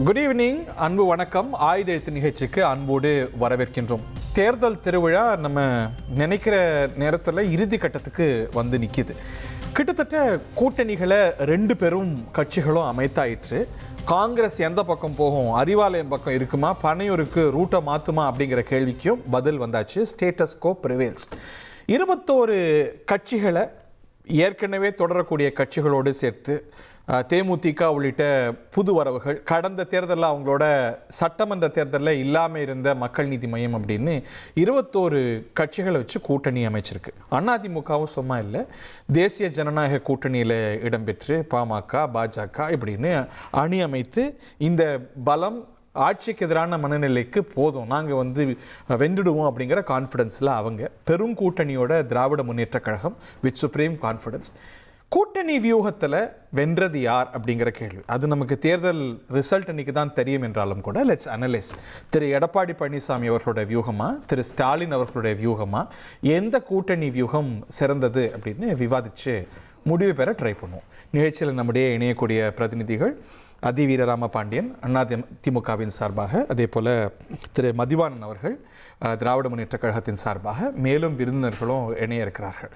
Good evening, அன்பு வணக்கம். ஆயுத எழுத்து நிகழ்ச்சிக்கு அன்போடு வரவேற்கின்றோம். தேர்தல் திருவிழா நம்ம நினைக்கிற நேரத்தில் இறுதி கட்டத்துக்கு வந்து நிற்கிது. கிட்டத்தட்ட கூட்டணிகளை ரெண்டு பெரும் கட்சிகளும் அமைத்தாயிற்று. காங்கிரஸ் எந்த பக்கம் போகும், அறிவாலயம் பக்கம் இருக்குமா, பனையூருக்கு ரூட்டை மாற்றுமா அப்படிங்கிற கேள்விக்கும் பதில் வந்தாச்சு. Status quo prevails. 21 கட்சிகளை ஏற்கனவே தொடரக்கூடிய கட்சிகளோடு சேர்த்து தேமுதிக உள்ளிட்ட புது வரவுகள், கடந்த தேர்தலில் அவங்களோட சட்டமன்ற தேர்தலில் இல்லாமல் இருந்த மக்கள் நீதி மையம் அப்படின்னு 21 கட்சிகளை வச்சு கூட்டணி அமைச்சிருக்கு. அதிமுகவும் சும்மா இல்லை, தேசிய ஜனநாயக கூட்டணியில் இடம்பெற்று பாமக, பாஜக இப்படின்னு அணி அமைத்து இந்த பலம் ஆட்சிக்கு எதிரான மனநிலைக்கு போதும், நாங்கள் வென்றுடுவோம் அப்படிங்கிற கான்ஃபிடென்ஸில் அவங்க பெரும் கூட்டணியோட Dravida Munnetra Kazhagam with supreme confidence. கூட்டணி வியூகத்தில் வென்றது யார் அப்படிங்கிற கேள்வி, அது நமக்கு தேர்தல் ரிசல்ட் அன்றைக்கி தான் தெரியும் என்றாலும் கூட லெட்ஸ் அனலைஸ். திரு எடப்பாடி பழனிசாமி அவர்களுடைய வியூகமா, திரு ஸ்டாலின் அவர்களுடைய வியூகமா, எந்த கூட்டணி வியூகம் சிறந்தது அப்படின்னு விவாதித்து முடிவு பெற ட்ரை பண்ணுவோம். நிகழ்ச்சியில் நம்முடைய இணையக்கூடிய பிரதிநிதிகள் அதி வீரராம பாண்டியன் அதிமுகவின் சார்பாக, அதே போல் திரு மதிவாணன் அவர்கள் திராவிட முன்னேற்ற கழகத்தின் சார்பாக, மேலும் விருந்தினர்களும் இணைய இருக்கிறார்கள்.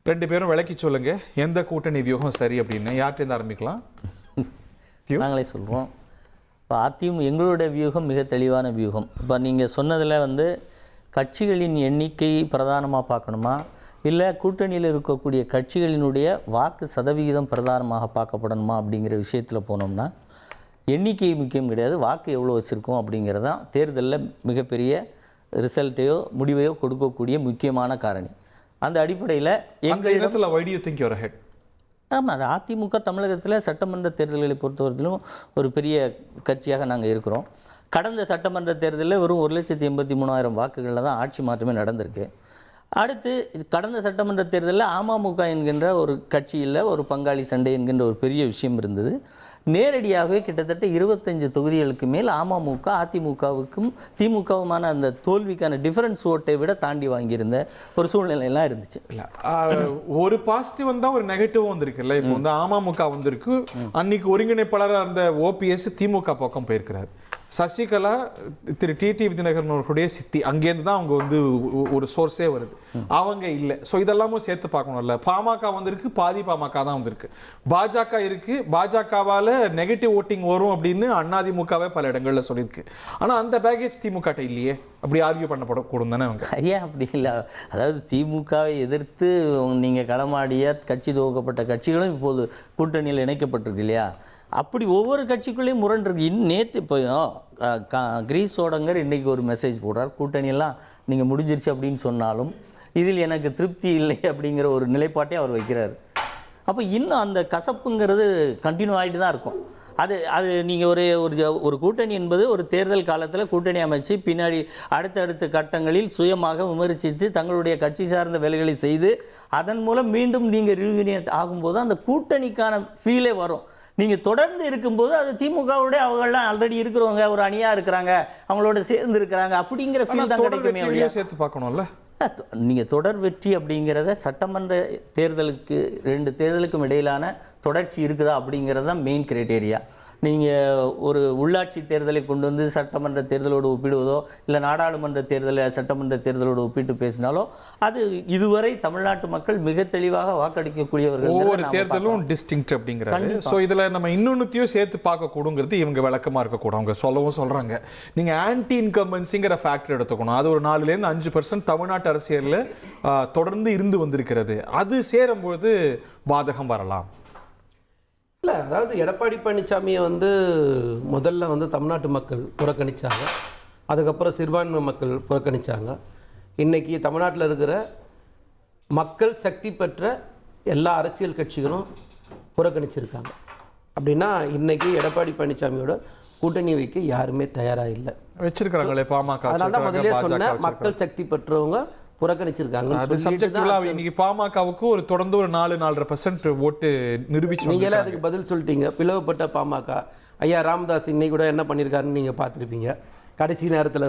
ரெண்டு பேரும் விளக்கி சொல்லுங்க, எந்த கூட்டணி வியூகம் சரி அப்படின்னு. யார்கிட்ட ஆரம்பிக்கலாம்? நாங்களே சொல்கிறோம். இப்போ எங்களுடைய வியூகம் மிக தெளிவான வியூகம். இப்போ நீங்கள் சொன்னதில் கட்சிகளின் எண்ணிக்கை பிரதானமாக பார்க்கணுமா, இல்லை கூட்டணியில் இருக்கக்கூடிய கட்சிகளினுடைய வாக்கு சதவிகிதம் பிரதானமாக பார்க்கப்படணுமா அப்படிங்கிற விஷயத்தில் போனோம்னா, எண்ணிக்கை முக்கியம் கிடையாது, வாக்கு எவ்வளோ வச்சுருக்கோம் அப்படிங்கிறது தான் தேர்தலில் மிகப்பெரிய ரிசல்ட்டையோ முடிவையோ கொடுக்கக்கூடிய முக்கியமான காரணி. அந்த அடிப்படையில் எங்கள் இடத்துல ஆமாம், அதிமுக தமிழகத்தில் சட்டமன்ற தேர்தல்களை பொறுத்தவரையிலும் ஒரு பெரிய கட்சியாக நாங்கள் இருக்கிறோம். கடந்த சட்டமன்ற தேர்தலில் வெறும் 1,83,000 வாக்குகளில் தான் ஆட்சி மாற்றமே நடந்திருக்கு. அடுத்து கடந்த சட்டமன்ற தேர்தலில் அமமுக என்கின்ற ஒரு கட்சியில் ஒரு பங்காளி சண்டை என்கின்ற ஒரு பெரிய விஷயம் இருந்தது. நேரடியாகவே கிட்டத்தட்ட 25 தொகுதிகளுக்கு மேல் அமமுக அதிமுகவுக்கும் திமுகவுமான அந்த தோல்விக்கான டிஃபரன்ஸ் ஓட்டை விட தாண்டி வாங்கியிருந்த ஒரு சூழ்நிலையெல்லாம் இருந்துச்சு. இல்லை, ஒரு பாசிட்டிவ் வந்தால் ஒரு நெகட்டிவும் வந்திருக்குல்ல. இப்போ அமமுக வந்திருக்கு, அன்னைக்கு ஒருங்கிணைப்பாளராக இருந்த ஓபிஎஸ் திமுக பக்கம் போயிருக்கிறார். சசிகலா திரு டிடி விதிநகரன் அவர்களுடைய சித்தி, அங்கேருந்து தான் அவங்க ஒரு சோர்ஸே வருது, அவங்க இல்லை. ஸோ இதெல்லாமும் சேர்த்து பார்க்கணும்ல. பாமக வந்திருக்கு, பாதி பாமக தான் வந்திருக்கு. பாஜக இருக்கு, பாஜகவால் நெகட்டிவ் ஓட்டிங் வரும் அப்படின்னு அதிமுகவே பல இடங்களில் சொல்லியிருக்கு. ஆனால் அந்த பேக்கேஜ் திமுக இல்லையே, அப்படி ஆர்கியூ பண்ணப்படக்கூடும் தானே அவங்க. ஐயா, அப்படி இல்லை. அதாவது திமுகவை எதிர்த்து நீங்கள் களமாடிய கட்சி துவக்கப்பட்ட கட்சிகளும் இப்போது கூட்டணியில் இணைக்கப்பட்டிருக்கு இல்லையா? அப்படி ஒவ்வொரு கட்சிக்குள்ளேயும் முரண் இருக்கு. நேற்று இப்போ கிரீஸ் சோடங்கர் இன்றைக்கி ஒரு மெசேஜ் போடுறார், கூட்டணியெல்லாம் நீங்கள் முடிஞ்சிருச்சு அப்படின்னு சொன்னாலும் இதில் எனக்கு திருப்தி இல்லை அப்படிங்கிற ஒரு நிலைப்பாட்டை அவர் வைக்கிறார். அப்போ இன்னும் அந்த கசப்புங்கிறது கண்டினியூ ஆகிட்டு தான் இருக்கும். அது நீங்கள் ஒரு கூட்டணி என்பது ஒரு தேர்தல் காலத்தில் கூட்டணி அமைச்சு பின்னாடி அடுத்தடுத்த கட்டங்களில் சுயமாக விமர்சித்து தங்களுடைய கட்சி சார்ந்த வேலைகளை செய்து அதன் மூலம் மீண்டும் நீங்கள் ரீயூனியேட் ஆகும்போது அந்த கூட்டணிக்கான ஃபீலே வரும். நீங்கள் தொடர்ந்து இருக்கும்போது அது திமுகவோட அவங்களாம் ஆல்ரெடி இருக்கிறவங்க ஒரு அணியாக இருக்கிறாங்க, அவங்களோட சேர்ந்து இருக்கிறாங்க அப்படிங்கிற ஃபீல் தான் கிடைக்குமே. சேர்த்து பார்க்கணும்ல. நீங்கள் தொடர் வெற்றி அப்படிங்கிறத சட்டமன்ற தேர்தலுக்கு 2 தேர்தலுக்கும் இடையிலான தொடர்ச்சி இருக்குதா அப்படிங்கிறது தான் மெயின் கிரைட்டேரியா. நீங்கள் ஒரு உள்ளாட்சி தேர்தலை கொண்டு வந்து சட்டமன்ற தேர்தலோடு ஒப்பிடுவதோ இல்லை நாடாளுமன்ற தேர்தலை சட்டமன்ற தேர்தலோடு ஒப்பிட்டு பேசினாலோ அது இதுவரை தமிழ்நாட்டு மக்கள் மிக தெளிவாக வாக்களிக்கக்கூடியவர்கள். ஒவ்வொரு தேர்தலும் டிஸ்டிங்க்ட் அப்படிங்கிறாங்க. ஸோ இதில் நம்ம இன்னொன்னுத்தையும் சேர்த்து பார்க்கக்கூடுங்கிறது இவங்க விளக்கமாக இருக்கக்கூடும். அவங்க சொல்லவும் சொல்கிறாங்க, நீங்கள் ஆன்டி இன்கம்பன்சிங்கிற ஃபேக்டர் எடுத்துக்கணும். அது ஒரு 4லேருந்து 5% தமிழ்நாட்டு அரசியலில் தொடர்ந்து இருந்து வந்திருக்கிறது. அது சேரும்போது பாதகம் வரலாம். இல்லை, அதாவது எடப்பாடி பழனிசாமியை முதல்ல தமிழ்நாட்டு மக்கள் புறக்கணித்தாங்க, அதுக்கப்புறம் சிறுபான்மை மக்கள் புறக்கணித்தாங்க. இன்றைக்கி தமிழ்நாட்டில் இருக்கிற மக்கள் சக்தி பெற்ற எல்லா அரசியல் கட்சிகளும் புறக்கணிச்சிருக்காங்க. அப்படின்னா இன்றைக்கி எடப்பாடி பழனிசாமியோட கூட்டணி வைக்க யாருமே தயாராக இல்லை, வச்சிருக்கிறாங்களே பாமக. அதனால தான் முதலே சொன்ன மக்கள் சக்தி பெற்றவங்க புறக்கணிச்சிருக்காங்க. இன்னைக்கு பாமகவுக்கு ஒரு தொடர்ந்து ஒரு 4-4.5% ஓட்டு நிரூபிச்சு. நீங்களே அதுக்கு பதில் சொல்லிட்டீங்க. பிளவுபட்ட பாமக ஐயா ராமதாஸ் இன்னைக்கு கூட என்ன பண்ணியிருக்காருன்னு நீங்கள் பார்த்துருப்பீங்க. கடைசி நேரத்தில்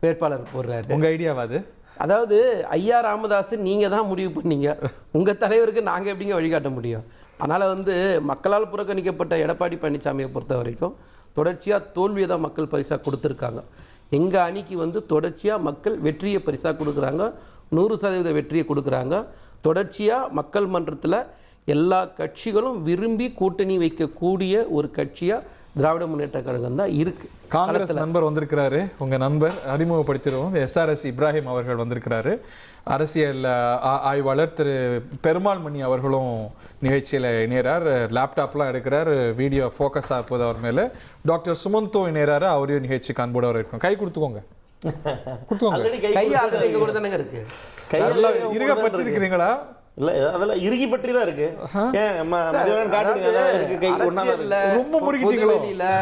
வேட்பாளர் போடுறாரு. உங்கள் ஐடியாவாது? அதாவது ஐயா ராமதாஸ் நீங்கள் தான் முடிவு பண்ணீங்க, உங்கள் தலைவருக்கு நாங்கள் எப்படிங்க வழிகாட்ட முடியும்? அதனால் மக்களால் புறக்கணிக்கப்பட்ட எடப்பாடி பழனிசாமியை பொறுத்த வரைக்கும் தொடர்ச்சியாக தோல்வியை தான் மக்கள் பரிசாக கொடுத்துருக்காங்க. எங்கள் அணிக்கு வந்து தொடர்ச்சியாக மக்கள் வெற்றியை பரிசாக கொடுக்குறாங்க, 100% வெற்றியை கொடுக்குறாங்க. தொடர்ச்சியாக மக்கள் மன்றத்தில் எல்லா கட்சிகளும் விரும்பி கூட்டணி வைக்கக்கூடிய ஒரு கட்சியாக திராவிட முன்னேற்ற கழகம் தான் இருக்குது. காங்கிரஸ் நண்பர் வந்திருக்கிறாரு, உங்கள் நண்பர் அறிமுகப்படுத்திடுவோம். SRS இப்ராஹிம் அவர்கள் வந்திருக்கிறாரு. அரசியல் ஆய்வாளர் திரு பெருமாள் மணி அவர்களும் நிகழ்ச்சியில் இணையறார். லேப்டாப்லாம் எடுக்கிறார், வீடியோ ஃபோக்கஸ் ஆகுது அவர் மேலே. டாக்டர் சுமந்தோ இணையறாரு, அவரையும் நிகழ்ச்சி காண்போடு அவர் இருக்கும். கை கொடுத்துக்கோங்க, கொடுத்துக்கோங்க. கை ஆல்ரெடி கூட தானே இருக்கு. இருக பற்றிருக்கிறீங்களா? இல்ல அதெல்லாம் இறுகி பற்றி தான் இருக்கு. ரொம்ப முறுகிட்டீங்களா?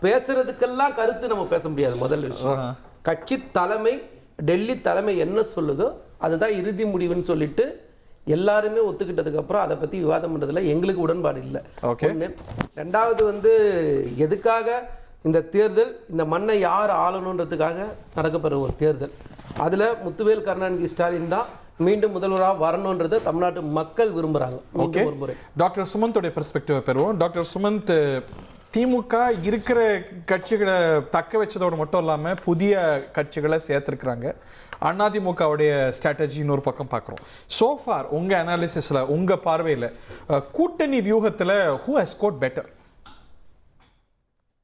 பேசுறதுக்கெல்லாம் கருத்து நம்ம பேச முடியாது. முதல் விஷயம், கட்சி தலைமை டெல்லி தலைமை என்ன சொல்லுதோ அதுதான் இறுதி முடிவுன்னு சொல்லிட்டு எல்லாருமே ஒத்துக்கிட்டதுக்கு அப்புறம் அதை பத்தி விவாதம் பண்றதுல எங்களுக்கு உடன்பாடு இல்லை. ரெண்டாவது வந்து எதுக்காக இந்த தேர்தல், இந்த மண்ணை யார் ஆளணுன்றதுக்காக நடக்கப்படுற ஒரு தேர்தல். அதுல முத்துவேல் கருணாநிதி ஸ்டாலின் தான் மீண்டும் முதல்வராக வரணுன்றதை தமிழ்நாட்டு மக்கள் விரும்புகிறாங்க. ஒரு முறை டாக்டர் சுமந்தோடைய பெர்ஸ்பெக்டிவ் பெறுவோம். டாக்டர் சுமந்த், திமுக இருக்கிற கட்சிகளை தக்க வச்சதோடு மட்டும் இல்லாமல் புதிய கட்சிகளை சேர்த்துருக்குறாங்க. அதிமுகவுடைய ஸ்ட்ராட்டஜி இன்னொரு பக்கம் பார்க்குறோம். சோஃபார் உங்கள் அனாலிசிஸில், உங்கள் பார்வையில் கூட்டணி வியூகத்தில் ஹூ ஹஸ் ஸ்கோர்ட் பெட்டர்?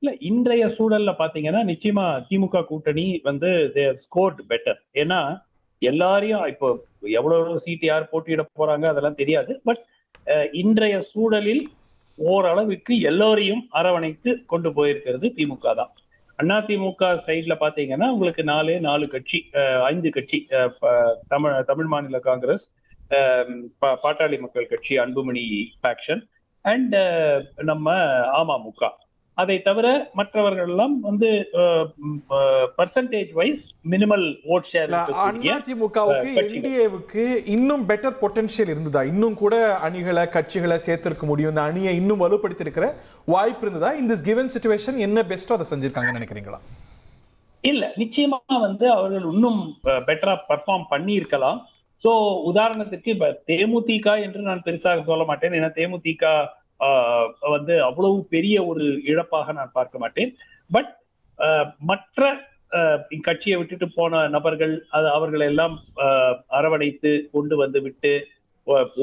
இல்ல, இன்றைய சூழல்ல பாத்தீங்கன்னா நிச்சயமா திமுக கூட்டணி வந்து ஸ்கோர்ட் பெட்டர். ஏன்னா எல்லாரையும் இப்போ எவ்வளவு சீட் யார் போட்டியிட போறாங்க அதெல்லாம் தெரியாது. பட் இன்றைய சூழலில் ஓரளவுக்கு எல்லோரையும் அரவணைத்து கொண்டு போயிருக்கிறது திமுக தான். அதிமுக சைட்ல பாத்தீங்கன்னா உங்களுக்கு 4 கட்சி, 5 கட்சி, தமிழ் மாநில காங்கிரஸ், பாட்டாளி மக்கள் கட்சி, அன்புமணி ஃபேக்ஷன் அண்ட் நம்ம அமமுக. அதை தவிர மற்றவர்கள் எல்லாம் வந்து percentage wise minimal vote share. அதிமுகவுக்கு என்டிஏவுக்கு இன்னும் பெட்டர் பொட்டன்ஷியல் இருந்ததா? இன்னும் கூட அணிகளை கட்சிகளை சேர்த்திருக்க முடியும், இந்த அணியை இன்னும் வலுப்படுத்தி இருக்கிற வாய்ப்பு இருந்ததா? இந்த கிவன் சிச்சுவேஷன் என்ன பெஸ்டோ அதை செஞ்சிருக்காங்கன்னு நினைக்கிறீங்களா? இல்ல, நிச்சயமா வந்து அவர்கள் இன்னும் பெட்டரா பர்ஃபார்ம் பண்ணி இருக்கலாம். சோ உதாரணத்துக்கு இப்ப தேமுதிக என்று நான் பெருசாக சொல்ல மாட்டேன். ஏன்னா தேமுதிக வந்து அவ்வளவு பெரிய ஒரு இழப்பாக நான் பார்க்க மாட்டேன். பட் மற்ற கட்சியை விட்டுட்டு போன நபர்கள் அவர்களை எல்லாம் அரவணைத்து கொண்டு வந்து விட்டு,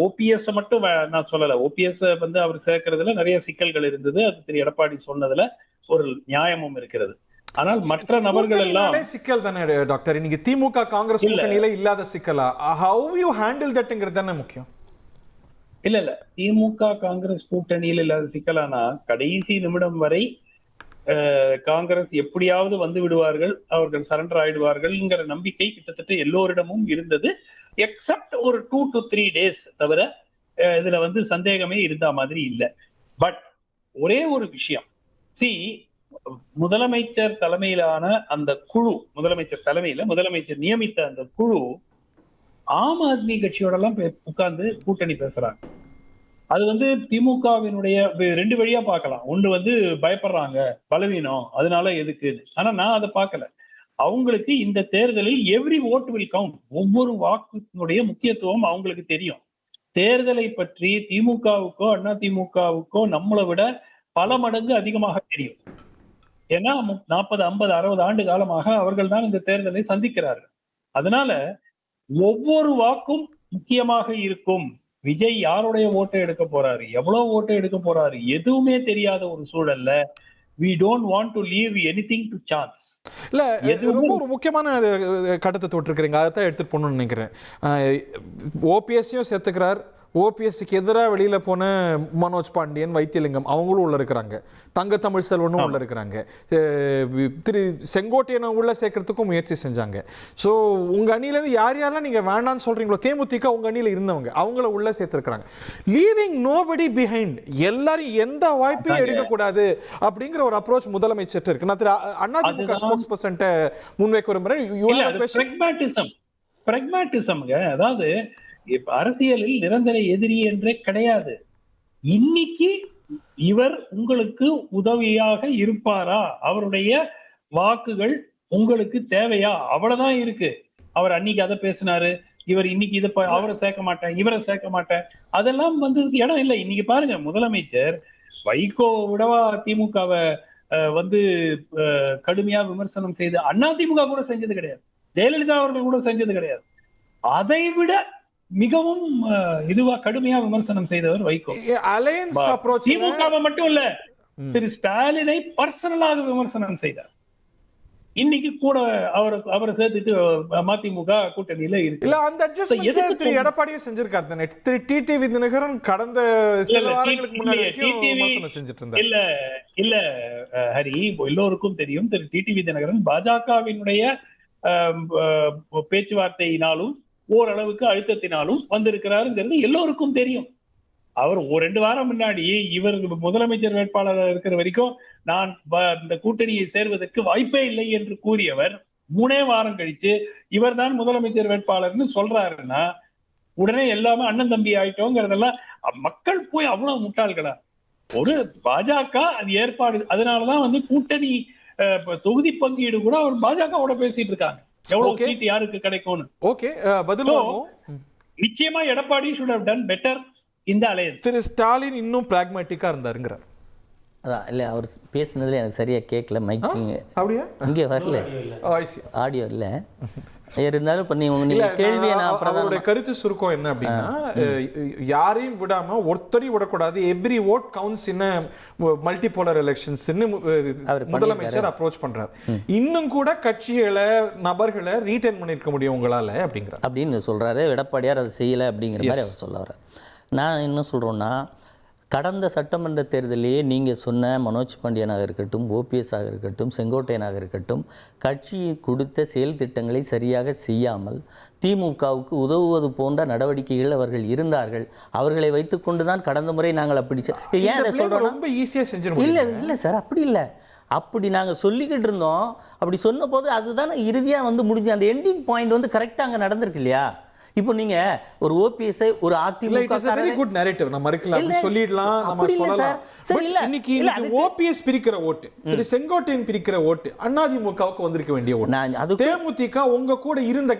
ஓபிஎஸ் மட்டும் நான் சொல்லல, ஓபிஎஸ் வந்து அவர் சேர்க்கறதுல நிறைய சிக்கல்கள் இருந்தது. அது திரு எடப்பாடி சொன்னதுல ஒரு நியாயமும் இருக்கிறது. ஆனால் மற்ற நபர்கள் எல்லாம் சிக்கல் தானே டாக்டர். இன்னைக்கு திமுக காங்கிரஸ் கூட்டணியில இல்லாத சிக்கலா? ஹவ் யூ ஹேண்டில் தட்ங்கிறது தானே முக்கியம். இல்ல, திமுக காங்கிரஸ் கூட்டணியில் இல்லாத சிக்கலானா கடைசி நிமிடம் வரை காங்கிரஸ் எப்படியாவது வந்து விடுவார்கள், அவர்கள் சரண்டர் ஆயிடுவார்கள்ங்கிற நம்பிக்கை கிட்டத்தட்ட எல்லோரிடமும் இருந்தது. எக்ஸப்ட் ஒரு 2 to 3 days தவிர இதுல வந்து சந்தேகமே இருந்த மாதிரி இல்லை. பட் ஒரே ஒரு விஷயம், முதலமைச்சர் தலைமையிலான அந்த குழு, முதலமைச்சர் நியமித்த அந்த குழு ஆம் ஆத்மி கட்சியோட எல்லாம் உட்கார்ந்து கூட்டணி பேசுறாங்க. அது வந்து திமுகவினுடைய 2 வழியா பார்க்கலாம். ஒன்று வந்து பயப்படுறாங்க, பலவீனம், அதனால எதுக்கு. ஆனா நான் அதை பார்க்கல. அவங்களுக்கு இந்த தேர்தலில் எவ்ரி ஓட் வில் கவுண்ட், ஒவ்வொரு வாக்குடைய முக்கியத்துவம் அவங்களுக்கு தெரியும். தேர்தலை பற்றி திமுகவுக்கோ அதிமுகவுக்கோ நம்மளை விட பல மடங்கு அதிகமாக தெரியும். ஏன்னா 40, 50, 60 ஆண்டு காலமாக அவர்கள் தான் இந்த தேர்தலை சந்திக்கிறார்கள். அதனால ஒவ்வொரு வாக்கும் முக்கியமாக இருக்கும். விஜய் யாருடைய ஓட்டை எடுக்க போறாரு, எவ்வளவு ஓட்டை எடுக்க போறாரு, எதுவுமே தெரியாத ஒரு சூழல்ல we don't want to leave anything to chance. இல்ல, ரொம்ப ஒரு முக்கியமான கட்டத்தை தொட்டிருக்கிறீங்க, அதை தான் எடுத்துட்டு போகணும்னு நினைக்கிறேன். ஓபிஎஸ்ஸையும் சேர்த்துக்கிறார். ஓபிஎஸ்க்கு எதிராக வெளியில் போன மனோஜ் பாண்டியன், வைத்தியலிங்கம் அவங்களும் உள்ள இருக்கிறாங்க. தங்க தமிழ் செல்வனும் உள்ள இருக்கிறாங்க. திரு செங்கோட்டையனை உள்ள சேர்க்கறதுக்கும் முயற்சி செஞ்சாங்க. ஸோ உங்கள் அணியிலேருந்து யாரெல்லாம் நீங்கள் வேண்டான்னு சொல்கிறீங்களோ, தேமுதிக உங்கள் அணியில் இருந்தவங்க அவங்கள உள்ள சேர்த்துருக்குறாங்க. லீவிங் நோபடி பிஹைண்ட், எல்லாரும் எந்த வாய்ப்பையும் எடுக்கக்கூடாது அப்படிங்கிற ஒரு அப்ரோச் முதலமைச்சர் இருக்கு. நான் திரு அதிமுக ஸ்போக்ஸ் பர்சன்ட்டை முன்வைக்க விரும்புகிறேன். அதாவது அரசியலில் நிரந்தர எதிரி என்றே கிடையாது. இன்னைக்கு இவர் உங்களுக்கு உதவியாக இருப்பாரா, அவருடைய வாக்குகள் உங்களுக்கு தேவையா, அவ்வளவுதான் இருக்கு. அவர் அன்னைக்கு அதை பேசினாரு, இவர் இன்னைக்கு இதை அவரை சேர்க்க மாட்டேன், இவரை சேர்க்க மாட்டேன், அதெல்லாம் வந்து இடம் இல்லை. இன்னைக்கு பாருங்க, முதலமைச்சர் வைகோ விடவா திமுகவை வந்து கடுமையா விமர்சனம் செய்து அதிமுக கூட செஞ்சது கிடையாது, ஜெயலலிதா அவர்கள் கூட செஞ்சது கிடையாது. அதை விட மிகவும் இதுவா கடுமையா விமர்சனம் செய்தவர் வைகோ. அலையன்ஸ் அப்ரோச் திமுகவை மட்டும் இல்ல, திரு ஸ்டாலினை பர்சனலாக விமர்சனம் செய்தார். இன்னைக்கு கூட அவரை சேர்த்துட்டு மதிமுக கூட்டணியில இருக்கு. இல்ல அந்த அட்ஜஸ்ட்மென்ட்ஸ் திரு எடப்பாடியே செஞ்சிருக்காரு தானே. திரு டிடிவி தினகரன் கடந்த சில வாரங்களுக்கு முன்னாடி விமர்சனம் செஞ்சுட்டு இருந்தார். இல்ல ஹரி, எல்லோருக்கும் தெரியும் திரு டிடிவி தினகரன் பாஜகவினுடைய பேச்சுவார்த்தையினாலும் ஓரளவுக்கு அழுத்தத்தினாலும் வந்திருக்கிறாருங்கிறது எல்லோருக்கும் தெரியும். அவர் 2 வாரம் முன்னாடி இவர் முதலமைச்சர் வேட்பாளராக இருக்கிற வரைக்கும் நான் இந்த கூட்டணியை சேர்வதற்கு வாய்ப்பே இல்லை என்று கூறியவர் 3 வாரம் கழிச்சு இவர் தான் முதலமைச்சர் வேட்பாளர்னு சொல்றாருன்னா உடனே எல்லாமே அண்ணன் தம்பி ஆயிட்டோங்கிறதெல்லாம் மக்கள் போய் அவ்வளவு முட்டாள்களா? ஒரு பாஜக அது ஏற்பாடு, அதனாலதான் வந்து கூட்டணி தொகுதி பங்கீடு கூட அவர் பாஜகவோட பேசிட்டு இருக்காங்க, எவ்வளவு சீட் யாருக்கு கிடைக்கும்னு. ஓகே, பதில் நிச்சயமா Edappadi should have done better இந்த அலையன்ஸ். திரு ஸ்டாலின் இன்னும் பிராக்மேட்டிக்கா இருந்தாருங்கிறார். அதான் இல்லை, அவர் பேசுனதுல எனக்கு சரியா கேட்கல, மைக்கிங் அப்படியா இங்கே வரல, ஆடியோ இல்லை. இருந்தாலும் இப்போ நீங்க கேள்வியை நான் அவருடைய கருத்து சுருக்கம் என்ன அப்படின்னா, யாரையும் விடாம ஒருத்தரையும் விடக்கூடாது, எவ்ரி ஓட் கவுண்ட்ஸ் இன் மல்டிபோலர் எலெக்ஷன்ஸ் முதலமைச்சர் அப்ரோச் பண்றாரு. இன்னும் கூட கட்சிகளை நபர்களை ரீடைன் பண்ணிருக்க முடியும் உங்களால அப்படிங்கிற அப்படின்னு சொல்றாரு. எடப்பாடியார் அதை செய்யலை அப்படிங்கிற மாதிரி அவர் சொல்ல வர்றார். நான் என்ன சொல்றேன்னா, கடந்த சட்டமன்ற தேர்தலிலேயே நீங்கள் சொன்ன மனோஜ் பாண்டியனாக இருக்கட்டும், ஓபிஎஸ்ஸாக இருக்கட்டும், செங்கோட்டையனாக இருக்கட்டும், கட்சி கொடுத்த செயல் திட்டங்களை சரியாக செய்யாமல் திமுகவுக்கு உதவுவது போன்ற நடவடிக்கைகள் அவர்கள் இருந்தார்கள். அவர்களை வைத்துக்கொண்டு தான் கடந்த முறை நாங்கள் அப்படி ஏன் அதை சொல்கிறோம், ரொம்ப ஈஸியாக செஞ்சிருக்கோம். இல்லை சார், அப்படி இல்லை. அப்படி நாங்கள் சொல்லிக்கிட்டு இருந்தோம். அப்படி சொன்ன போது அதுதான் இறுதியாக வந்து முடிஞ்சு அந்த எண்டிங் பாயிண்ட் வந்து கரெக்டாக அங்கே நடந்திருக்கு இல்லையா? இப்போ நீங்க ஒரு ஓபிஎஸ் ஒரு அதிமுக வெரி குட் நரேட்டிவ் நம்ம மறக்கலாம் சொல்லிடலாம், நம்ம சொல்லலாம். இன்னைக்கு ஓபிஎஸ் பிரிக்கிற ஓட்டு, திரு செங்கோட்டையன் பிரிக்கிற ஓட்டு அதிமுகவுக்கு வந்திருக்க வேண்டிய ஓட்டு. தேமுதிக உங்க கூட இருந்த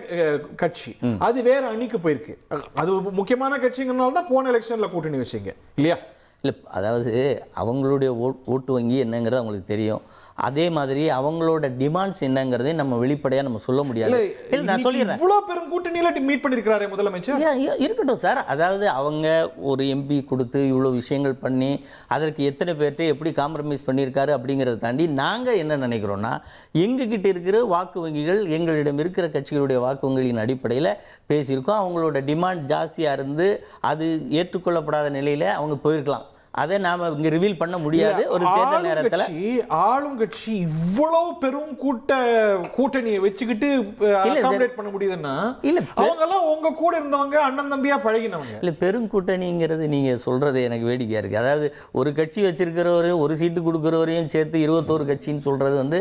கட்சி, அது வேற அணிக்கு போயிருக்கு. அது முக்கியமான கட்சிங்கனால தான் போன எலெக்ஷன்ல கூட்டணி வச்சீங்க இல்லையா? இல்லை, அதாவது அவங்களுடைய ஓட்டு வங்கி என்னங்கிறது அவங்களுக்கு தெரியும். அதே மாதிரி அவங்களோட டிமாண்ட்ஸ் என்னங்கிறதே நம்ம வெளிப்படையாக நம்ம சொல்ல முடியாது. இல்லை, நான் சொல்லிடுறேன், இவ்வளோ பெரும் கூட்டணியில மீட் பண்ணியிருக்கிறாரே முதலமைச்சர். இருக்கட்டும் சார், அதாவது அவங்க ஒரு எம்பி கொடுத்து இவ்வளோ விஷயங்கள் பண்ணி அதற்கு எத்தனை பேர்கிட்ட எப்படி காம்ப்ரமைஸ் பண்ணியிருக்காரு அப்படிங்கிறத தாண்டி நாங்கள் என்ன நினைக்கிறோன்னா, எங்ககிட்ட இருக்கிற வாக்கு வங்கிகள் எங்களிடம் இருக்கிற கட்சிகளுடைய வாக்கு வங்கிகளின் அடிப்படையில் பேசியிருக்கோம். அவங்களோட டிமாண்ட் ஜாஸ்தியாக இருந்து அது ஏற்றுக்கொள்ளப்படாத நிலையில் அவங்க போயிருக்கலாம். அதை நாம இங்க ரிவீல் பண்ண முடியாது. ஒரு தேர்தல் நேரத்துல ஆளுங்கட்சி இவ்வளவு பெரும் கூட்டணியை வச்சுக்கிட்டு அகாமடேட் பண்ண முடியுதுன்னா, இல்ல அவங்க எல்லாம் உங்க கூட இருந்தவங்க அண்ணன் தம்பியா பழகினவங்க. இல்ல, பெருங்கூட்டணிங்கிறது நீங்க சொல்றது எனக்கு வேடிக்கையா இருக்கு. அதாவது ஒரு கட்சி வச்சிருக்கிறவரையும் ஒரு சீட்டு கொடுக்கிறவரையும் சேர்த்து 21 கட்சின்னு சொல்றது வந்து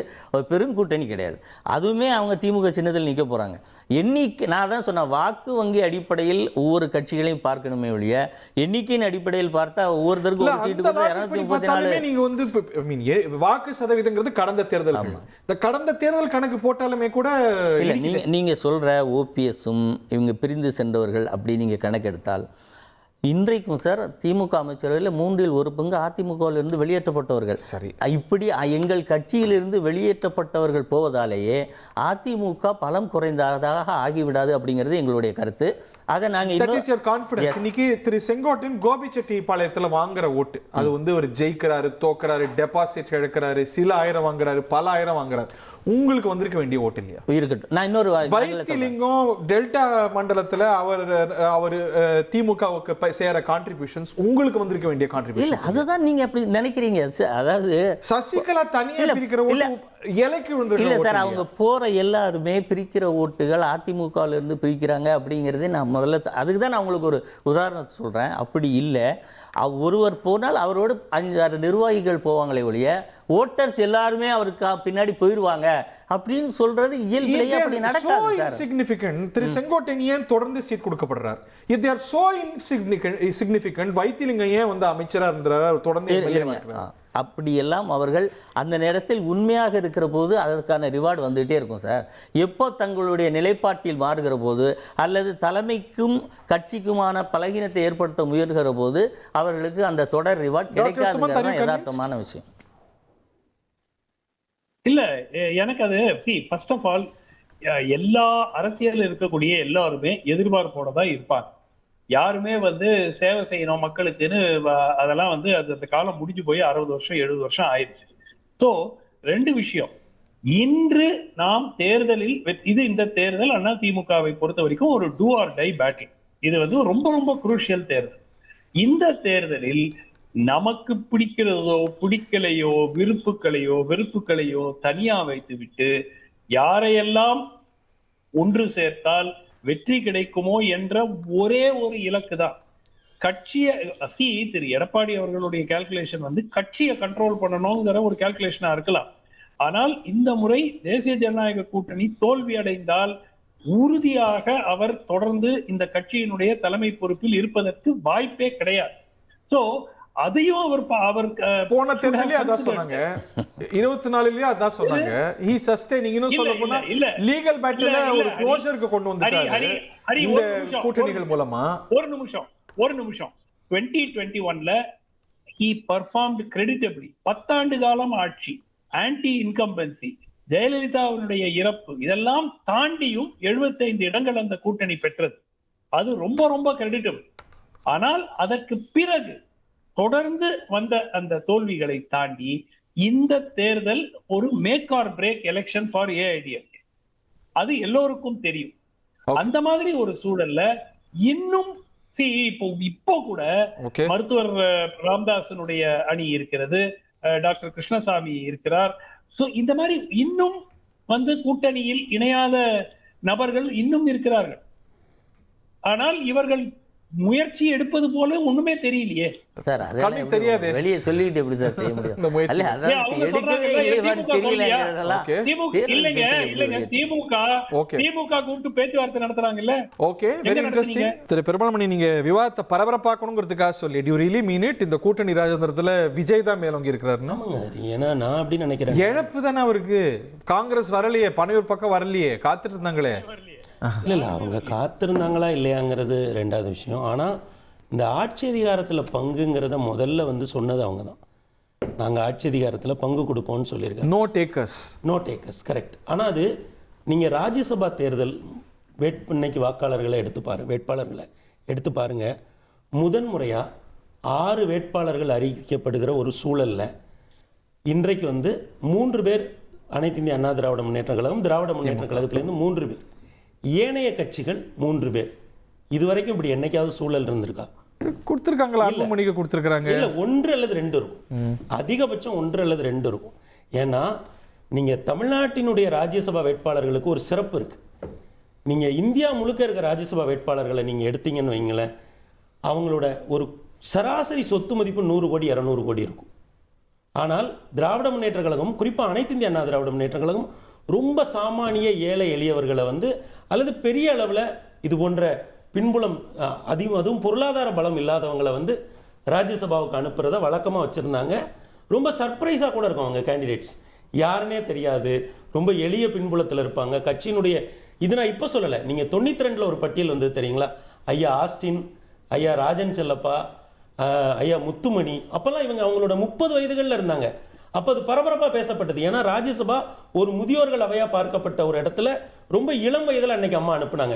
பெருங்கூட்டணி கிடையாது. அதுவுமே அவங்க திமுக சின்னத்தில் நிக்க போறாங்க. எண்ணிக்கை நான் தான் சொன்ன வாக்கு வங்கி அடிப்படையில் ஒவ்வொரு கட்சிகளையும் பார்க்கணுமே ஒழிய எண்ணிக்கையின் அடிப்படையில் பார்த்தா ஒவ்வொருத்தருக்கும் நீங்க வந்து வாக்கு சதவீதங்கிறது கடந்த தேர்தல், இந்த கடந்த தேர்தல் கணக்கு போட்டாலுமே கூட நீங்க சொல்ற ஓபிஎஸ்ஸும் இவங்க பிரிந்து சென்றவர்கள் அப்படி நீங்க கணக்கெடுத்தால் இன்றைக்கும் சார் திமுக அமைச்சர்களில் 1/3 பங்கு அதிமுகவிலிருந்து வெளியேற்றப்பட்டவர்கள். சரி, இப்படி எங்கள் கட்சியிலிருந்து வெளியேற்றப்பட்டவர்கள் போவதாலேயே அதிமுக பலம் குறைந்ததாக ஆகிவிடாது அப்படிங்கிறது எங்களுடைய கருத்து. அதை நாங்கள் இன்னைக்கு திரு செங்கோட்டையன் கோபிச்செட்டிப்பாளையத்தில் வாங்குற ஓட்டு, அது வந்து ஒரு ஜெயிக்கிறாரு, தோக்குறாரு, டெபாசிட் எடுக்கிறாரு, சில ஆயிரம் வாங்குறாரு, பல ஆயிரம் வாங்குறாரு, உங்களுக்கு வந்திருக்க வேண்டிய ஓட்டு இல்லையா? இருக்கட்டும், நான் இன்னொரு வைத்திலிங்கம் டெல்டா மண்டலத்துல அவர் திமுகவுக்கு சேர கான்ட்ரிபியூஷன்ஸ் உங்களுக்கு வந்திருக்க வேண்டிய கான்ட்ரிபியூஷன். அதுதான் நீங்க அப்படி நினைக்கிறீங்க. அதாவது சசிகலா தனியா பிரிக்கிற ஓட்டு இலைக்கு விழுந்து இல்ல சார், அவங்க போற எல்லாருமே பிரிக்கிற ஓட்டுகள் அதிமுகவில் இருந்து பிரிக்கிறாங்க அப்படிங்கிறதே நான் முதல்ல அதுக்கு தான் நான் உங்களுக்கு ஒரு உதாரணத்தை சொல்றேன். அப்படி இல்லை, ஒருவர் போனால் அவரோடு 5-6 நிர்வாகிகள் போவாங்களே ஒழிய ஓட்டர்ஸ் எல்லாருமே அவருக்கு பின்னாடி போயிடுவாங்க அப்படின்னு சொல்றது இயல்பிலேயே அப்படி நடக்காது சார். சிக்னிஃபிகன்ட் திரு செங்கோட்டையன் ஏன் தொடர்ந்து சீட் கொடுக்கப்படுறார்? If they are so insignificant Vaithilingam ஏன் வந்து அமைச்சரா இருந்தார் தொடர்ந்து? அப்படியெல்லாம் அவர்கள் அந்த நேரத்தில் உண்மையாக இருக்கிற போது அதற்கான ரிவார்டு வந்துகிட்டே இருக்கும் சார். எப்போ தங்களுடைய நிலைப்பாட்டில் மாறுகிற போது அல்லது தலைமைக்கும் கட்சிக்குமான பலகீனத்தை ஏற்படுத்த முயல்கிற போது அவர்களுக்கு அந்த தொடர் ரிவார்டு கிடைக்காதுங்கிறது யதார்த்தமான விஷயம். இல்ல எனக்கு அது ஃபர்ஸ்ட் ஆஃப் ஆல் எல்லா அரசியல் இருக்கக்கூடிய எல்லாருமே எதிர்பார்ப்போட தான் இருப்பாங்க. யாருமே வந்து சேவை செய்யணும் மக்களுக்குன்னு அதெல்லாம் வந்து அந்த காலம் முடிஞ்சு போய் 60 வருஷம் 70 வருஷம் ஆயிடுச்சு. ஸோ 2 விஷயம். இன்று நாம் தேர்தலில் இந்த தேர்தல் அண்ணா திமுகவை பொறுத்த வரைக்கும் ஒரு டூ ஆர் டை பேட்டில். இது வந்து ரொம்ப ரொம்ப குரூஷியல் தேர்தல். இந்த தேர்தலில் நமக்கு பிடிக்கிறதோ பிடிக்கலையோ வெறுப்புகளையோ தனியா வைத்து விட்டு யாரையெல்லாம் ஒன்று சேர்த்தால் வெற்றி கிடைக்குமோ என்ற ஒரே ஒரு இலக்கு தான். கட்சியை திரு எடப்பாடி அவர்களுடைய கால்குலேஷன் வந்து கட்சியை கண்ட்ரோல் பண்ணணுங்கிற ஒரு கால்குலேஷனா இருக்கலாம். ஆனால் இந்த முறை தேசிய ஜனநாயக கூட்டணி தோல்வி அடைந்தால் உறுதியாக அவர் தொடர்ந்து இந்த கட்சியினுடைய தலைமை பொறுப்பில் இருப்பதற்கு வாய்ப்பே கிடையாது. சோ அதையும் அவர் போன தேர்தலே அதான் சொன்னாங்க, 24லயே அதான் சொன்னாங்க. He sustaining. இன்னும் சொல்ல போனா லீகல் பேட்டில்ல ஒரு க்ளோஷருக்கு கொண்டு வந்துட்டாரு இந்த கூட்டணிகள் மூலமா. ஒரு நிமிஷம் 2021ல he performed creditably. 10 ஆண்டு காலம் ஆட்சி, ஆன்டி இன்கம்பன்சி, ஜெயலலிதாவுடைய இறப்பு, இதெல்லாம் தாண்டியும் 75 இடங்கள் அந்த கூட்டணி பெற்றது. அது ரொம்ப ரொம்ப கிரெடிட்டபிள். ஆனால் அதற்கு பிறகு தொடர்ந்து வந்த அந்த தோல்விகளை தாண்டி இந்த தேர்தல் ஒரு make or break election for AIADMK. அது எல்லோருக்கும் தெரியும். அந்த மாதிரி ஒரு சூழல்ல இன்னும் இப்போ கூட மருத்துவர் ராமதாசனுடைய அணி இருக்கிறது, டாக்டர் கிருஷ்ணசாமி இருக்கிறார். சோ இந்த மாதிரி இன்னும் வந்து கூட்டணியில் இணையாத நபர்கள் இன்னும் இருக்கிறார்கள். ஆனால் இவர்கள் முயற்சி எடுப்பது போல ஒண்ணுமே தெரியலையே சார். கண்ணுக்கு தெரியாது, வெளியே சொல்லிட்டு எப்படி சார் செய்ய முடியும்? இல்ல அதான் எடுக்கவே தெரியலங்கறதெல்லாம் திமுக கூப்பிட்டு பேச்சுவார்த்தை நடத்துறாங்கல்ல. Okay, very interesting. திரு பெருமாள்மணி, நீங்க விவாதத்தை பரபரப்பாக்கணுங்கிறதுக்காக சொல்லி do you really mean it? இந்த கூட்டணி ராஜதந்திரத்துல விஜய் தான் மேலோங்கி இருக்கிறாருன்னா? ஏன்னா நான் அப்படி நினைக்கிறேன். இழப்பு தானே அவருக்கு. காங்கிரஸ் வரலையே, பனையூர் பக்கம் வரலையே, காத்துட்டு இருந்தாங்களே. இல்லை அவங்க காத்திருந்தாங்களா இல்லையாங்கிறது ரெண்டாவது விஷயம். ஆனால் இந்த ஆட்சி அதிகாரத்தில் பங்குங்கிறத முதல்ல வந்து சொன்னது அவங்க தான். நாங்கள் ஆட்சி அதிகாரத்தில் பங்கு கொடுப்போம்னு சொல்லியிருக்காங்க. No takers correct. ஆனால் அது நீங்கள் ராஜ்யசபா தேர்தல் இன்னைக்கு வாக்காளர்களை வேட்பாளர்களை எடுத்து பாருங்கள். முதன்முறையாக 6 வேட்பாளர்கள் அறிவிக்கப்படுகிற ஒரு சூழலில் இன்றைக்கு வந்து 3 பேர் அனைத்து இந்திய அண்ணா திராவிட முன்னேற்ற கழகம், திராவிட முன்னேற்ற கழகத்திலேருந்து 3 பேர், ஏனைய கட்சிகள் 3 பேர். இதுவரைக்கும் இப்படி என்னைக்காவது சூழல் இருந்திருக்கா? கொடுத்துருக்காங்களா? அன்புமணிக்கு கொடுத்துருக்காங்க. இல்லை, 1 அல்லது 2 இருக்கும், அதிகபட்சம் 1 அல்லது 2 இருக்கும். ஏன்னா நீங்கள் தமிழ்நாட்டினுடைய ராஜ்யசபா வேட்பாளர்களுக்கு ஒரு சிறப்பு இருக்குது. நீங்கள் இந்தியா முழுக்க இருக்க ராஜ்யசபா வேட்பாளர்களை நீங்கள் எடுத்தீங்கன்னு வைங்களேன், அவங்களோட ஒரு சராசரி சொத்து மதிப்பு 100 கோடி 200 கோடி இருக்கும். ஆனால் திராவிட முன்னேற்ற கழகம், குறிப்பாக அனைத்து இந்திய அண்ணா திராவிட முன்னேற்ற கழகம் ரொம்ப சாமானிய ஏழை எளியவர்களை வந்து அல்லது பெரிய அளவில் இது போன்ற பின்புலம் அதுவும் பொருளாதார பலம் இல்லாதவங்களை வந்து ராஜ்யசபாவுக்கு அனுப்புறதை வழக்கமாக வச்சுருந்தாங்க. ரொம்ப சர்ப்ரைஸாக கூட இருக்கும். அவங்க கேண்டிடேட்ஸ் யாருன்னே தெரியாது, ரொம்ப எளிய பின்புலத்தில் இருப்பாங்க. கட்சியினுடைய இது நான் இப்போ சொல்லலை, நீங்கள் 92ல் ஒரு பட்டியல் வந்து தெரியுங்களா? ஐயா ஆஸ்டின், ஐயா ராஜன் செல்லப்பா, ஐயா முத்துமணி, அப்போல்லாம் இவங்க அவங்களோட 30 வயதுகளில் இருந்தாங்க. அப்போ அது பரபரப்பாக பேசப்பட்டது. ஏன்னா ராஜ்யசபா ஒரு முதியோர்கள் அவையாக பார்க்கப்பட்ட ஒரு இடத்துல ரொம்ப இளம் வயதில் அன்னைக்கு அம்மா அனுப்புனாங்க.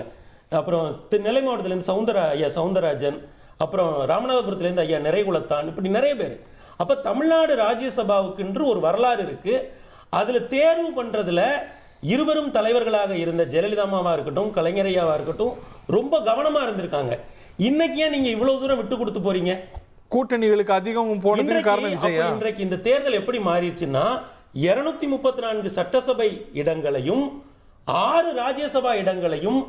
அப்புறம் நெல்லை மாவட்டத்திலேருந்து ஐயா சவுந்தரராஜன், அப்புறம் ராமநாதபுரத்துலேருந்து ஐயா நிறைகுலத்தான், இப்படி நிறைய பேர். அப்போ தமிழ்நாடு ராஜ்யசபாவுக்குன்று ஒரு வரலாறு இருக்குது. அதில் தேர்வு பண்ணுறதுல இருவரும் தலைவர்களாக இருந்த ஜெயலலிதாமாவாக இருக்கட்டும், கலைஞரையாவாக இருக்கட்டும் ரொம்ப கவனமாக இருந்திருக்காங்க. இன்னைக்கு ஏன் நீங்கள் இவ்வளோ தூரம் விட்டு கொடுத்து போறீங்க? கூட்டணிகளுக்கு அதிகம் போனதுக்கு காரணம் விஜயா. இன்றைக்கு இந்த தேர்தல் எப்படி மாறிடுச்சுன்னா 234 சட்டசபை இடங்களையும் 6 ராஜ்யசபா இடங்களையும்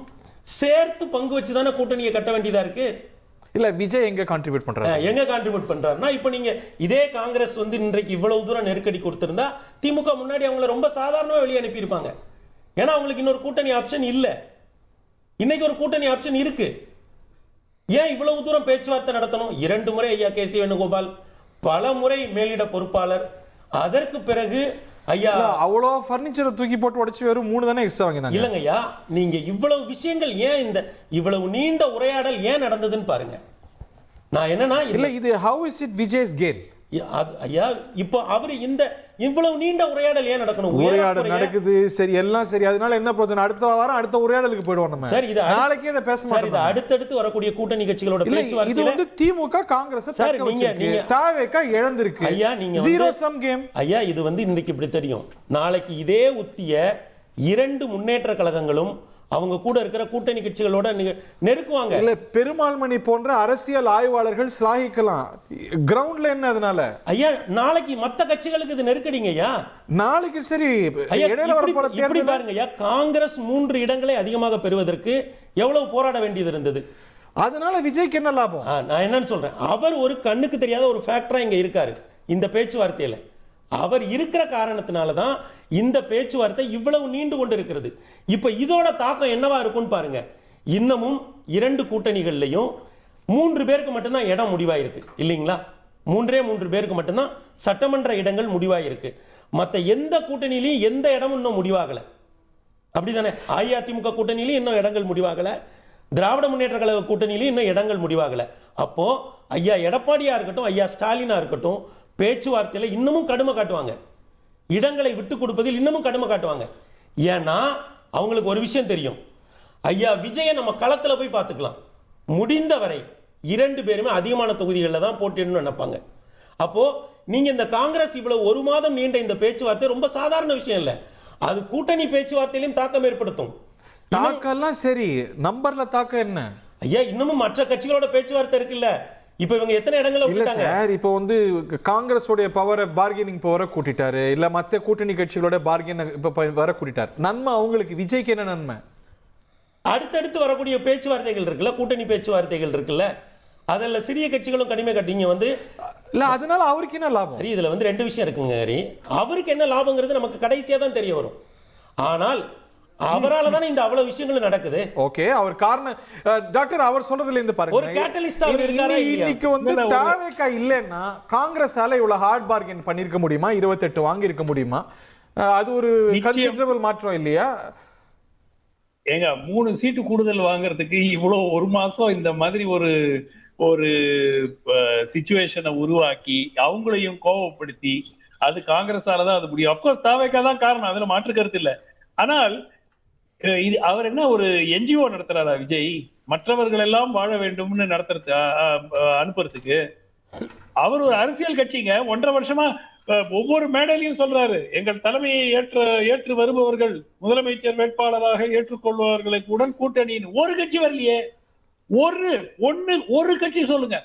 சேர்த்து பங்கு வச்சு தானே கூட்டணியை கட்ட வேண்டியதா இருக்கு. இல்ல விஜய் எங்க கான்ட்ரிபியூட் பண்றாருன்னா, இப்ப நீங்க இதே காங்கிரஸ் வந்து இன்றைக்கு இவ்வளவு தூரம் நெருக்கடி கொடுத்திருந்தா திமுக முன்னாடி அவங்கள ரொம்ப சாதாரணமா வெளியே அனுப்பியிருப்பாங்க. ஏன்னா அவங்களுக்கு இன்னொரு கூட்டணி ஆப்ஷன் இல்ல. இன்னைக்கு ஒரு கூட்டணி ஆப்ஷன் இருக்கு. ஏன் இவ்வளவு தூரம் பேச்சுவார்த்தை நடத்தணும்? 2 முறை ஐயா கே சி வேணுகோபால், பல முறை மேலிட பொறுப்பாளர், அதற்கு பிறகு ஐயா அவ்வளோ ஃபர்னிச்சரை தூக்கி போட்டு உடைச்சு வெறும் 3 தானே எக்ஸ்ட்ரா வாங்கினாங்க. இல்லைங்க ஐயா, நீங்க இவ்வளவு விஷயங்கள் ஏன் இந்த இவ்வளவு நீண்ட உரையாடல் ஏன் நடந்ததுன்னு பாருங்க. நான் என்னன்னா இல்ல இது how is it Vijay's gain? ஐயா இப்போ அவரு இவ்வளவு நீண்ட உரையாடல் ஏன் நடக்கணும்? உரையாடல் நடக்குது, சரி எல்லாம் சரி, அதனால என்ன பிரச்சனை? அடுத்த வாரம் அடுத்த உரையாடலுக்கு போயிடுவோம் நம்ம. சார், இது நாளைக்கே இதை பேச மாட்டோம். இது அடுத்தடுத்து வரக்கூடிய கூட்டணி கட்சிகளோட இது பேச்சுவார்த்தை வந்து திமுக காங்கிரஸ் தாவேக இழந்திருக்கு. ஐயா, நீங்க ஜீரோ சம் கேம். ஐயா, இது வந்து இன்னைக்கு இப்படி தெரியும், நாளைக்கு இதே உத்திய 2 முன்னேற்ற கழகங்களும் அவங்க கூட இருக்கிற கூட்டணி கட்சிகளோட நெருக்குவாங்க. இல்ல, பெருமாள்மணி போன்ற அரசியல் ஆய்வாளர்கள் ஸ்லாகிக்கலாம். கிரவுண்ட்ல என்ன அதனால? ஐயா, நாளைக்கு மத்த கட்சிகளுக்கு இது நெருக்கடிங்க ஐயா. நாளைக்கு சரி, இடையில வரப்போற தேர்தல் பாருங்க ஐயா, காங்கிரஸ் 3 இடங்களை அதிகமாக பெறுவதற்கு எவ்வளவு போராட வேண்டியது இருந்தது. அதனால விஜய்க்கு என்ன லாபம்? நான் என்னன்னு சொல்றேன், அவர் ஒரு கண்ணுக்கு தெரியாத ஒரு ஃபேக்டரா இங்க இருக்காரு இந்த பேச்சுவார்த்தையில. அவர் இருக்கிற காரணத்தினால தான் இந்த பேச்சுவார்த்தை இவ்வளவு நீண்டு கொண்டு இருக்கிறது. இப்ப இதோட தாக்கம் என்னவா இருக்கும்னு பாருங்க. இன்னமும் 2 கூட்டணிகள்லையும் 3 பேருக்கு மட்டும்தான் இடம் முடிவாயிருக்கு இல்லைங்களா? 3 பேருக்கு மட்டும்தான் சட்டமன்ற இடங்கள் முடிவாயிருக்கு. மற்ற எந்த கூட்டணியிலையும் எந்த இடமும் இன்னும் முடிவாகலை. அப்படிதானே? அஇஅதிமுக கூட்டணியிலையும் இன்னும் இடங்கள் முடிவாகலை, திராவிட முன்னேற்ற கழக கூட்டணியிலையும் இன்னும் இடங்கள் முடிவாகலை. அப்போ ஐயா எடப்பாடியா இருக்கட்டும், ஐயா ஸ்டாலினா இருக்கட்டும், பேச்சுவார்த்தையில் இன்னமும் கடுமை காட்டுவாங்க. இடங்களை விட்டு கொடுப்பதில் இன்னமும் கடுமை காட்டுவாங்க. ஏன்னா அவங்களுக்கு ஒரு விஷயம் தெரியும், ஐயா விஜயை நம்ம களத்தில் போய் பார்த்துக்கலாம். முடிந்தவரை 2 பேருமே அதிகமான தொகுதிகளில் தான் போட்டிடணும்னு நினைப்பாங்க. அப்போ நீங்க இந்த காங்கிரஸ் இவ்வளவு 1 மாதம் நீண்ட இந்த பேச்சுவார்த்தை ரொம்ப சாதாரண விஷயம் இல்லை. அது கூட்டணி பேச்சுவார்த்தையிலும் தாக்கம் ஏற்படுத்தும். தாக்கம்லாம் சரி, நம்பர்ல தாக்கம் என்ன? ஐயா, இன்னமும் மற்ற கட்சிகளோட பேச்சுவார்த்தை இருக்குல்ல. இப்ப இவங்க எத்தனை இடங்களை விட்டாங்க சார்? இப்போ வந்து காங்கிரஸோட பவரை, பார்கெனிங் பவரை கூட்டிட்டாரு, இல்ல மற்ற கூட்டணி கட்சிகளோட பார்கென் இப்ப வர கூட்டிட்டார். நன்மை அவங்களுக்கு, விஜய்க்கு என்ன நன்மை? அடுத்தடுத்து வரக்கூடிய பேச்சுவார்த்தைகள் இருக்குல்ல, கூட்டணி பேச்சுவார்த்தைகள் இருக்குல்ல, அதில் சிறிய கட்சிகளும் கடிமை கட்டிங்க வந்து இல்ல, அதனால அவருக்கு என்ன லாபம்? இதுல வந்து 2 விஷயம் இருக்குங்க ஹரி. அவருக்கு என்ன லாபங்கிறது நமக்கு கடைசியா தான் தெரிய வரும். ஆனால் அவரால தானே இந்த அவ்வளவு விஷயங்கள் நடக்குது. ஓகே, அவர் காரணம் டாக்டர் அவர் சொல்றதுல இருந்து பாருங்க, ஒரு கேட்டலிஸ்ட் அவர் இருக்காரா? இன்னைக்கு வந்து தாவேகா இல்லைன்னா காங்கிரஸால இவ்வளவு ஹார்ட் பார்கெயின் பண்ணிருக்க முடியுமா? 28 வாங்கி இருக்க முடியுமா? அது ஒரு கன்சிடரபிள் மாற்றம் இல்லையா? ஏங்க 3 சீட்டு கூடுதல் வாங்குறதுக்கு இவ்வளவு 1 மாசம் இந்த மாதிரி ஒரு சிச்சுவேஷனை உருவாக்கி அவங்களையும் கோபப்படுத்தி, அது காங்கிரஸால தான் அது முடியும். அப்கோர்ஸ் தாவேகா தான் காரணம், அதுல மாற்று கருத்து இல்லை. ஆனால் இது அவர் என்ன ஒரு என்ஜிஓ நடத்துறாரா விஜய்? மற்றவர்கள் எல்லாம் வாழ வேண்டும்னு நடத்துறது, அனுப்புறதுக்கு அவர் ஒரு அரசியல் கட்சிங்க. 1.5 வருஷமா ஒவ்வொரு மேடையிலையும் சொல்றாரு, எங்கள் தலைமையை ஏற்று வருபவர்கள் முதலமைச்சர் வேட்பாளராக ஏற்றுக்கொள்பவர்களுக்கு உடன் கூட்டணின்னு. ஒரு கட்சி வரலையே, ஒரு கட்சி சொல்லுங்க.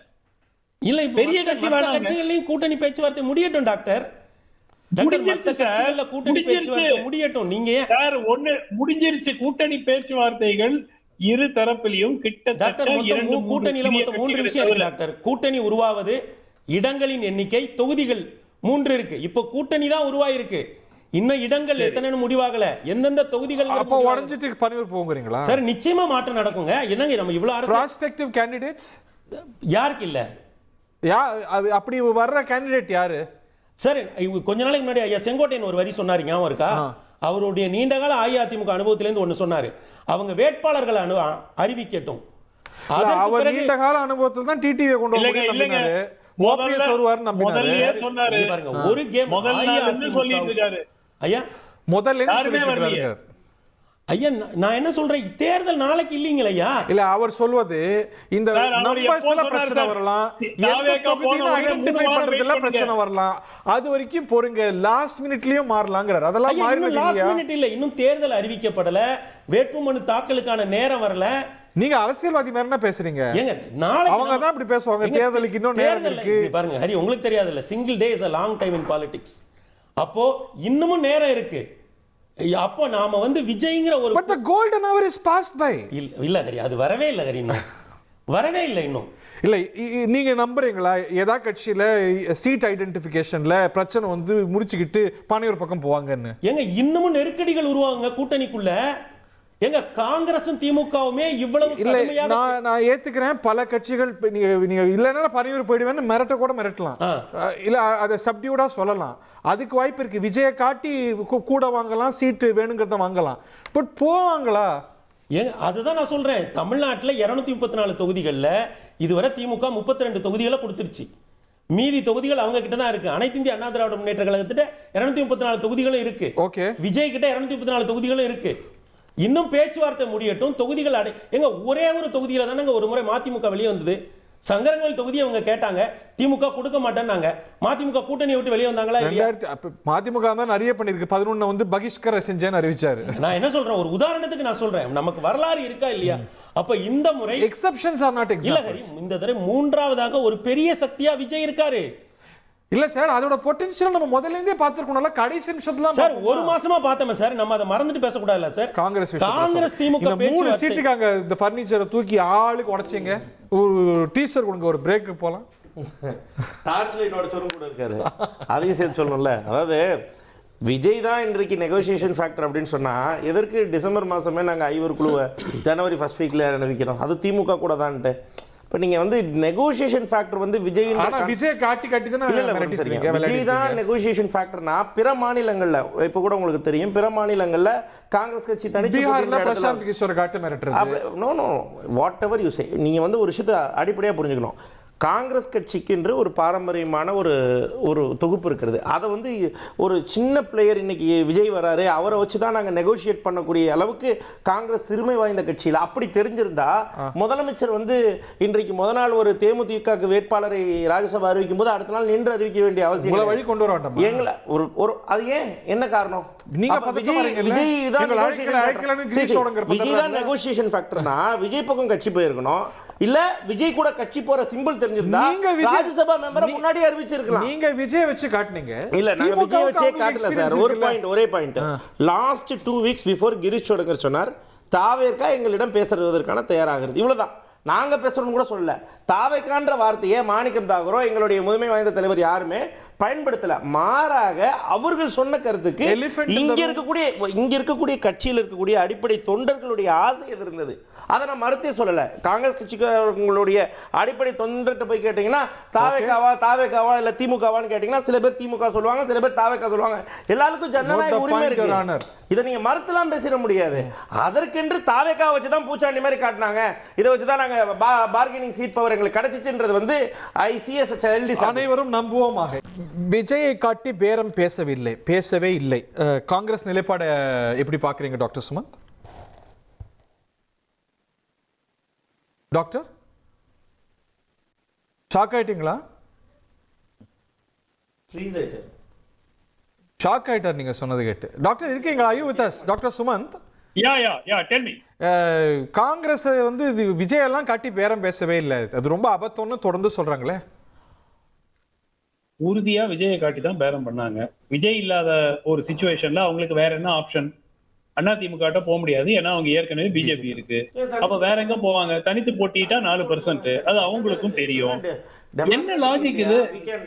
இல்ல, பெரிய கட்சி கட்சிகளையும் கூட்டணி பேச்சுவார்த்தை முடியட்டும் டாக்டர். கூட்டணி பேச்சுவார்த்தை முடியட்டும். நீங்க முடிஞ்சிருச்சு கூட்டணி பேச்சுவார்த்தைகள் இரு தரப்பிலையும் கிட்டத்தட்ட கூட்டணியில மொத்தம் 3 விஷயம் இருக்கு டாக்டர். கூட்டணி உருவாவது, இடங்களின் எண்ணிக்கை, தொகுதிகள் 3 இருக்கு. இப்ப கூட்டணி தான் உருவாயிருக்கு, இன்னும் இடங்கள் எத்தனைன்னு முடிவாகல, எந்தெந்த தொகுதிகள் அப்ப உடைஞ்சிட்டு பணிவர் போங்கறீங்களா? சார் நிச்சயமா மாற்றம் நடக்குங்க. என்னங்க நம்ம இவ்வளவு ப்ராஸ்பெக்டிவ் கேண்டிடேட்ஸ் யாருக்கு இல்ல? அப்படி வர்ற கேண்டிடேட் யாரு சார்? கொஞ்ச நாளைக்கு முன்னாடி ஐயா செங்கோட்டையன் ஒரு வரி சொன்னாரு, ஞாபகம் இருக்கா? அவருடைய நீண்டகால அஇஅதிமுக அனுபவத்திலிருந்து ஒண்ணு சொன்னாரு, அவங்க வேட்பாளர்களை அறிவிக்கட்டும். அவர் நீண்ட கால அனுபவத்தில் தான் டிடிவி கொண்டு வந்தாரு, ஓபிஎஸ் ஒருவர் நம்பினாரு. பாருங்க, ஒரு கேம் ஐயா முதல்ல சொல்லிட்டு ஐயா, நான் என்ன சொல்றேன், தேர்தல் நாளைக்கு இல்லீங்களா ஐயா? இல்ல, அவர் சொல்வது இந்த நம்பர்ஸ்ல பிரச்சனை வரலாம், எந்த தொகுதியை ஐடென்டிஃபை பண்றதுல பிரச்சனை வரலாம், அது வரைக்கும் பொறுங்க, லாஸ்ட் மினிட்லயும் மாறலாம்ங்கறார். அதெல்லாம் மாறிடுச்சு. லாஸ்ட் மினிட் இல்ல, இன்னும் தேர்தல் அறிவிக்கப்படல, வேட்புமனு தாக்கலுக்கான நேரம் வரல. நீங்க அரசியல்வாதி மாதிரி என்ன பேசுறீங்க? ஏங்க நாளைக்கு அவங்க தான் இப்படி பேசுவாங்க, தேர்தலுக்கு இன்னும் நேரம் இருக்கு. பாருங்க ஹரி, உங்களுக்கு தெரியாது இல்ல, single day is a long time in politics. அப்போ இன்னமும் நேரம் இருக்கு. அப்போ நாம வந்து விஜய்ங்கிற ஒரு but the golden hour is passed by. இல்ல ஹரி, அது வரவே இல்லை ஹரி, இன்னும் வரவே இல்லை இன்னும். இல்ல, நீங்க நம்புறீங்களா எதா கட்சியில சீட் ஐடென்டிஃபிகேஷன்ல பிரச்சனை வந்து முடிச்சுக்கிட்டு பனையூர் பக்கம் போவாங்கன்னு? ஏங்க இன்னமும் நெருக்கடிகள் உருவாங்க கூட்டணிக்குள்ள. எங்க காங்கிரஸும் திமுகவுமே இவ்வளவு இல்ல, நான் ஏத்துக்கிறேன், பல கட்சிகள் நீங்க இல்லைன்னா பனையூர் போயிடுவேன்னு மிரட்ட கூட மிரட்டலாம், இல்ல அதை சப்டியூடா சொல்லலாம், அதுக்கு வாய்ப்பு இருக்கு. விஜயை காட்டி கூட வாங்கலாம், சீட்டு வேணுங்கிறத வாங்கலாம், பட் போவாங்களா? ஏங்க அதுதான் நான் சொல்றேன், தமிழ்நாட்டில் 234 தொகுதிகளில் இதுவரை திமுக 32 தொகுதிகளை கொடுத்துருச்சு. மீதி தொகுதிகள் அவங்க கிட்ட தான் இருக்கு. அனைத்து இந்திய அண்ணா திராவிட முன்னேற்ற கழகத்திட்ட 234 தொகுதிகளும் இருக்கு. ஓகே, விஜய் கிட்ட 234 தொகுதிகளும் இருக்கு. இன்னும் பேச்சுவார்த்தை முடியட்டும். தொகுதிகள் எங்க ஒரே ஒரு தொகுதியில தானங்க ஒரு முறை மதிமுக வெளியே வந்தது. சங்கரங்கோயில் தொகுதியை அவங்க கேட்டாங்க, திமுக கொடுக்க மாட்டேன்னாங்க. மதிமுக கூட்டணியை விட்டு வெளியே வந்தாங்களா இல்லையா? மதிமுக தான் நிறைய பண்ணிருக்கு. 11 வந்து பகிஷ்கர செஞ்சேன்னு அறிவிச்சாரு. நான் என்ன சொல்றேன், ஒரு உதாரணத்துக்கு நான் சொல்றேன், நமக்கு வரலாறு இருக்கா இல்லையா? அப்ப இந்த முறை எக்ஸெப்ஷன்ஸ் ஆர் நாட் எக்ஸாம்பிள்ஸ். இந்த தடவை மூன்றாவதாக ஒரு பெரிய சக்தியா விஜய் இருக்காரு. இல்ல சார், அதோட பொட்டன்ஷியல் நம்ம முதல்ல இருந்தே பார்த்திருக்கோம்ல. கடைசி நிமிஷத்துல சார் ஒரு மாசமா பார்த்தோமே சார், நம்ம அதை மறந்துட்டு பேச கூடாதுல சார். காங்கிரஸ் திமுக மூணு சீட்டுக்காங்க இந்த ஃபர்னிச்சரை தூக்கி ஆளுக்கு உடைச்சிங்க. ஒரு டீசர் கொடுங்க, ஒரு பிரேக்கு போலாம். டார்ச் லைட் உடைச்சவரும் கூட இருக்காரு, அதையும் சேர்த்து சொல்லணும்ல. அதாவது விஜய் தான் இன்றைக்கு நெகோசியேஷன் ஃபேக்டர் அப்படின்னு சொன்னா, எதற்கு டிசம்பர் மாசமே நாங்க ஐவர் குழுவை ஜனவரி ஃபர்ஸ்ட் வீக்ல அறிவிக்கிறோம், அது திமுக கூட தான்ட்டு. இப்போ நீங்க வந்து நெகோசியேஷன் ஃபேக்டர் வந்து விஜய் காட்டி தானே. விஜய் தான் நெகோசியேஷன் ஃபேக்டர்னா பிற மாநிலங்கள்ல இப்போ கூட உங்களுக்கு தெரியும், பிற மாநிலங்கள்ல காங்கிரஸ் கட்சி தனிச்சு பிரசாந்த் கிஷோர் காட்டு மிரட்டுறது. No no whatever you say, நீங்க வந்து ஒரு விஷயத்தை அடிப்படையா புரிஞ்சுக்கணும். காங்கிரஸ் கட்சிக்கு என்று ஒரு பாரம்பரியமான ஒரு தொகுப்பு இருக்கிறது. அதை வந்து ஒரு சின்ன பிளேயர் இன்னைக்கு விஜய் வராரு, அவரை வச்சு தான் நாங்கள் நெகோஷியேட் பண்ணக்கூடிய அளவுக்கு காங்கிரஸ் சிறுமை வாய்ந்த கட்சியில். அப்படி தெரிஞ்சிருந்தா முதலமைச்சர் வந்து இன்றைக்கு முதல் நாள் ஒரு தேமுதிக வேட்பாளரை ராஜ்யசபா அறிவிக்கும் போது அடுத்த நாள் நின்று அறிவிக்க வேண்டிய அவசியம் வழி கொண்டு வர எங்களை ஒரு அது ஏன் என்ன காரணம்? விஜய் தான் நெகோசியேஷன் ஃபேக்டர்னா விஜய் பக்கம் கட்சி போயிருக்கணும். இல்ல விஜய் கூட கட்சி போற சிம்பிள் தெரிஞ்சிருந்தா ராஜ்யசபா மெம்பரை முன்னாடி அறிவிச்சிருக்கலாம். நீங்க விஜய் வச்சு காட்டுனீங்க. இல்ல நாங்க விஜய் வச்சே காட்டல சார். ஒரே point last 2 weeks before Girish Chodankar சொன்னார், தாவேர்கா எங்களிடம் பேசுவதற்கான தயாராகிறது. இவ்வளவுதான். நாங்க பேசுறோம்னு கூட சொல்லல. தாவேக்கான்ற வார்த்தையை மாணிக்கம் தாகூரோ எங்களுடைய முதன்மை வாய்ந்த தலைவர் யாருமே பயன்படுத்தல. மாறாக அவர்கள் சொன்ன கருத்துக்கு இங்க இருக்கக்கூடிய கட்சியில் இருக்கக்கூடிய அடிப்படை தொண்டர்களுடைய ஆசை எது இருந்தது, அதை நான் மறுத்தே சொல்லல. காங்கிரஸ் கட்சிக்காரங்களுடைய அடிப்படை தொண்டர்கிட்ட போய் கேட்டீங்கன்னா தாவேக்காவா இல்ல திமுகவான்னு கேட்டீங்கன்னா சில பேர் திமுக சொல்லுவாங்க, சில பேர் தாவேக்கா சொல்லுவாங்க. எல்லாருக்கும் ஜனநாயக உரிமை இருக்கு. இதை நீங்க மறுத்தலாம் பேசிட முடியாது. அதற்கென்று தாவேக்கா வச்சுதான் பூச்சாண்டி மாதிரி காட்டினாங்க, இதை வச்சுதான் நாங்க பார்கெனிங் சீட் பவர் எங்களுக்கு கிடைச்சிச்சுன்றது வந்து ஐசிஎஸ் அனைவரும் நம்புவோமாக. விஜயை காட்டி பேரம் பேசவே இல்லை. காங்கிரஸ் நிலைப்பாடு எப்படி பார்க்குறீங்க டாக்டர் சுமந்த்? டாக்டர் ஷாக் ஆயிட்டீங்களா? ஷாக் ஆயிட்டார் நீங்க சொன்னது கேட்டு. டாக்டர் இருக்கீங்களா? Are you with us? Doctor Sumanth. Yeah, tell me. Congress வந்து இது விஜயெல்லாம் காட்டி பேரம் பேசவே இல்லை, அது ரொம்ப அபத்தம்னு தொடர்ந்து சொல்றாங்களே. உறுதியா விஜயை காட்டி தான் பேரம் பண்ணாங்க. விஜய் இல்லாத ஒரு சிச்சுவேஷன்ல அவங்களுக்கு வேற என்ன ஆப்ஷன்? அதிமுக போக முடியாது, ஏன்னா அவங்க ஏற்கனவே பிஜேபி இருக்கு. அப்ப வேற எங்க போவாங்க? தனித்து போட்டிட்டா 4%, அது அவங்களுக்கும் தெரியும். என்ன லாஜிக் இது?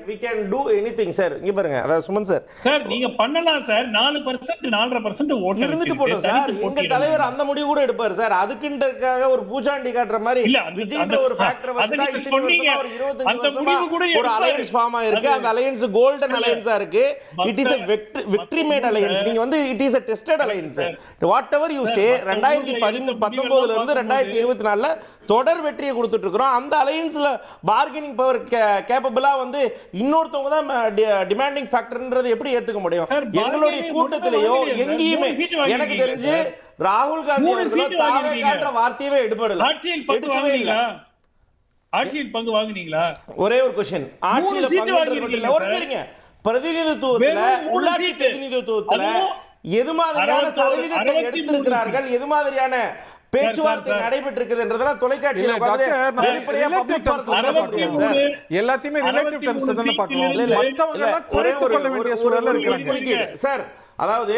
we can do anything sir. இங்க பாருங்க, அதாவது சுமன் சார் நீங்க பண்ணலாம் சார். 4% 4.5% ஓட்டு இருந்துட்டு போட்டோம் சார். எங்க தலைவர் அந்த முடிவு கூட எடுப்பார் சார். அதுக்குன்றதுக்காக ஒரு பூச்சாண்டி காட்டுற மாதிரி விஜய்ன்ற ஒரு ஃபேக்டர் வச்சு தான் ஒரு 25 வருஷமா ஒரு அலையன்ஸ் ஃபார்ம் ஆயிருக்கு. அந்த அலையன்ஸ் கோல்டன் அலையன்ஸா இருக்கு. It is a victory made alliance. நீங்க வந்து it is a tested alliance. whatever you say 2019ல இருந்து 2024ல தொடர் வெற்றியை கொடுத்துட்டு இருக்கோம். அந்த அலையன்ஸ்ல பார்கெனிங் பவர் கேப்பபிளா வந்து இன்னொருத்தவங்க தான் டிமாண்டிங் ஃபேக்டர்ன்றது எப்படி ஏத்துக்க முடியும்? எங்களுடைய கூட்டத்திலேயோ எங்கேயுமே எனக்கு தெரிஞ்சு ராகுல் காந்தி அவர்களோ தாவேக்கான்ற வார்த்தையவே எடுபடல. எடுக்கவே இல்ல. ஆட்சியில் பங்கு வாங்குனீங்களா? ஒரே ஒரு क्वेश्चन, ஆட்சியில பங்குன்றது மட்டும் இல்ல. ஒரு சரிங்க, பிரதிநிதித்துவத்துல உள்ளாட்சி பிரதிநிதித்துவத்துல எது மாதிரியான சதவீதத்தை எடுத்திருக்கிறார்கள், எது மாதிரியான பேச்சுவார்த்தை நடைபெற்றிருக்குது என்றதெல்லாம் தொலைக்காட்சியில வெளிப்படையா பப்ளிக் எல்லாத்தையுமே ரிலேட்டிவ் டர்ம்ஸ்ல தான் பார்க்கணும். மத்தவங்க எல்லாம் குறைத்து கொள்ள வேண்டிய சூழல்ல இருக்காங்க சார். அதாவது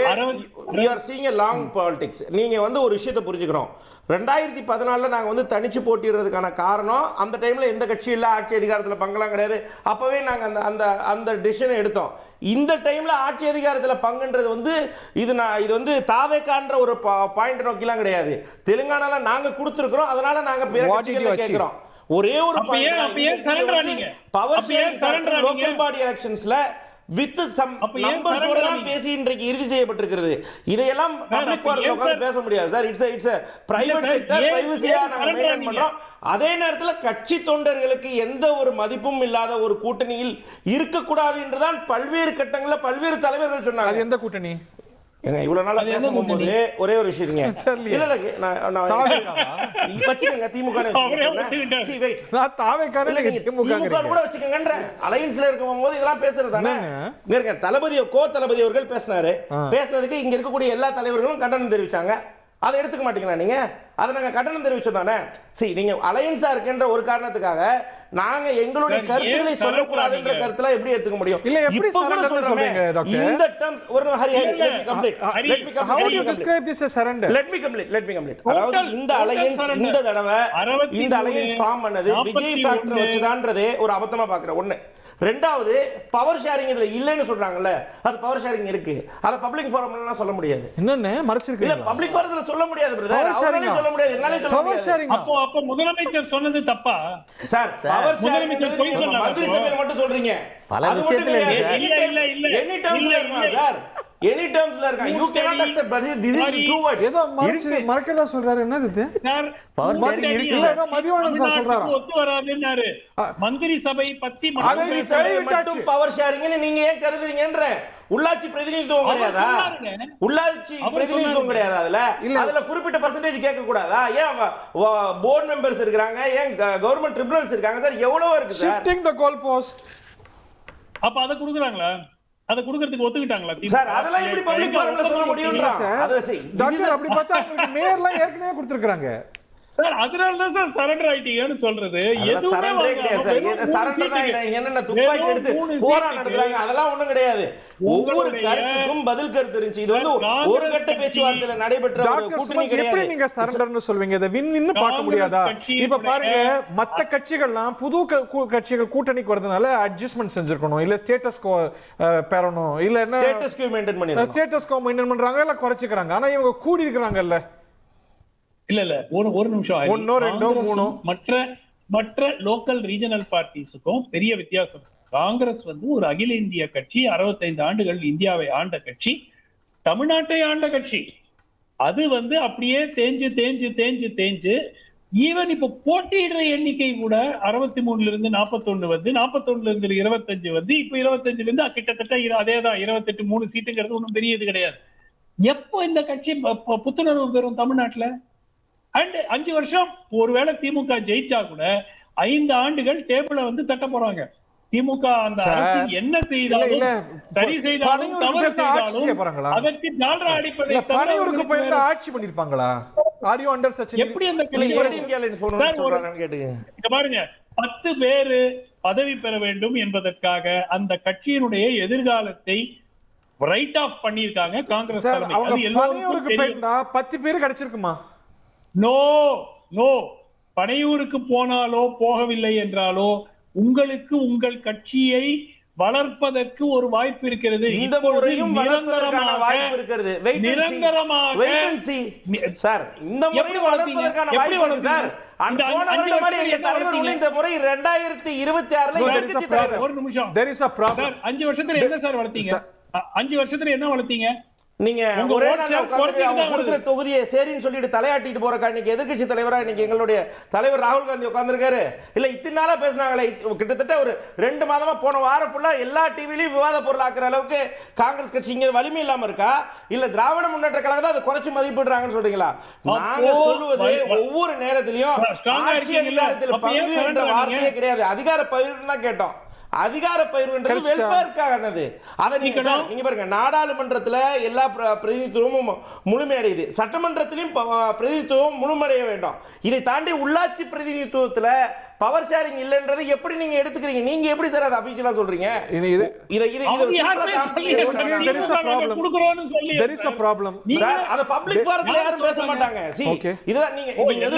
you are seeing a long politics. நீங்க வந்து ஒரு விஷயத்தை புரிஞ்சுக்கணும். 2014ல நாங்க வந்து தனிச்சு போட்டிடுறதுக்கான காரணம், அந்த டைம்ல எந்த கட்சி இல்ல, ஆட்சி அதிகாரத்துல பங்கெல்லாம் கிடையாது. அப்பவே நாங்க அந்த டிசிஷனை எடுத்தோம். இந்த டைம்ல ஆட்சி அதிகாரத்துல பங்குன்றது வந்து இது வந்து தாவேக்கான்ற ஒரு பாயிண்ட் நோக்கிலாம் கிடையாது. தெலுங்கானால நாங்க கொடுத்திருக்கிறோம், அதனால நாங்க பிற கட்சிகளை கேட்கிறோம். ஒரே ஒரு point, power sharing local body எலெக்ஷன்ஸ்ல வித் சம் அப்ப ஏன் நம்பர்ஸோட surrender தான் பண்ணீங்க? பேசி இன்றைக்கு இறுதி செய்யப்பட்டிருக்கிறது. இதையெல்லாம் பப்ளிக் அப்ப ஃபாரத்துல ஏன் உட்கார்ந்து பேச முடியாது sir. It's private sir, sector, ஏன் பிரைவசியா ஏன் நாங்க surrender மெயின்டைன் பண்றோம். அதே நேரத்தில் கட்சி தொண்டர்களுக்கு எந்த ஒரு மதிப்பும் இல்லாத ஒரு கூட்டணியில் இருக்கக்கூடாது என்றுதான் பல்வேறு கட்டங்களில் பல்வேறு தலைவர்கள் சொன்னாங்க. அது எந்த கூட்டணி? ஏங்க இவ்வளவு நாளா அது என்ன பேசும்போது ஒரே ஒரு விஷயம் இல்ல வச்சுக்கோங்க திமுக கூட வச்சுக்கோங்க அலையன்ஸ்ல இருக்கும் போது இதெல்லாம் பேசுறது தானே. தளபதி தளபதி அவர்கள் பேசினாரு. பேசுனதுக்கு இங்க இருக்கக்கூடிய எல்லா தலைவர்களும் கண்டனம் தெரிவிச்சாங்க. அதை எடுத்துக்க மாட்டீங்களா நீங்க? அதை நாங்க கட்டணம் தெரிவிச்சோம் தானே. சரி, நீங்க அலையன்ஸா இருக்கின்ற ஒரு காரணத்துக்காக நாங்க எங்களுடைய கருத்துக்களை சொல்லக்கூடாதுன்ற கருத்துல எப்படி எடுத்துக்க முடியும்? இல்ல எப்படி சரண்டர் சொல்றீங்க டாக்டர்? இந்த டர்ம்ஸ் ஒரு Hari let me complete. How do you describe this as surrender? Let me complete. அதாவது இந்த அலையன்ஸ் இந்த தடவை இந்த அலையன்ஸ் ஃபார்ம் பண்ணது விஜய் ஃபேக்டர் வச்சுதான்றதே ஒரு அபத்தமா பாக்குறேன். ஒண்ணு. ரெண்டாவது, பவர் ஷேரிங் இதுல இல்லைன்னு சொல்றாங்கல்ல, அது பவர் ஷேரிங் இருக்கு. அத பப்ளிக் ஃபாரம்ல சொல்ல முடியாது. என்னன்னு மறைச்சிருக்கீங்க? இல்ல பப்ளிக் ஃபாரம்ல சொல்ல முடியாது பிரதர். அவங்களே சொல்ல முடியாது, என்னால சொல்ல பவர் முடியாது. ஷேரிங் அப்போ முதலமைச்சர் சொன்னது தப்பா? சார் பவர் ஷேரிங் மந்திரி சபையில மட்டும் சொல்றீங்க. பல விஷயத்துல எனி டர்ம்ஸ்ல இருக்குமா சார்? எனி டர்ம்ஸ்ல இருக்கா? you cannot accept but this is true word. ஏதோ மறக்கல சொல்றாரு. என்னது இது? பவர் ஷேரிங் இருக்கு. இல்ல ஏதோ மதிவாணன் சார் சொல்றாரா? ஒத்து வராதுன்னாரு. மந்திரி சபை பத்தி மந்திரி சபை மட்டும் பவர் ஷேரிங்னு நீங்க ஏன் கருதுறீங்கன்ற? உள்ளாட்சி பிரதிநிதித்துவம் கிடையாதா? உள்ளாட்சி பிரதிநிதித்துவம் கிடையாதா? அதுல குறிப்பிட்ட பர்சன்டேஜ் கேட்க கூடாதா? ஏன் போர்டு மெம்பர்ஸ் இருக்காங்க, ஏன் கவர்மெண்ட் ட்ரிபியூனல்ஸ் இருக்காங்க சார்? எவ்வளவு இருக்கு சார்? ஷிஃப்டிங் தி கோல் போஸ்ட். அப்ப அத குடுக்குறாங்களா? அத குடுக்கிறதுக்கு ஒத்துக்கிட்டாங்களா? சார் அதெல்லாம் எப்படி பப்ளிக் ஃபாரம்ல சொல்ல முடியும்ன்றா? அத செய் டாக்டர் அப்படி பார்த்தா உங்களுக்கு மேயர்லாம் ஏற்கனவே கொடுத்திருக்காங்க சார். அதனால தான் சார் சரண்டர் ஆயிட்டீங்கன்னு சொல்றது. எதுவுமே சரண்டரே கிடையாது சார். சரண்டர்னா என்னென்ன துப்பாக்கி எடுத்து போரா நடத்துறாங்க அதெல்லாம் ஒண்ணும் கிடையாது. ஒவ்வொரு கருத்துக்கும் பதில் கருத்து இருந்துச்சு. இது வந்து ஒரு கட்ட பேச்சுவார்த்தையில நடைபெற்ற ஒரு கூட்டணி கிடையாது. எப்படி நீங்க சரண்டர்னு சொல்வீங்க? இத வின்னு பார்க்க முடியாதா? இப்ப பாருங்க, மத்த கட்சிகள்லாம் புது கட்சிகள் கூட்டணிக்கு வரதுனால அட்ஜஸ்ட்மென்ட் செஞ்சிருக்கணும், இல்ல ஸ்டேட்டஸ் கோ பெறணும், இல்ல என்ன ஸ்டேட்டஸ் கோ மெயின்டைன் பண்ணிருக்காங்க. ஸ்டேட்டஸ் கோ மெயின்டைன் பண்றாங்க, இல்ல குறைச்சிக்கறாங்க. ஆனா இவங்க கூடி இருக்காங்கல்ல. இல்ல ஒரு நிமிஷம். ஒன்னோ ரெண்டோ மூணோ மற்ற லோக்கல் ரீஜனல் பார்ட்டிஸுக்கும் பெரிய வித்தியாசம். காங்கிரஸ் வந்து ஒரு அகில இந்திய கட்சி, 65 ஆண்டுகள் இந்தியாவை ஆண்ட கட்சி, தமிழ்நாட்டை ஆண்ட கட்சி. அது வந்து அப்படியே தேஞ்சு ஈவன் இப்ப போட்டியிடுற எண்ணிக்கை கூட 63 இருந்து 41 வந்து, 41 இருந்து 25 வந்து, இப்ப 25 இருந்து கிட்டத்தட்ட அதேதான் 28 3 சீட்டுங்கிறது ஒன்றும் பெரிய இது கிடையாது. எப்போ இந்த கட்சி புத்துணர்வு பெறும் தமிழ்நாட்டுல? அண்ட் 5 வருஷம் ஒருவேளை திமுக ஜெயிச்சா கூட 5 ஆண்டுகள் டேபிள வந்து தட்ட போறாங்க. திமுக அந்த அரசு என்ன செய்தாலும், சரி செய்தாலும், தவறு செய்தாலும் அதற்கு ஜால்ரா அடிப்படை பனையூருக்கு போய் ஆட்சி பண்ணிருப்பாங்களா? ஆர் யூ அண்டர் சச் எப்படி அந்த பாருங்க 10 பேரு பதவி பெற வேண்டும் என்பதற்காக அந்த கட்சியினுடைய எதிர்காலத்தை ரைட் ஆஃப் பண்ணிருக்காங்க காங்கிரஸ். அது எல்லாருக்கும் போயிருந்தா 10 பேர் கிடைச்சிருக்குமா? நோ பனையூருக்கு போனாலோ போகவில்லை என்றாலோ உங்களுக்கு உங்கள் கட்சியை வளர்ப்பதற்கு ஒரு வாய்ப்பு இருக்கிறது. இந்த முறையும் வளர்ப்பதற்கான வாய்ப்பு இருக்கிறது. நிரந்தரமாக சார் இந்த முறையும் வளர்ப்பதற்கான வாய்ப்பு இருக்கு சார். போன வருடம் மாதிரி எங்க தலைவர்கள் இந்த முறை 2026ல எதிர்க்கட்சி தலைவர். ஒரு நிமிஷம். there is a problem. 5 வருஷத்துல என்ன சார் வளர்த்தீங்க? 5 வருஷத்துல என்ன வளர்த்தீங்க? நீங்க ஒரே நாள்ல உட்கார்ந்து அவங்க கொடுக்கிற தொகுதியை சரின்னு சொல்லிட்டு தலையாட்டிட்டு போறக்கா இன்னைக்கு எதிர்க்கட்சி தலைவரா இன்னைக்கு எங்களுடைய தலைவர் ராகுல் காந்தி உட்கார்ந்துருக்காரு. இல்ல இத்தனை நாளா பேசினாங்களே, கிட்டத்தட்ட ஒரு 2 மாதமா போன வாரம் ஃபுல்லா எல்லா டிவிலையும் விவாத பொருள் ஆக்குற அளவுக்கு காங்கிரஸ் கட்சி இங்க வலிமை இல்லாம இருக்கா? இல்ல திராவிட முன்னேற்ற கழகம் தான் அதை குறைச்சு மதிப்பிடுறாங்கன்னு சொல்றீங்களா? நாங்க சொல்லுவது ஒவ்வொரு நேரத்திலையும் ஆட்சி அதிகாரத்தில் பங்கு என்ற வார்த்தையே கிடையாது. அதிகார பகிர்வு தான் கேட்டோம். அதிகார பகிர்வுன்றது வெல்ஃபேர்க்கானது. அதை நீங்க பாருங்க, நாடாளுமன்றத்துல எல்லா பிரதிநிதித்துவமும் முழுமையடையுது, சட்டமன்றத்திலும் பிரதிநிதித்துவம் முழுமையடைய வேண்டும். இதை தாண்டி உள்ளாட்சி பிரதிநிதித்துவத்துல பவர் ஷேரிங் இல்லைன்றது எப்படி நீங்க எடுத்துக்கிறீங்க? நீங்க எப்படி சார் அதை அபிஷியலா சொல்றீங்க? பப்ளிக் ஃபாரத்துல யாரும் பேச மாட்டாங்க. இதுதான் நீங்க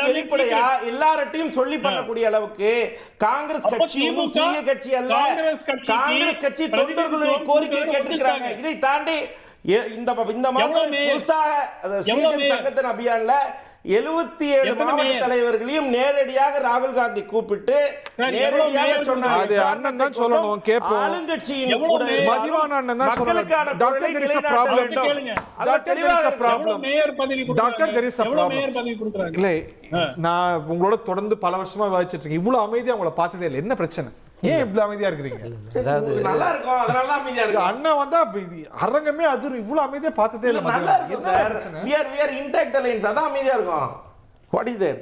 வெளிப்படையா எல்லார்ட்டையும் சொல்லி பண்ணக்கூடிய அளவுக்கு காங்கிரஸ் கட்சி ஒன்றும் சிறிய கட்சி அல்ல. காங்கிரஸ் கட்சி தொண்டர்களுடைய கோரிக்கையை கேட்டிருக்கிறாங்க. இதை தாண்டி இந்த மாசம் எவ்வளவு மேயர்? புதுசாக எவ்வளவு மேயர்? சங்கத்தின் அபியான்ல 77 எத்தனை மாவட்ட மேயர்? தலைவர்களையும் நேரடியாக ராகுல் காந்தி கூப்பிட்டு சார், நேரடியாக எவ்வளவு சொன்னார். அது அண்ணன் தான் சொல்லணும், கேட்போம். ஆளுங்கட்சியின் எவ்வளவு கூட மேயர்? மதிவான அண்ணன் தான் சொல்லணும். மக்களுக்கான டாக்டர், குரலை there is a நிலைநாட்ட problem. வேண்டும். கேளுங்க. அதுல டாக்டர், தெளிவாக there is a இருக்கணும். problem. எவ்வளவு மேயர் பதவி டாக்டர், there is a எவ்வளவு problem. மேயர் பதவி கொடுக்குறாங்க? இல்லை, நான் உங்களோட தொடர்ந்து பல வருஷமா விவாதிச்சிட்டு இருக்கேன். இவ்வளவு அமைதியா உங்களை பார்த்ததே இல்லை. என்ன பிரச்சனை? ஏன் இவ்வளவு அமைதியா இருக்கிறீங்க? நல்லா இருக்கும், அதனால தான் அமைதியா இருக்கும். அண்ணன் வந்தா அரங்கமே அது இவ்வளவு அமைதியா பார்த்ததே இல்லை. நல்லா இருக்கும் sir. we are intact alliance. அதான் அமைதியா இருக்கும். What is there?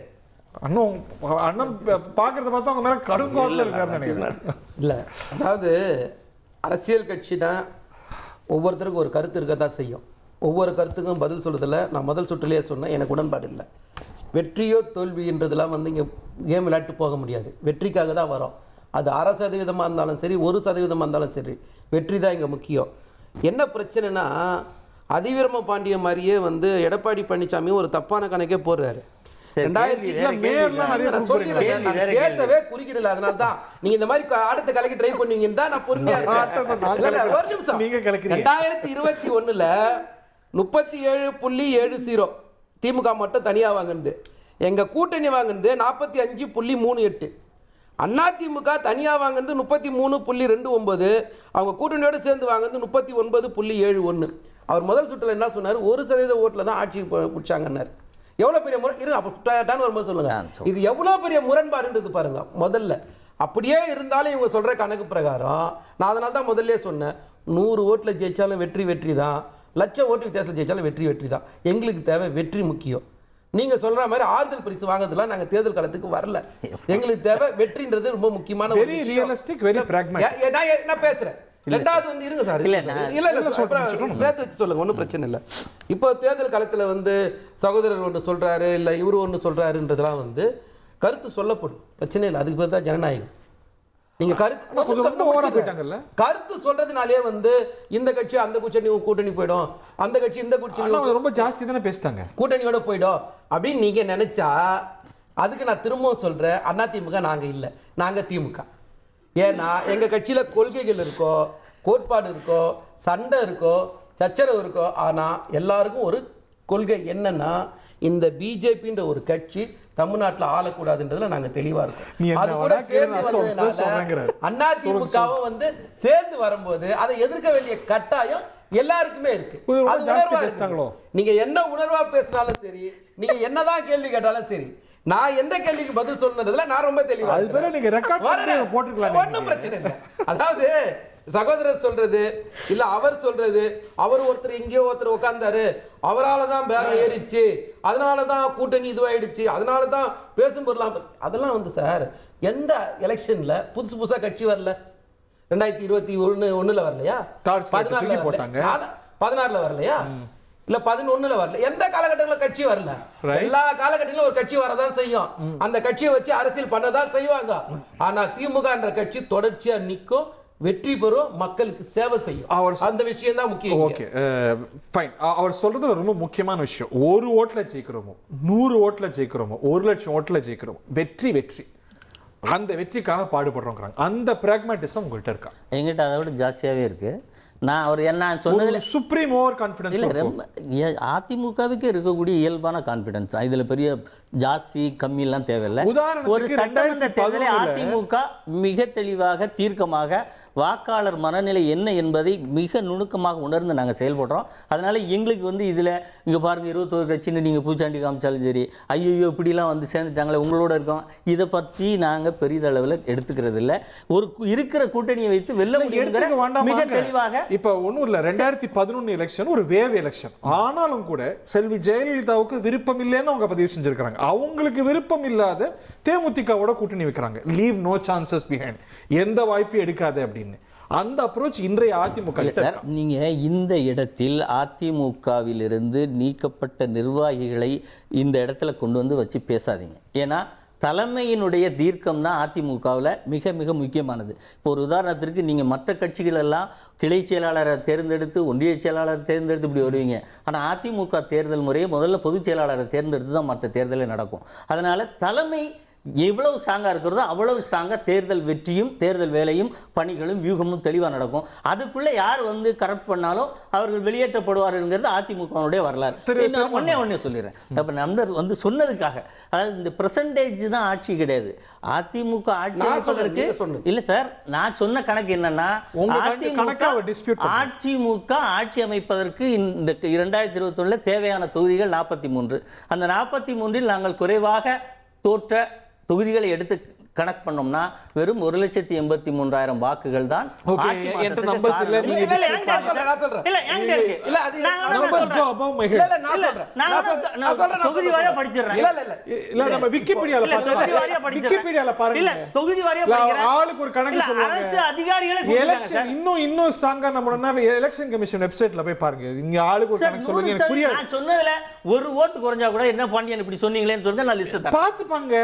அண்ணன் பாக்குறத பார்த்தா அவங்க மேல கடுங்கோட்டில் இருக்காருன்னு நினைக்கிறேன். இல்லை, அதாவது அரசியல் கட்சினா ஒவ்வொருத்தருக்கும் ஒரு கருத்து இருக்க தான் செய்யும். ஒவ்வொரு கருத்துக்கும் பதில் சொல்றதுல நான் முதல் சுற்றுலேயே சொன்னேன், எனக்கு உடன்பாடு இல்லை. வெற்றியோ தோல்வின்றதெல்லாம் வந்து இங்கே கேம் விளையாட்டு போக முடியாது. வெற்றிக்காக தான் வரோம். அது 6% இருந்தாலும் சரி, 1% இருந்தாலும் சரி, வெற்றி தான் இங்கே முக்கியம். என்ன பிரச்சனைனா, அதிவீரம பாண்டிய மாதிரியே வந்து எடப்பாடி பழனிசாமியும் ஒரு தப்பான கணக்கே போடுறாரு. 2000 பேசவே குறிக்கிடல. அதனால தான் நீங்க இந்த மாதிரி ஆட்டத்தை கலக்கி ட்ரை பண்ணுவீங்கன்னு தான் நான் பொறுமையா இருக்கேன். ஒரு நிமிஷம். 2021ல 37.70 திமுக மட்டும் தனியா வாங்குனது. எங்க கூட்டணி வாங்குனது 45.38. அதிமுக தனியா வாங்குனது 33.29. அவங்க கூட்டணியோட சேர்ந்து வாங்குனது 39.71. அவர் முதல் சுற்றுல என்ன சொன்னார்? 1% ஓட்டுல தான் ஆட்சி பிடிச்சாங்கன்னாரு. எவ்வளவு பெரிய முறை இருக்கு. அப்ப வரும்போது சொல்லுங்க, இது எவ்வளவு பெரிய முரண்பாடுன்றது பாருங்க. முதல்ல அப்படியே இருந்தாலும் இவங்க சொல்ற கணக்கு பிரகாரம் நான் அதனால தான் முதல்ல சொன்னேன், 100 ஓட்டுல ஜெயிச்சாலும் வெற்றி தான், 1,00,000 ஓட்டு வித்தியாசத்தில் ஜெயிச்சாலும் வெற்றி தான். எங்களுக்கு தேவை வெற்றி முக்கியம். நீங்க சொல்ற மாதிரி ஆறுதல் பரிசு வாங்குறதுலாம் நாங்க தேர்தல் காலத்துக்கு வரல. எங்களுக்கு தேவை வெற்றின்றது ரொம்ப முக்கியமான வெரி ரியலிஸ்டிக், வெரி பிராக்மேட்டிக். நான் பேசுறேன். ரெண்டாவது வந்து இருங்க சார், இல்ல சேர்த்து வச்சு சொல்லுங்க, ஒன்றும் பிரச்சனை இல்லை. இப்போ தேர்தல் காலத்தில் வந்து சகோதரர் ஒன்று சொல்றாரு, இல்லை இவரு ஒன்று சொல்றாருன்றதெல்லாம் வந்து கருத்து சொல்லப்படும், பிரச்சனை இல்லை. அதுக்கு பேர் தான் ஜனநாயகம். நீங்க கருத்து சொல்றதுனாலே வந்து இந்த கட்சி அந்த கூட்டணி போயிடும், அந்த கட்சி இந்த கூட்டணி ரொம்ப ஜாஸ்தி தானே பேசிட்டாங்க, கூட்டணியோட போயிடும் அப்படின்னு நீங்க நினைச்சா, அதுக்கு நான் திரும்பவும் சொல்றேன், அதிமுக நாங்க இல்லை, நாங்க திமுக. ஏன்னா எங்க கட்சியில கொள்கைகள் இருக்கோ, கோட்பாடு இருக்கோ, சண்டை இருக்கோ, சச்சரவு இருக்கோ, ஆனா எல்லாருக்கும் ஒரு கொள்கை என்னன்னா, இந்த பிஜேபின்ற ஒரு கட்சி தமிழ்நாட்டில் ஆளக்கூடாதுன்றதுல நாங்க தெளிவா இருக்கோம். அது கூட சேர்ந்து அதிமுகவும் வந்து சேர்ந்து வரும்போது அதை எதிர்க்க வேண்டிய கட்டாயம் எல்லாருக்குமே இருக்கு. அது உணர்வா இருக்கு. நீங்க என்ன உணர்வா பேசினாலும் சரி, நீங்க என்னதான் கேள்வி கேட்டாலும் சரி, நான் எந்த கேள்விக்கு பதில் சொன்னதுல நான் ரொம்ப தெளிவா ஒன்றும் பிரச்சனை இல்லை. அதாவது சகோதரர் சொல்றது இல்ல அவர் சொல்றது, அவர் ஒருத்தர் எங்கேயோ ஒருத்தர் உட்கார்ந்தாரு, அவரால் தான் பேரம் ஏறிச்சு, அதனால தான் கூட்டணி இதுவாயிடுச்சு, அதனால தான் பேசும் பொருளாம், அதெல்லாம் வந்து சார் எந்த எலெக்ஷன்ல புதுசா கட்சி வரல? 2021 வரலையா? 16 வரலையா? இல்ல 11 வரல? எந்த காலகட்டத்தில் கட்சி வரல? எல்லா காலகட்டத்திலும் ஒரு கட்சி வரதான் செய்யும். அந்த கட்சியை வச்சு அரசியல் பண்ணதான் செய்வாங்க. ஆனா திமுக என்ற கட்சி தொடர்ச்சியா நிற்கும், வெற்றி பெறும், மக்களுக்கு சேவை செய்யும். அந்த விஷயம் தான் முக்கியம். Okay, fine. அவர் சொல்றது ரொம்ப முக்கியமான விஷயம். 1 ஓட்டுல ஜெயிக்கிறோமோ, 100 ஓட்டுல ஜெயிக்கிறோமோ, 1,00,000 ஓட்டுல ஜெயிக்கிறோமோ, வெற்றி அந்த வெற்றிக்காக பாடுபடுறோங்கிறாங்க. அந்த பிராக்மேட்டிசம் உங்கள்கிட்ட இருக்கா? எங்கிட்ட அதை விட ஜாஸ்தியாவே இருக்கு. நான் அவர் என்ன சொன்னதில் சுப்ரீம் ஓவர் கான்ஃபிடன்ஸ் இல்லை, ரொம்ப அதிமுகவுக்கு இருக்கக்கூடிய இயல்பான கான்ஃபிடன்ஸ் தான். இதில் பெரிய ஜாஸ்தி கம்மியெல்லாம் தேவையில்லை. ஒரு சட்டமன்ற தேர்தலை அதிமுக மிக தெளிவாக தீர்க்கமாக வாக்காளர் மனநிலை என்ன என்பதை மிக நுணுக்கமாக உணர்ந்து நாங்கள் செயல்படுறோம். அதனால் எங்களுக்கு வந்து இதில் இங்கே பாருங்கள் 21 கட்சின்னு நீங்கள் பூச்சாண்டி காமிச்சாலும் சரி, ஐயோ இப்படிலாம் வந்து சேர்ந்துட்டாங்களே உங்களோட இருக்கோம், இதை பற்றி நாங்கள் பெரிதளவில் எடுத்துக்கிறது இல்லை. ஒரு இருக்கிற கூட்டணியை வைத்து வெல்ல முடியுங்கிற மிக தெளிவாக. இப்போ ஒன்றும் இல்லை, 2011 எலெக்ஷன் ஒரு வேவ் எலெக்ஷன். ஆனாலும் கூட செல்வி ஜெயலலிதாவுக்கு விருப்பம் இல்லைன்னு அவங்க பதிவு செஞ்சிருக்காங்க. அவங்களுக்கு விருப்பம் இல்லாத தேமுதிகவோட கூட்டணி வைக்கிறாங்க. லீவ் நோ சான்சஸ் பிஹைண்ட், எந்த வாய்ப்பு எடுக்காது அப்படின்னு. அந்த அப்ரோச் இன்றைய அதிமுக. சார், நீங்க இந்த இடத்தில் அதிமுகவிலிருந்து நீக்கப்பட்ட நிர்வாகிகளை இந்த இடத்துல கொண்டு வந்து வச்சு பேசாதீங்க. ஏன்னா தலைமையினுடைய தீர்க்கம் தான் அதிமுகவில் மிக மிக முக்கியமானது. இப்போ ஒரு உதாரணத்திற்கு நீங்கள் மற்ற கட்சிகள் எல்லாம் கிளை செயலாளரை தேர்ந்தெடுத்து, ஒன்றிய செயலாளரை தேர்ந்தெடுத்து இப்படி வருவீங்க. ஆனால் அதிமுக தேர்தல் முறையை முதல்ல பொதுச் செயலாளரை தேர்ந்தெடுத்து தான் மற்ற தேர்தலே நடக்கும். அதனால் தலைமை எவ்வளவு ஸ்ட்ராங்காக இருக்கிறதோ அவ்வளவு ஸ்ட்ராங்காக தேர்தல் வெற்றியும் தேர்தல் வேலையும் பணிகளும் வியூகமும் தெளிவாக நடக்கும். அதுக்குள்ளே யார் வந்து கரப்ட் பண்ணாலும் அவர்கள் வெளியேற்றப்படுவார்கள்ங்கிறது அதிமுகவுடைய வரலாறு. ஒன்னே சொல்லிடுறேன். அப்போ நண்பர் வந்து சொன்னதுக்காக, அதாவது இந்த பெர்சன்டேஜ் தான் ஆட்சி கிடையாது. அதிமுக ஆட்சி அமைப்பதற்கு இல்லை சார், நான் சொன்ன கணக்கு என்னன்னா அதிமுக ஆட்சி அமைப்பதற்கு இந்த 2021 தேவையான தொகுதிகள் 43. அந்த 43ல் நாங்கள் குறைவாக தோற்ற தொகுதிகளை எடுத்து கணக்கு பண்ணோம்னா வெறும் 1,83,000 வாக்குகள் தான். தொகுதி வாரியா படிச்சிடறேன். ஆளுக்கு ஒரு கணக்கு சொல்லுவாங்க. அதிகாரிகளை இன்னும் ஸ்ட்ராங்கா நம்ம எலெக்ஷன் கமிஷன் வெப்சைட்ல போய் பாருங்க. இங்க ஆளுக்கு ஒரு கணக்கு சொல்லுங்க. எனக்கு புரியல. நான் சொன்னதுல ஒரு ஓட்டு குறைஞ்சா கூட என்ன பாண்டியன் இப்படி சொன்னீங்களேன்னு சொல்லிட்டு நான் லிஸ்ட் தரேன். பாத்துப்பாங்க.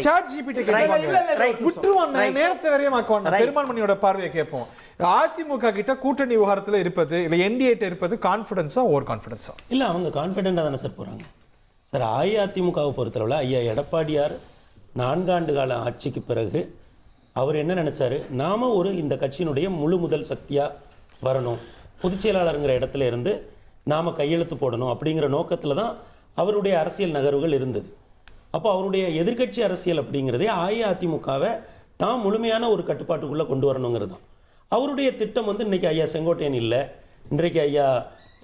சாட் ஜிபிடி கேட்பாங்க. விட்டுருவாங்க. நேரத்தை வரையும் ஆக்குவாங்க. பெருமான்மணியோட பார்வையை கேட்போம். அதிமுக கிட்ட கூட்டணி விவகாரத்துல இருப்பது இல்ல என்டிஏட்ட இருப்பது கான்ஃபிடன்ஸா ஓவர் கான்ஃபிடன்ஸா? இல்ல அவங்க கான்ஃபிடென்ட்டா தானே சார் போறாங்க. சார் அஇஅதிமுகவை பொறுத்தளவில் ஐயா எடப்பாடியார் 4 ஆண்டு கால ஆட்சிக்கு பிறகு அவர் என்ன நினைச்சாரு, நாம இந்த கட்சியினுடைய முழு முதல் சக்தியா வரணும், பொதுச் செயலாளருங்கிற இடத்துல இருந்து நாம கையெழுத்து போடணும் அப்படிங்கிற நோக்கத்துல தான் அவருடைய அரசியல் நகர்வுகள் இருந்தது. அப்போ அவருடைய எதிர்க்கட்சி அரசியல் அப்படிங்கிறதே அஇஅதிமுகவை தான் முழுமையான ஒரு கட்டுப்பாட்டுக்குள்ளே கொண்டு வரணுங்கிறது தான் அவருடைய திட்டம். இன்றைக்கி ஐயா செங்கோட்டையன் இல்லை, இன்றைக்கு ஐயா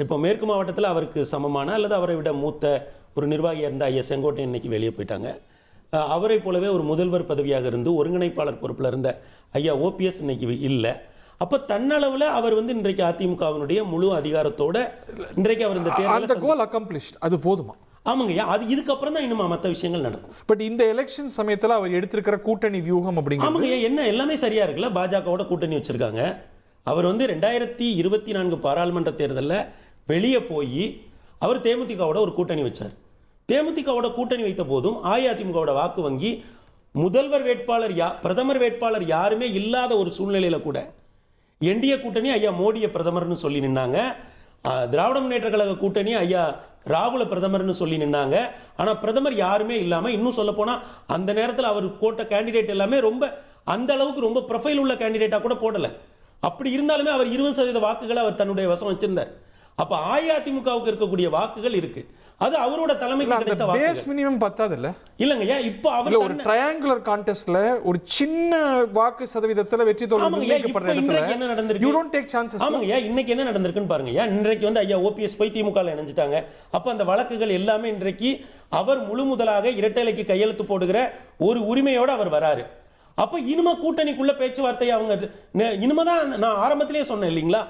இப்போ மேற்கு மாவட்டத்தில் அவருக்கு சமமான அல்லது அவரை விட மூத்த ஒரு நிர்வாகியாக இருந்த ஐயா செங்கோட்டையன் இன்றைக்கி வெளியே போயிட்டாங்க. அவரை போலவே ஒரு முதல்வர் பதவியாக இருந்து ஒருங்கிணைப்பாளர் பொறுப்பில் இருந்த ஐயா ஓபிஎஸ் இன்னைக்கு இல்லை. அப்போ தன்னளவில் அவர் இன்றைக்கு அதிமுகவினுடைய முழு அதிகாரத்தோட இன்றைக்கு அவர் இந்த தேர்தல் அது போதுமா? ஆமாங்கய்யா, அது இதுக்கப்புறம் தான் இன்னும் மற்ற விஷயங்கள் நடக்கும். பட் இந்த எலெக்ஷன் சமயத்தில் அவர் எடுத்திருக்கிற கூட்டணி வியூகம் அப்படிங்கிறது ஆமாங்கய்யா, என்ன எல்லாமே சரியா இருக்குல்ல. பாஜகவோட கூட்டணி வச்சிருக்காங்க. அவர் 2024 பாராளுமன்ற தேர்தலில் வெளியே போய் அவர் தேமுதிகவோட ஒரு கூட்டணி வச்சார். தேமுதிகவோட கூட்டணி வைத்த போதும் அஇஅதிமுகவோட வாக்கு வங்கி முதல்வர் வேட்பாளர் பிரதமர் வேட்பாளர் யாருமே இல்லாத ஒரு சூழ்நிலையில கூட என்டிஏ கூட்டணி ஐயா மோடியை பிரதமர்னு சொல்லி நின்னாங்க. திராவிட முன்னேற்ற கழக கூட்டணி ஐயா ராகுல பிரதமர்னு சொல்லி நின்னாங்க. ஆனால் பிரதமர் யாருமே இல்லாமல், இன்னும் சொல்ல போனால் அந்த நேரத்தில் அவர் போட்ட கேண்டிடேட் எல்லாமே ரொம்ப அந்த அளவுக்கு ரொம்ப ப்ரொஃபைல் உள்ள கேண்டிடேட்டாக கூட போடலை. அப்படி இருந்தாலுமே அவர் 20% வாக்குகளை அவர் தன்னுடைய வசம் வச்சிருந்தார். அப்போ அஇஅதிமுகவுக்கு இருக்கக்கூடிய வாக்குகள் இருக்கு. அது அவரோட தலைமைக்கு கிடைத்த பேஸ் மினிமம் பத்தாது இல்ல? இல்லங்கய்யா, இப்போ அவர் ஒரு ட்ரையாங்குலர் கான்டெஸ்ட்ல ஒரு சின்ன வாக்கு சதவீதத்துல வெற்றி தோல்வி நிர்ணயிக்கப்படுற இடத்துல என்ன நடந்திருக்கு? you don't take chances. ஆமாங்கய்யா, இன்னைக்கு என்ன நடந்திருக்குன்னு பாருங்கய்யா. இன்றைக்கு ஐயா ஓபிஎஸ் போய் திமுகல இணைஞ்சிட்டாங்க. அப்ப அந்த வழக்குகள் எல்லாமே இன்றைக்கு அவர் முழு முதலாக இரட்டைலைக்கு கையெழுத்து போடுகிற ஒரு உரிமையோட அவர் வராரு. அப்ப இனிமே கூட்டணிக்குள்ள பேச்சுவார்த்தை அவங்க இனிமேதான் நான் ஆரம்பத்திலேயே சொன்னேன் இல்லைங்களா,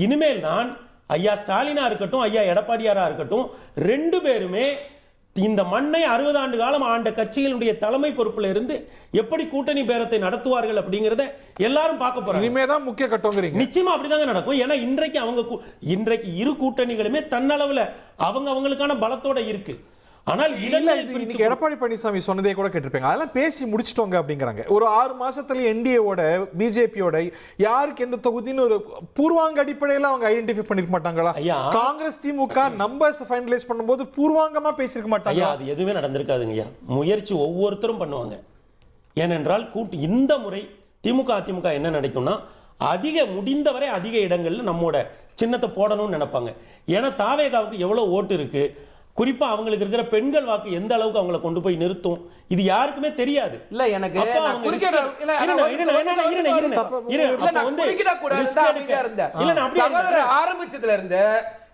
இனிமேல் தான் ஐயா ஸ்டாலினா இருக்கட்டும் ஐயா எடப்பாடியாரா இருக்கட்டும் 2 பேருமே இந்த மண்ணை 60 ஆண்டு காலம் ஆண்ட கட்சிகளுடைய தலைமை பொறுப்புல இருந்து எப்படி கூட்டணி பேரத்தை நடத்துவார்கள் அப்படிங்கறத எல்லாரும் பார்க்க போறாங்க. இனிமேதான் முக்கிய கட்டம்ங்கறீங்க. நிச்சயமா அப்படிதாங்க நடக்கும். ஏன்னா இன்றைக்கு இரு கூட்டணிகளுமே தன்னளவுல அவங்களுக்கான பலத்தோட இருக்கு. ஆனால் இன்னைக்கு எடப்பாடி பழனிசாமி சொன்னதே கூட கேட்டிருப்பீங்க, அதெல்லாம் பேசி முடிச்சிட்டோங்க அப்படிங்கிறாங்க. ஒரு 6 மாசத்துல என்டிஏவோட பிஜேபியோட யாருக்கு எந்த தொகுதின்னு ஒரு பூர்வாங்க அடிப்படையில் அவங்க ஐடென்டிஃபை பண்ணிருக்க மாட்டாங்களா? காங்கிரஸ் திமுக நம்பர்ஸ் ஃபைனலைஸ் பண்ணும்போது பூர்வாங்கமா பேசிருக்க மாட்டாங்க. அது எதுவுமே நடந்திருக்காதுங்கய்யா. முயற்சி ஒவ்வொருத்தரும் பண்ணுவாங்க. ஏனென்றால் இந்த முறை திமுக அதிமுக என்ன நினைக்கும்னா முடிந்தவரை அதிக இடங்கள்ல நம்மோட சின்னத்தை போடணும்னு நினைப்பாங்க. ஏன்னா தாவேகாவுக்கு எவ்வளவு ஓட்டு இருக்கு, குறிப்பா அவங்களுக்கு இருக்கிற பெண்கள் வாக்கு எந்த அளவுக்கு அவங்களை கொண்டு போய் நிறுத்தும் இது யாருக்குமே தெரியாது. இல்ல எனக்கு ஆரம்பிச்சதுல இருந்து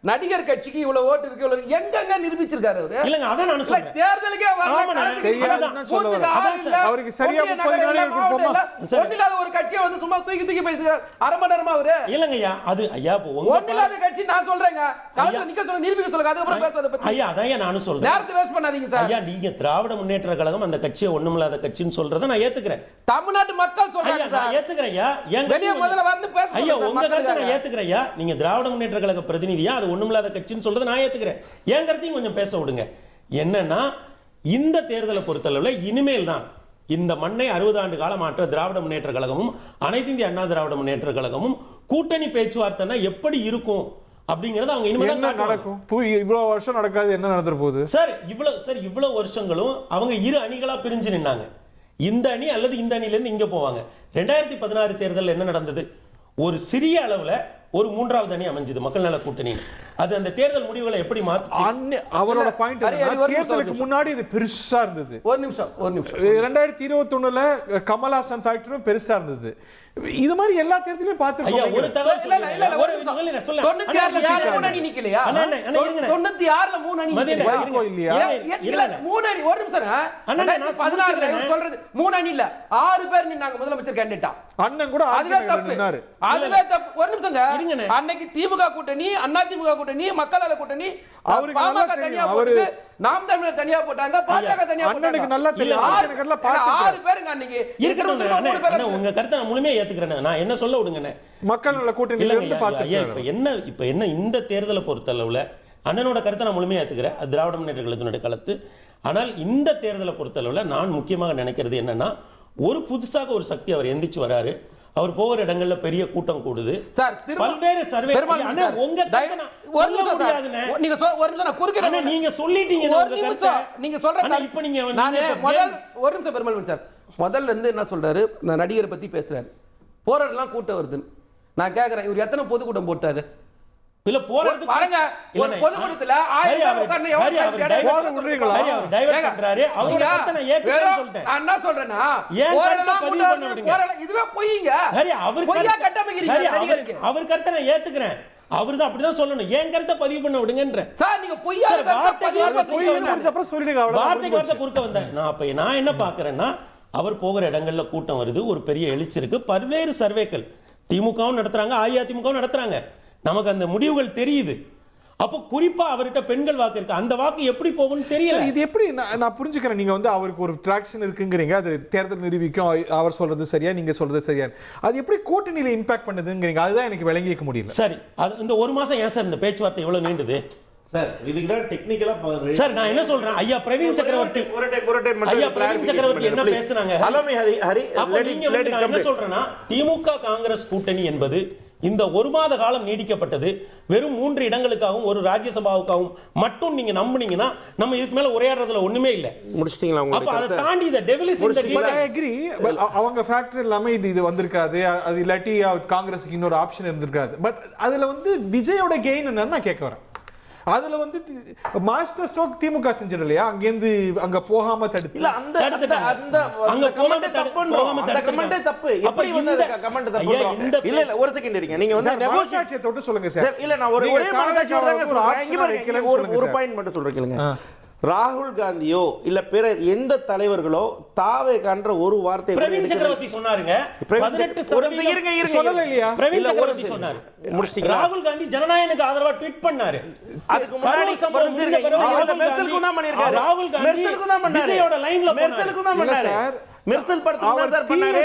நடிகர் கட்சிக்கு இவ்வளவு ஓட்டு இருக்கு எங்கங்க நிரூபிச்சிருக்காரு அவரு. இல்லங்க அதான் நான் சொல்றேன். தேர்தலுக்கே அவருக்கு சரியா 30 நாள் கொடுப்போமா? ஒண்ணில்லாத ஒரு கட்சியை சும்மா தூக்கி பேசுறாரு அரை மணி நேரமா அவரு. இல்லங்கய்யா அது ஐயா ஒண்ணில்லாத கட்சி நான் சொல்றேங்க. காலத்துல நிக்க சொல்ல நிரூபிக்க சொல்லுங்க, அதுக்கு அப்புறம் பேசுறத பத்தி. ஐயா அதான் நானும் சொல்றேன். நேரத்தை வேஸ்ட் பண்ணாதீங்க சார். ஐயா நீங்க திராவிட முன்னேற்ற கழகம் அந்த கட்சியை ஒண்ணுமில்லாத கட்சின்னு சொல்றத நான் ஏத்துக்கிறேன். தமிழ்நாட்டு மக்கள் சொல்றாங்க சார். நான் ஏத்துக்கிறேன் ஐயா. வெளிய முதல்ல வந்து பேசுங்க. ஐயா உங்க கருத்தை நான் ஏத்துக்கிறேன் ஐயா. நீங்க திராவிட முன்னேற்ற கழக பிரதிநிதியா அது ஒண்ணுமில்லாத கட்சின்னு சொல்றத நான் ஏத்துக்கிறேன். என் கருத்தையும் கொஞ்சம் பேச விடுங்க. என்னன்னா இந்த தேர்தலை பொறுத்தளவில் இனிமேல் தான் இந்த மண்ணை 60 ஆண்டு காலம் ஆற்ற திராவிட முன்னேற்ற கழகமும் அனைத்து இந்திய அண்ணா திராவிட முன்னேற்ற கழகமும் கூட்டணி பேச்சுவார்த்தைனா எப்படி இருக்கும் அப்படிங்கறது அவங்க இனிமேல் தான் நடக்கும். இவ்வளவு வருஷம் நடக்காது, என்ன நடந்துற போகுது சார்? இவ்வளவு வருஷங்களும் அவங்க இரு அணிகளா பிரிஞ்சு நின்னாங்க. இந்த அணி அல்லது இந்த அணிலேருந்து இங்கே போவாங்க. 2016 தேர்தலில் என்ன நடந்தது? ஒரு சிறிய அளவில் ஒரு மூன்றாவது அணி அமைஞ்சது, மக்கள் நல கூட்டணி. அது அந்த தேர்தல் முடிவுகளை எப்படி மாத்தி? அவரோட பாயிண்ட் தேர்தலுக்கு முன்னாடி இது பெருசா இருந்தது. ஒரு நிமிஷம் 2021ல கமல்ஹாசன் ஃபேக்டரும் பெருசா இருந்தது. இது மாதிரி எல்லா தேர்தலையும் பார்த்துருக்கோம். ஒரு தகவல் சொல்லுங்க. இல்ல 96ல மூணு அணி நிக்கலையா? 96ல மூணு அணி நிக்கலையா? இல்ல மூணு அணி. ஒரு நிமிஷம். 16ல சொல்றது மூணு அணி இல்ல 6 பேர் நின்னாங்க முதலமைச்சர் கேண்டிடேட்டா. அண்ணன் கூட அதுவே தப்பு. ஒரு நிமிஷங்க. அன்னைக்கு திமுக கூட்டணி, அண்ணா திமுக கூட்டணி, மக்கள் நல கூட்டணி, பாமக தனியா போட்டு, நாம் தமிழர் தனியா போட்டாங்க, பாஜக தனியா போட்டாங்க. அண்ணனுக்கு நல்லா தெரியும். 6 பேருங்க அன்னைக்கு. உங்க கருத்தை நான் முழுமையா ஏத்துக்கிறேன். நான் என்ன சொல்ல விடுங்கண்ணே. மக்கள் நல கூட்டணியில இருந்து பாத்துக்கிறேன். இப்ப என்ன இந்த தேர்தலை பொறுத்தளவுல அண்ணனோட கருத்தை நான் முழுமையா ஏத்துக்கிறேன். திராவிட முன்னேற்ற கழகத்தினுடைய களத்து. ஆனால் இந்த தேர்தலை பொறுத்தளவுல நான் முக்கியமாக நினைக்கிறது என்னன்னா, ஒரு புதுசாக ஒரு சக்தி அவர் எந்திரிச்சு வராரு. அவர் போகிற இடங்கள்ல பெரிய கூட்டம் கூடுது சார். பல்வேறு சர்வே உங்க ஒரு நிமிஷம் நான் குறுக்கிடுறேன். நீங்க சொல்லிட்டீங்க. நீங்க சொல்ற இப்ப நீங்க நான் முதல் ஒரு நிமிஷம் பெருமாள் சார் முதல்ல இருந்து என்ன சொல்றாரு, நான் நடிகரை பத்தி பேசுறாரு. போராடலாம் கூட்டம் வருதுன்னு நான் கேக்குறேன். இவர் எத்தனை பொதுக்கூட்டம் போட்டாரு? இல்ல போறதுக்கு பாருங்க, ஒரு பொதுக்கூட்டத்துல 1000 பேர் உட்கார்ந்து என்ன சொல்றேன்னா இதுவே பொய்ங்க. அவர் கருத்தை நான் ஏத்துக்கிறேன். அவர் தான் அப்படிதான் சொல்லணும். ஏன் கருத்தை பதிவு பண்ண விடுங்கன்ற சார். நீங்க பொய்யா வார்த்தை குறுக்க வந்தேன். நான் என்ன பாக்குறேன்னா, அவர் போகிற இடங்கள்ல கூட்டம் வருது, ஒரு பெரிய எழுச்சி இருக்கு. பல்வேறு சர்வேக்கள் திமுகவும் நடத்துறாங்க, அஇஅதிமுகவும் நடத்துறாங்க. நமக்கு அந்த முடிவுகள் தெரியுது. அப்போ குறிப்பா அவர்கிட்ட பெண்கள் வாக்கு இருக்கு. அந்த வாக்கு எப்படி போகும்னு தெரியல. இது எப்படி நான் புரிஞ்சுக்கிறேன். நீங்க வந்து அவருக்கு ஒரு ட்ராக்ஷன் இருக்குங்கிறீங்க, அது தேர்தல் நிரூபிக்கும், அவர் சொல்றது சரியா நீங்க சொல்றது சரியா, அது எப்படி கூட்டணியில இம்பாக்ட் பண்ணுதுங்கிறீங்க, அதுதான் எனக்கு விளங்கிக்க முடியல. சரி, அது இந்த ஒரு மாசம் ஏன் சார் இந்த பேச்சுவார்த்தை இவ்வளவு நீண்டுது சார்? இதுக்கு தான் டெக்னிக்கலா சார் நான் என்ன சொல்றேன், ஐயா பிரவீன் சக்கரவர்த்தி என்ன பேசுறாங்க? என்ன சொல்றேன்னா, திமுக காங்கிரஸ் கூட்டணி என்பது இந்த ஒரு மாத காலம் நீடிக்கப்பட்டது வெறும் 3 இடங்களுக்காகவும் ஒரு ராஜ்யசபாவுக்காகவும் மட்டும் நீங்க நம்புனீங்கன்னா நம்ம இதுக்கு மேல உரையாடுறதுல ஒண்ணுமே இல்ல. முடிச்சிட்டீங்களா? அப்ப அதை தாண்டி இந்த devil is in the detail. I agree. அவங்க ஃபேக்டர் எல்லாமே இது வந்திருக்காது. அது இல்லாட்டி காங்கிரஸுக்கு இன்னொரு ஆப்ஷன் இருந்திருக்காது. பட் அதுல வந்து விஜயோட கெயின் என்னன்னு நான் கேட்க வரேன். அதுல வந்து மாஸ்டர் ஸ்ட்ரோக் திமுக செஞ்சது இல்லையா, அங்கேருந்து அங்க போகாம தடுத்து. இல்ல அந்த அங்க கமெண்ட் தப்பு. எப்படி வந்து கமெண்ட் தப்பு? இல்ல ஒரு செகண்ட் இருங்க. நீங்க வந்து நெகோஷியேஷன் தொட்டு சொல்லுங்க சார். இல்ல நான் ஒரே ஒரு பாயிண்ட் மட்டும் சொல்றேன் கேளுங்க. ராகுல் காந்தியோ இல்ல பிற எந்த தலைவர்களோ தாவேகான்ற ஒரு வார்த்தை பிரவீன் சக்கரவர்த்தி சொன்னாருங்க. 18% சொல்லல இல்லையா? பிரவீன் சக்கரவர்த்தி சொன்னாரு. முடிச்சிட்டீங்க. ராகுல் காந்தி ஜனநாயகனுக்கு ஆதரவா ட்வீட் பண்ணாரு. அதுக்கு முன்னாடி மெர்சலுக்கு தான் பண்ணிருக்காரு. ராகுல் காந்தி விஜயோட லைன்ல மெர்சலுக்கு தான் பண்ணாரு. மெர்சல் படத்துல தான் பண்ணாரு.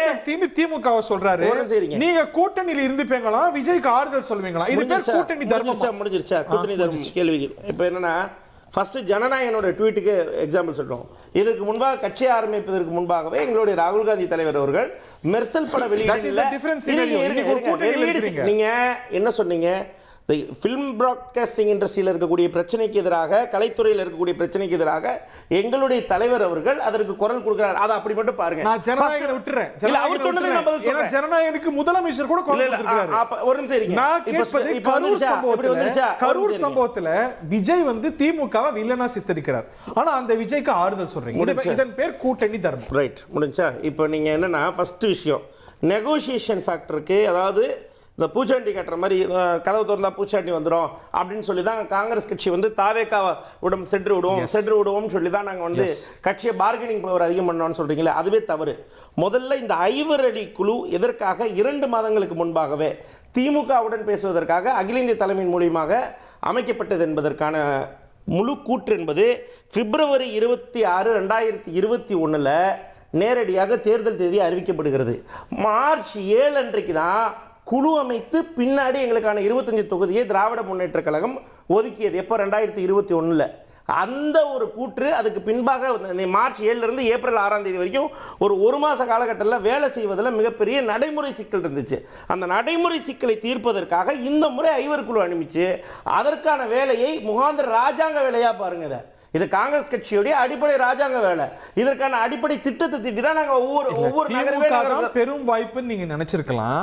திமுக சொல்றாரு, நீங்க கூட்டணியில இருந்துப்பீங்களா, விஜய்க்கு ஆறுதல் சொல்வீங்களா? இது பேர் கூட்டணி தர்மம். முடிஞ்சிருச்சா? கூட்டணி தர்மம் கேள்வி. இப்போ என்னன்னா, ஃபர்ஸ்ட் ஜனநாயகனோட ட்வீட்டுக்கு எக்ஸாம்பிள் சொல்றோம். இதற்கு முன்பாக கட்சி ஆரம்பிப்பதற்கு முன்பாகவே எங்களுடைய ராகுல் காந்தி தலைவர் அவர்கள் மெர்சல் பட வெளியீடு நீங்க என்ன சொன்னீங்க? ஃபிலிம் பிராட்காஸ்டிங் இண்டஸ்ட்ரியில் இருக்கக்கூடிய பிரச்சனைக்கு எதிராக, கலைத்துறையில் இருக்கக்கூடிய பிரச்சனைக்கு எதிராக எங்களுடைய தலைவர் அவர்கள் அதற்கு குரல் கொடுக்கிறார். அதை அப்படி மட்டும் பாருங்க. நான் ஜனநாயகனை விட்டுறேன். இல்ல அவர் சொன்னது நான் பதில் சொல்றேன். ஜனநாயகனுக்கு முதலமைச்சர் கூட குரல் கொடுக்கிறாரு. ஒரு நிமிஷம் இருங்க. நான் கேட்பது கரூர் சம்பவத்துல விஜய் வந்து திமுகவை வில்லனா சித்தரிக்கிறார். ஆனா அந்த விஜய்க்கு ஆறுதல் சொல்றீங்க. இதன் பேர் கூட்டணி தர்மம். ரைட், முடிஞ்சா? இப்போ நீங்க என்னன்னா, ஃபர்ஸ்ட் விஷயம் நெகோசியேஷன் ஃபேக்டருக்கு, அதாவது இந்த பூச்சாண்டி கட்டுற மாதிரி கதவு திறந்தா பூச்சாண்டி வந்துடும் அப்படின்னு சொல்லி தான் காங்கிரஸ் கட்சி வந்து தாவேக்காவுடன் சென்று விடுவோம்னு சொல்லி தான் நாங்கள் வந்து கட்சியை பார்கெனிங் பவர் அதிகம் பண்ணோம்னு சொல்கிறீங்களே, அதுவே தவறு. முதல்ல இந்த ஐவர் அலி குழு எதற்காக 2 மாதங்களுக்கு முன்பாகவே திமுகவுடன் பேசுவதற்காக அகில இந்திய தலைமையின் மூலியமாக அமைக்கப்பட்டது என்பதற்கான முழு கூற்று என்பது பிப்ரவரி 26, 2021 நேரடியாக தேர்தல் தேதி அறிவிக்கப்படுகிறது. மார்ச் 7 அன்றைக்கு தான் குழு அமைத்து பின்னாடி எங்களுக்கான 25 தொகுதியை திராவிட முன்னேற்ற கழகம் ஒதுக்கியது. எப்போ? 2021. அந்த ஒரு கூற்று அதுக்கு பின்பாக மார்ச் 7 ஏப்ரல் 6 வரைக்கும் ஒரு மாத காலகட்டத்தில் வேலை செய்வதில் மிகப்பெரிய நடைமுறை சிக்கல் இருந்துச்சு. அந்த நடைமுறை சிக்கலை தீர்ப்பதற்காக இந்த முறை ஐவர் குழு அனுப்பிச்சு அதற்கான வேலையை முகாந்திர ராஜாங்க வேலையாக பாருங்க. இது காங்கிரஸ் கட்சியுடைய அடிப்படை ராஜாங்க வேலை. இதற்கான அடிப்படை திட்டத்தை திட்டி தான் நாங்க ஒவ்வொரு நகரமே பெரும் வாய்ப்புன்னு நீங்க நினைச்சிருக்கலாம்.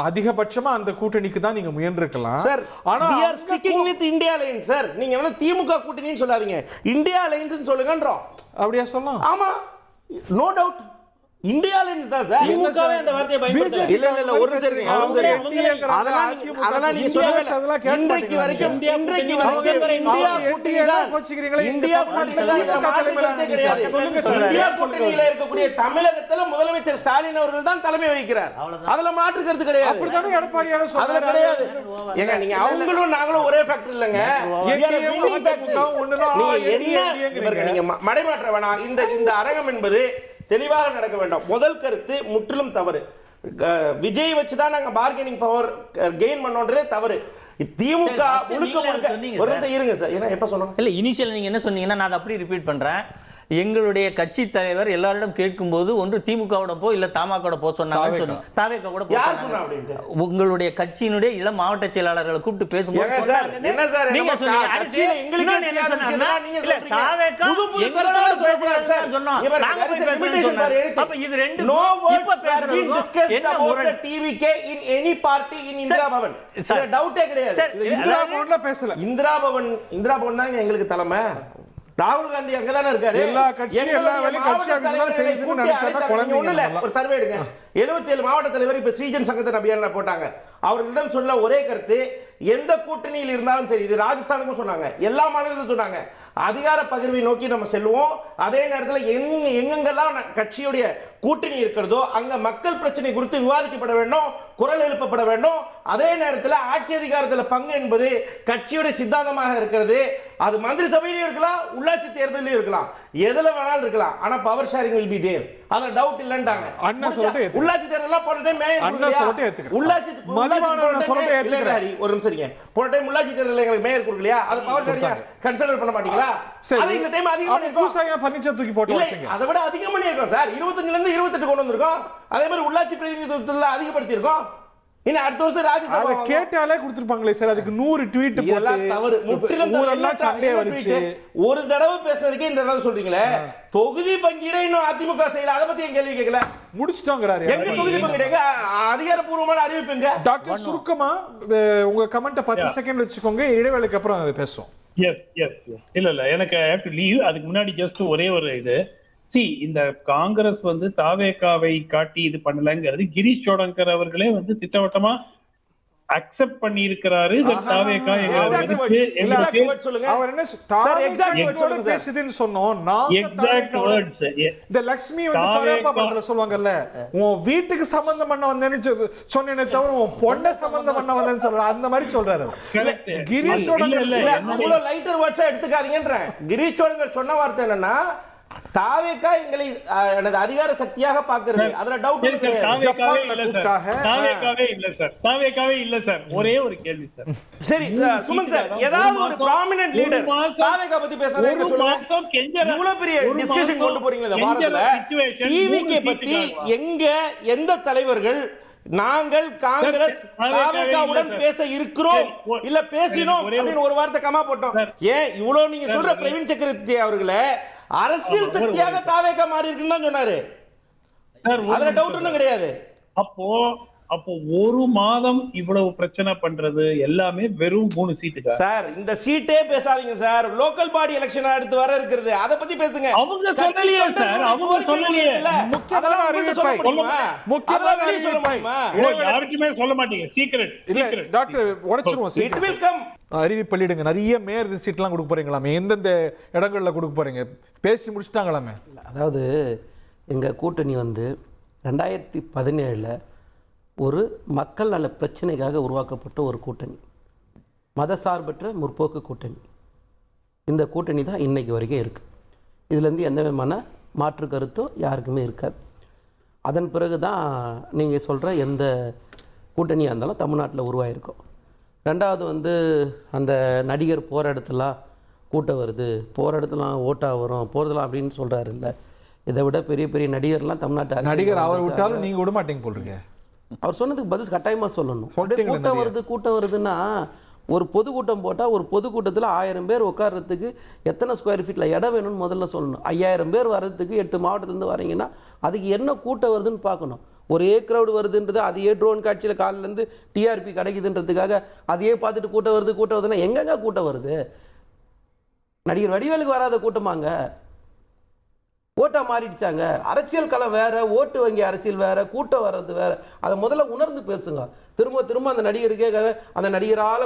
அதிகபட்சமா அந்த கூட்டணிக்கு தான் நீங்க முயன்றிருக்கலாம் சார். ஆனா we are sticking with India Alliance sir. நீங்க வந்து திமுக கூட்டணின்னு சொல்லாதீங்க, இந்தியா அலையன்ஸ்னு சொல்லுங்கன்றோம். அப்படியே சொல்லலாம். ஆமா, நோ டவுட் இந்தியா அலையன்ஸ் தான் சார். திமுகவே அந்த வார்த்தையை பயன்படுத்தல. இல்ல ஒரு நிமிஷம் இருங்க. அதெல்லாம் நீங்க சொல்லுங்க. இன்றைக்கு வரைக்கும் இந்தியா கூட்டணி தான். இந்தியா கூட்டணி தான். இந்த மாற்று கருத்தே கிடையாது. இந்தியா கூட்டணியில இருக்கக்கூடிய தமிழகத்துல முதலமைச்சர் ஸ்டாலின் அவர்கள் தான் தலைமை வகிக்கிறார். அதுல மாற்று கருத்து கிடையாது. அப்படிதானே எடப்பாடியார் சொல்றாரு. அதுல கிடையாது. ஏங்க நீங்க அவங்களும் நாங்களும் ஒரே ஃபேக்டர் இல்லங்க. நீங்க மடைமாற்ற வேணாம். இந்த அரங்கம் என்பது தெளிவாக நடக்க வேண்டும். முதல் கருத்து முற்றிலும் தவறு. விஜய் வச்சு தான் நாங்க பார்கெனிங் பவர் கெயின் பண்ணோன்றதே தவறு. திமுக முழுக்க ஒரு நிமிஷம் இருங்க சார். ஏன்னா எப்ப சொன்னோம் இல்லை, இனிஷியல் நீங்க என்ன சொன்னீங்கன்னா நான் அதை அப்படியே ரிப்பீட் பண்றேன். எங்களுடைய கட்சி தலைவர் எல்லாரிடம் கேட்கும்போது ஒன்று திமுகவோட இல்ல தமாகோட சொன்னாங்கன்னு சொன்னீங்க. தாவேக கூட உங்களுடைய கட்சியினுடைய இளம் மாவட்ட செயலாளர்களை கூப்பிட்டு பேசும்போது நீங்க இந்திரா பவன் தான் எங்களுக்கு தலைமை. ராகுல் காந்தி அங்கதானே இருக்காரு. எல்லா கட்சியும் எல்லா வேலையும் கட்சி ஆபீஸ்ல செய்யணும்னு நினைச்சா குழந்தைங்க ஒரு சர்வே எடுங்க. 77 மாவட்ட தலைவர் இப்ப ஸ்ரீஜன் சங்கத்தன் அபியான்ல போட்டாங்க. அவர்களிடம் சொல்ல ஒரே கருத்து, எந்த கூட்டணியில் இருந்தாலும் சரி, இது ராஜஸ்தானுக்கும் சொன்னாங்க, எல்லா மாநிலங்களும் சொன்னாங்க, அதிகார பகிர்வை நோக்கி நம்ம செல்வோம். அதே நேரத்தில் எங்கெங்கெல்லாம் கட்சியுடைய கூட்டணி இருக்கிறதோ அங்க மக்கள் பிரச்சனை குறித்து விவாதிக்கப்பட வேண்டும், குரல் எழுப்பப்பட வேண்டும். அதே நேரத்தில் ஆட்சி அதிகாரத்தில் பங்கு என்பது கட்சியுடைய சித்தாந்தமாக இருக்கிறது. அது மந்திரி சபையிலும் இருக்கலாம், உள்ளாட்சி தேர்தலிலும் இருக்கலாம், எதுல வேணாலும் இருக்கலாம். ஆனா power sharing will be there. அதுல டவுட் இல்லன்றாங்க. உள்ளாட்சி தேர்தல் போன டைம் உள்ளாட்சி ஒரு நிமிஷம் போன டைம் உள்ளாட்சி தேர்தல் எங்களுக்கு மேயர் கொடுக்கலையா? அது பவர் ஷேரிங் கன்சிடர் பண்ண மாட்டீங்களா? அது இந்த டைம் அதிகம் ஃபர்னிச்சர் தூக்கி போட்டு வச்சீங்க. அதை விட அதிகம் பண்ணிருக்கோம் சார். 25ல இருந்து 28 கொண்டு வந்திருக்கோம். அதே மாதிரி உள்ளாட்சி பிரதிநிதித்துவத்தில் அதிகப்படுத்தி இருக்கோம். இன்னும் அடுத்த வருஷம் ராஜ்யசபா கேட்டாலே கொடுத்திருப்பாங்களே சார். அதுக்கு 100 ட்வீட் போட்டு தவறு. முற்றிலும் சண்டையை வச்சு ஒரு தடவை பேசுறதுக்கே இந்த தடவை சொல்றீங்களே. தொகுதி பங்கீடு இன்னும் அதிமுக செய்யல. அதை பத்தி கேள்வி கேட்கல. முடிச்சிட்டோங்கறாரு. எங்க தொகுதி பங்கீடுங்க? அதிகாரப்பூர்வமான அறிவிப்புங்க. டாக்டர் சுருக்கமா உங்க கமெண்ட 10 செகண்ட் வச்சுக்கோங்க. இடைவேளைக்கு அப்புறம் அதை பேசுவோம். எஸ் இல்ல எனக்கு ஐ ஹேவ் டு லீவ். அதுக்கு முன்னாடி ஜஸ்ட் ஒரே ஒரு இது. இந்த காங்கிரஸ் தாவேகாவை காட்டி இது பண்ணலங்கிறது கிரீஷ் சோடங்கர் அவர்களே திட்டவட்டமா அக்செப்ட் பண்ணி இருக்கிறாரு. தாவேகா லட்சுமி சொல்லுவாங்கல்ல, உன் வீட்டுக்கு சம்பந்தம் பண்ண வந்தேன்னு சொன்னேனே தவிர உன் பொண்ணை சம்பந்தம் பண்ண வந்தேன்னு சொல்ற அந்த மாதிரி சொல்றாரு கிரீஷ் சோடங்கர். லைட்டர் வாட்ஸா எடுத்துக்காதீங்கன்ற கிரீஷ் சோடங்கர் சொன்ன வார்த்தை என்னன்னா, தாவேகா எங்களை எனது அதிகார சக்தியாக பார்க்கிறது. அதுல டவுட் தாவேகாவே இல்ல சார். ஒரே ஒரு கேள்வி சார். சரி சுமன் சார், ஏதாவது ஒரு ப்ராமினன்ட் லீடர் தாவேகா பத்தி பேசுறத சொல்லுங்க. இவ்வளவு பெரிய டிஸ்கஷன் கொண்டு போறீங்க இந்த வாரத்துல. டிவிகே பத்தி எந்த தலைவர்கள் நாங்கள் காங்கிரஸ் தாவேகாவுடன் பேச இருக்கிறோம் இல்ல பேசினோம் அப்படின்னு ஒரு வார்த்தை கமா போட்டோம். ஏன் இவ்வளவு நீங்க சொல்ற பிரவீன் சக்கரவர்த்தி அவர்களே அரசியல் சக்தியாக தாவேகா மாறி இருக்குன்னு தான் சொன்னாரு. அதுல டவுட் ஒண்ணும் கிடையாது. அப்போ ஒரு மாதம் இவ்வளவு பிரச்சனை பண்றது எல்லாமே வெறும் 3 சீட்டுக்கு சார். இந்த சீட்டே பேசாதீங்க சார். லோக்கல் பாடி எலெக்ஷன் அடுத்து வர இருக்குது, அத பத்தி பேசுங்க. அவங்க சொல்லலையே சார். அவங்க சொல்லலையே. முக்கியமான அறிவிப்பு யாருக்குமே சொல்ல மாட்டீங்க. சீக்ரெட் இல்ல டாக்டர் உடைச்சிருவோம். It will come. அறிவிப்பள்ளிடுங்க. நிறைய மேயர் சீட்லாம் கொடுக்க போறீங்களாமே, எந்தெந்த இடங்கள்ல கொடுக்க போறீங்க பேசி முடிச்சிட்டாங்களாமே. அதாவது எங்க கூட்டணி 2017 ஒரு மக்கள் நல பிரச்சனைக்காக உருவாக்கப்பட்ட ஒரு கூட்டணி, மதசார்பற்ற முற்போக்கு கூட்டணி. இந்த கூட்டணி தான் இன்னைக்கு வரைக்கும் இருக்குது. இதுலேருந்து எந்த விதமான மாற்று கருத்தோ யாருக்குமே இருக்காது. அதன் பிறகு தான் நீங்கள் சொல்கிற எந்த கூட்டணியாக இருந்தாலும் தமிழ்நாட்டில் உருவாயிருக்கும். ரெண்டாவது அந்த நடிகர் போகிற இடத்துலாம் கூட்டம் வருது, போகிற இடத்துலாம் ஓட்டாக வரும், போகிறதுலாம் அப்படின்னு சொல்கிறாரு. இல்லை, இதை விட பெரிய பெரிய நடிகர்லாம் தமிழ்நாட்டு நடிகர் அவர் விட்டாலும் நீங்கள் விட மாட்டீங்க போல்றீங்க. அவர் சொன்னதுக்கு பதில் கட்டாயமாக சொல்லணும். கூட்டம் வருதுன்னா ஒரு பொதுக்கூட்டம் போட்டால் ஒரு பொதுக்கூட்டத்தில் 1000 பேர் உட்கார்றதுக்கு எத்தனை ஸ்கொயர் ஃபீட்டில் இடம் வேணும்னு முதல்ல சொல்லணும். 5000 பேர் வர்றதுக்கு 8 மாவட்டத்துலேருந்து வரீங்கன்னா அதுக்கு என்ன கூட்டம் வருதுன்னு பார்க்கணும். ஒரே க்ரௌடு வருதுன்றது அதையே ட்ரோன் காட்சியில் காலிலேருந்து டிஆர்பி கிடைக்குதுன்றதுக்காக அதையே பார்த்துட்டு கூட்டம் வருதுன்னா எங்கெங்க கூட்டம் வருது? நடிகர் வடிவேலுக்கு வராத கூட்டமாங்க. ஓட்டாக மாறிடுச்சாங்க. அரசியல் களம் வேற, ஓட்டு வங்கி அரசியல் வேற, கூட்டம் வர்றது வேற. அதை முதல்ல உணர்ந்து பேசுங்க. திரும்ப அந்த நடிகருக்கே அந்த நடிகரால்